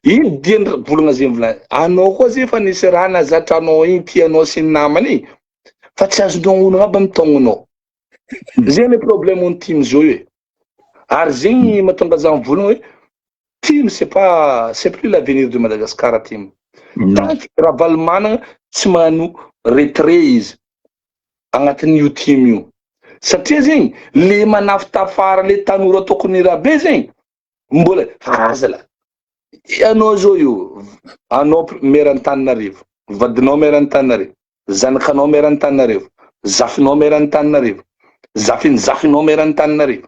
ino diandra volagna zay volagna anao koa zay fa nisy raha nazatranao igny tianao sy ny namany fa tsy azonao ono aby mitaognanao zay le problème ny team zao ary zegny mahatonga za mivolagna hoe team c'est plus l'avenir de Madagascar team tant que Ravalomanana tsy magnano retrait izy agnatin'io team io satria zegny le manafitafara le tanora tokony rabe zegny mbola azala anao zao io anao meran-Tananarivo vadinao meran-Tananarivo zanakanao meran-Tananarivo zafinao meran-Tananarivo zafinao meran-Tananarivo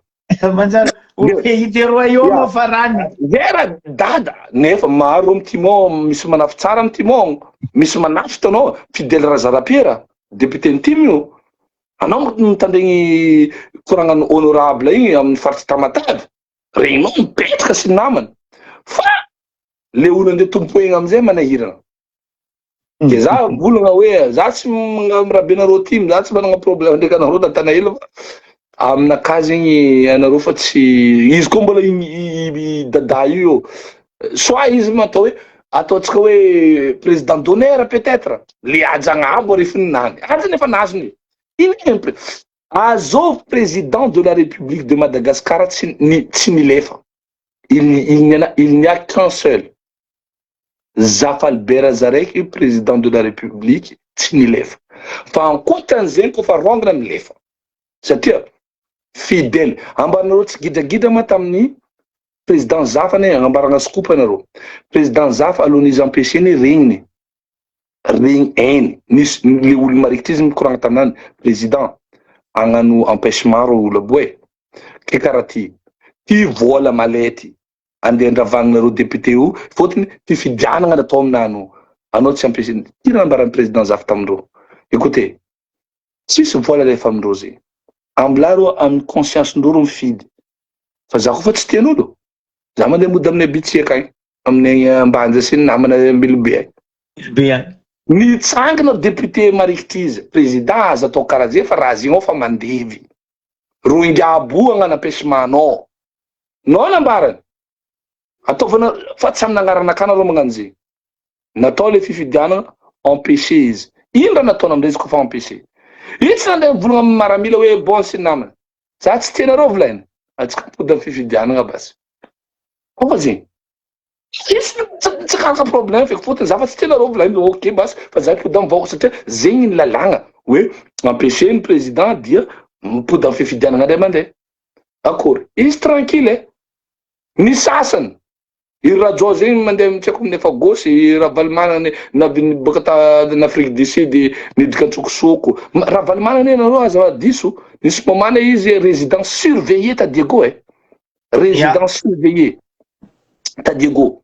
manjary au pays de royaume farany vera dada nefa maro amy timon misy manafy tsara amy timon misy manafy tanao fidèle Razarapiera député ny team io anao mitandregny koragna honorable igny amin'ny faritsy Tamatavy regnao mipetraka sy namany fa le olo andeha tompoegna amizay manahirana ke za volagna hoe za tsy mirabe nareo team za tsy managna problème ndraiky anareo natana hela fa aminaka zegny anareo fa tsy izy koa mbola dada io soit izy matao hoe ataotsika hoe président d'honneur peut-être le ajagnabo arefinany aza nefa nazony inimpre azov président de la République de Madagascar tsy nilefa il n'y a qu'un seul Zafa Albert Zarek président de la République tsy nilefa fa ankoatan'zeny kofa rongana nilefa satria fidèle ambarinareo tsy gidagida ma tamin'ny président Zafa ne agnambarana scoop anareo président Zafa alohan'izy empêché ny regniny regny eny nisy le olo marikitry izy mikoragna taminany président agnano empêchement ro olo aboe ke karaha ty vola malety andeha andravagnareo député io fôtony ty fidianagna natao aminano anao tsy empêché ty raha ambaran'ny président Zafa tamindreo écoutez tsisy vola lefa amindreo zegny ambilaro amin'ny conscience ndreo ro mifidy fa za kofa tsy tian'olo za mandeha mody amin'ny abitsika agny amin'ny ambanja sy ny namana mbilobe be nitsangana député marikitry izy président aza atao karaha zay fa raha zegny ao fa mandevy ro ingabo agnanam-pechementanao nao nambarany ataovana fa tsy amin'ny agnaranakana reo magnano zegny natao le fifidianana empêché izy ino raha nataona amindray izy kofa empêché izy tsy nandeha volagna amin'ny maramila hoe bon sy namana za tsy tianareo volaina atsika mipody amin'ny fifidianana basy kofa zegny tsy karaka problème feky fôtony za fa tsy tianareo volaina ok basy fa za mipody amin'ny vaoko satria zegny ny lalagna hoe empêché ny président dia mipody amin'ny fifidianana andray mandeha akory izy tranquille ny sasany i rajo zegny mandeha mitseko amin'ny efa gauche raha valimanana navy boka n'Afrique du Sud nidika antsokosoko raha valimanana anareo aza diso nisy momana izy résidence surveillée ta Diego résidence surveillée ta Diego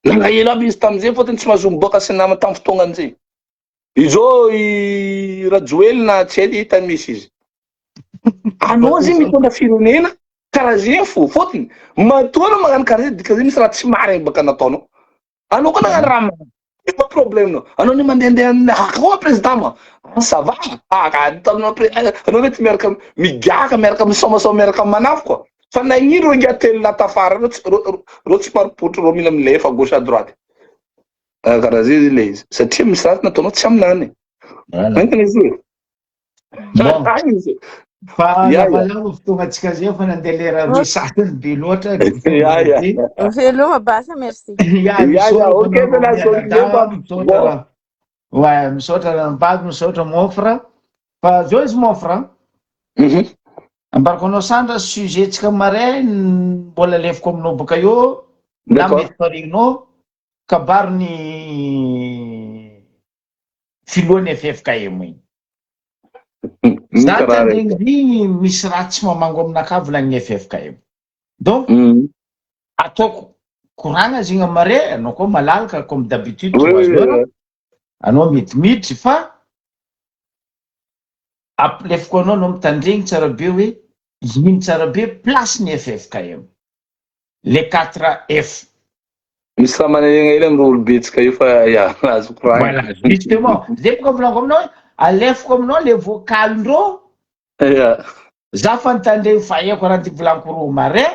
nalaelo aby izy tamizay fôtony tsy mahazo miboaka sy nama tamin'ny fotoagnany zay izao i Rajoely na tsy hay hitany misy izy anao zegny mitondra firenena karaha zegny fo fôtony matoana magnano karaha zay dika zay misy raha tsy marigny baka nataonao anao koa nagnano raha efa problème nao anao ne mandehandeha koa président ma ça va anao mety miaraka migiaka miaraka misomasoma miaraka manafo koa fa nagnino ro ngatelo latafara ro tsy maripotro ro mila milefa à gauche à droite karaha zay le izy satria misy raha nataonao tsy aminany antony izy fa lavalava fotoagnantsika zay fa nandeha lera roy sasany be loatra Veloma basa, merci. ouais misaotra ranom-bady misaotra mofra fa zao izy mofra ambarako anao sandra sujet-tsika maray mbola lefiko aminao baka eo na mety farignao kabaro ny filohan'ny FFKM igny za tandregny misy raha tsy mamango aminakahy volagniny FFKM donc ataoko koragna zegny amare anao koa malalaka comme d'habitude anao midimiditry fa ampilefiko anao anao mitandregny tsara be hoe ino tsara be place ny FFKM les 4F misy raha manegna ely amiro olobetsika io fa azo koragna voilà justement zay boka volaniko aminao alefiko aminao le vocalindreo za fa nitandregny fahaiko raha ty volaniko ro mare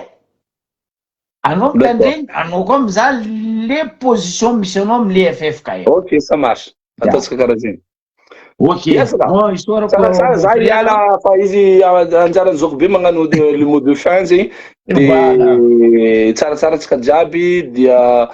anao mitandregny anao koa miza le position misy anao amle FFKM ok ça marche ataotsika karaha zegny ok tsara za iala fa izy anjarany zoko be magnano le mot de fin zegny de tsaratsara tsika jiaby dia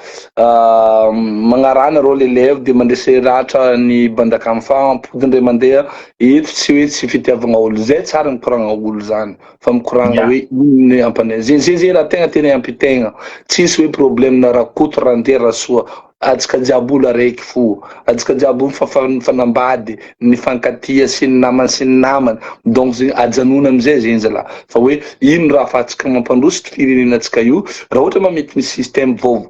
magnarana reo l'élève de mandresy ratra ny bandakamy fa ampodindray mandeha eto tsy hoe tsy fitiavagna olo zay tsara mikoragna olo zany fa mikoragna hoe ino ampane zay raha tegna tena ampitegna tsisy hoe problème na rakoto raha ndeha raha soa atsika jiaby olo araiky fo atsika jiaby olo fanambady ny fankatia sy ny namany sy ny namany donc zegny ajanona amizay zegny zala fa hoe ino raha afatsika mampandrositry firenenantsika io raha ohatra mamety ny système vao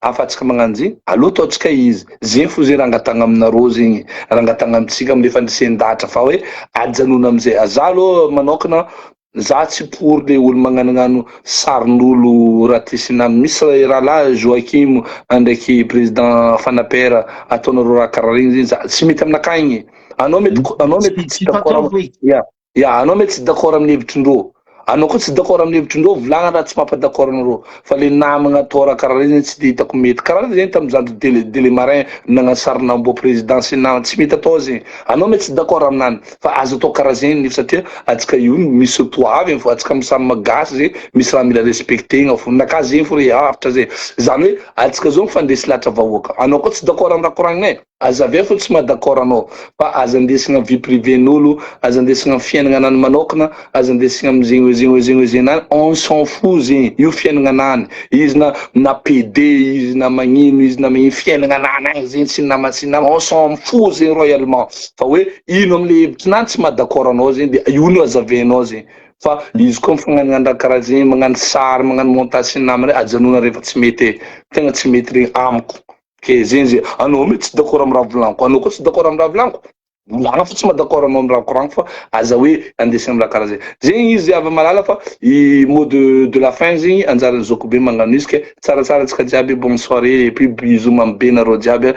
afatsika magnano zegny aloha ataotsika izy zegny fo zay raha angatagna aminareo zegny raha angatagna amitsika amle fandresendahatra fa hoe ajanona amizay aza aloha manokana za tsy pour le olo magnanognano sarin'olo raha ty sy namany misy raha la Joakim andraiky président Fanapera ataonareo raha karaha regny zegny za tsy mety aminakahy igny anao mety tsy d'accord anao mety tsy d'accord amin'ny hevitrindreo anao koa tsy d'accord amin'ny hevitrindreo volagna raha tsy mampadaccord anareo fa le namagna tora karaha reny tsy de hitako mety karaha zeny tamin'ny zandro délé marin nagnasarina mbo présidence na tsy mety atao zegny anao mety tsy d'accord aminany fa azo atao karaha zegny nefa satria atsika io misy toavy fo atsika misamy magasy zegny misy raha mila respectegna fo naka zegny fo re avatra zegny zany hoe atsika zao mifandresy lahatra vahoaka anao koa tsy d'accord amin'ny raha koragninay aza avy fo tsy madaccord anao fa aza andesigna vie privé-n'olo aza andesigna fiainagna anany manokana aza andesigna amizegny nany on s'en fout zegny io fiainagna anany izy na PD izy na magnino izy na magnino fiainagna anany agny zegny tsy nama on s'en fout zegny royalement fa hoe ino amle hevitrinany tsy madaccord anao zegny de io no azavenao zegny fa izy koa mifagnanana raha karaha zegny magnano sary magnano montage sy namana ajanona rehefa tsy mety tegna tsy mety regny amiko ke zegny anao mety tsy d'accord amin'ny raha volaniko anao koa tsy d'accord amin'ny raha volaniko volagna fa tsy madaccord anao amin'ny raha koragno fa aza hoe andesina amin'ny raha karaha zegny zegny izy avy malala fa i mot de la fin zegny anjaran'ny Zokobe magnano izy ke tsaratsara antsika jiaby bonne soirée et puis bisous mambe nareo jiaby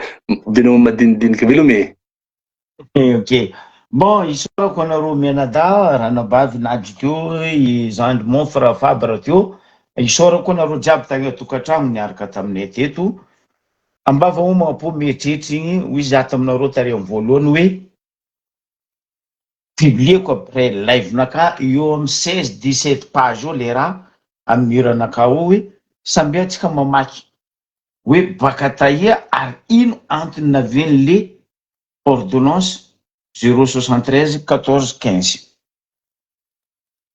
veloma madinidiniky velome ok bon isorako anareo Menada Ranabavy Nady teo i Zandry Monfra Fabra teo isorako anareo jiaby tagny atokantrano niaraka taminay teto ambava oma po mieritreritra igny hoy za taminareo tary amin'ny voalohany hoe publieko après live naka eo amin'ny 16-17 page eo le raha amin'ny muranaka ao hoe samby atsika mamaky hoe baka tahia ary ino antony naveny le ordonnance 073 14 15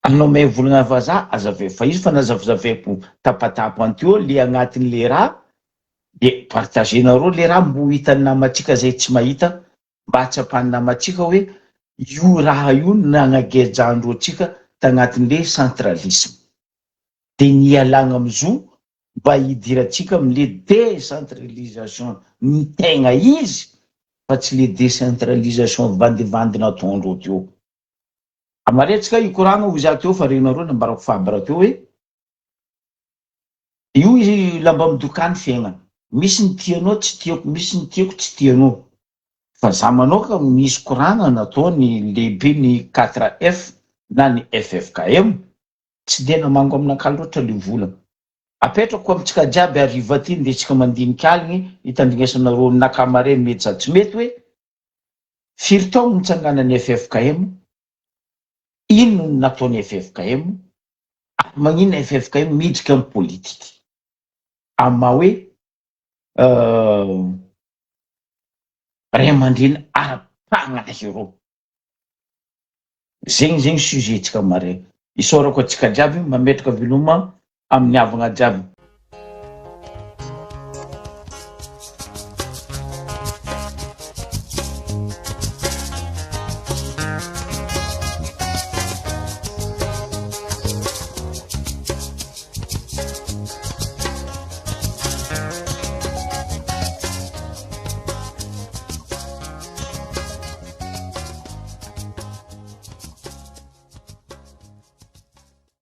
anao may volagna vazaha azave fa izy fa nazavazaveko tapatapo anteo le agnatin'le raha de partagenareo le raha mbo hitan'ny namatsika zay tsy mahita mba hatsapan'ny namatsika hoe io raha io nagnagejan'reo tsika tagnatin'le centralisme de nialagna amzo mba hidiratsika amle décentralisation ny tegna izy fa tsy le décentralisation vandivandy nataondreo teo amaretsika ikoragna ho za teo fa renareo nambarako Fabra teo hoe io izy lamba midokany fiaignana misy ny tianao tsy tiako misy ny tiako tsy tianao fa za manoka misy koragna natao ny lehibe ny 4F na ny FFKM tsy de namango aminakalo loatra le volana apetrako amitsika jiaby ariva ty de tsika mandinika aligny hitandrinesanareo nakamare mety sa tsy mety hoe firy taogno nitsanganan'ny FFKM ino nataony FFKM ary magnino FFKM midrika amin'ny politika ama hoe ray aman-dreny ara-pagnahy reo zegny sujet tsika mare isorako atsika jiaby mametraka veloma amin'ny havagna jiaby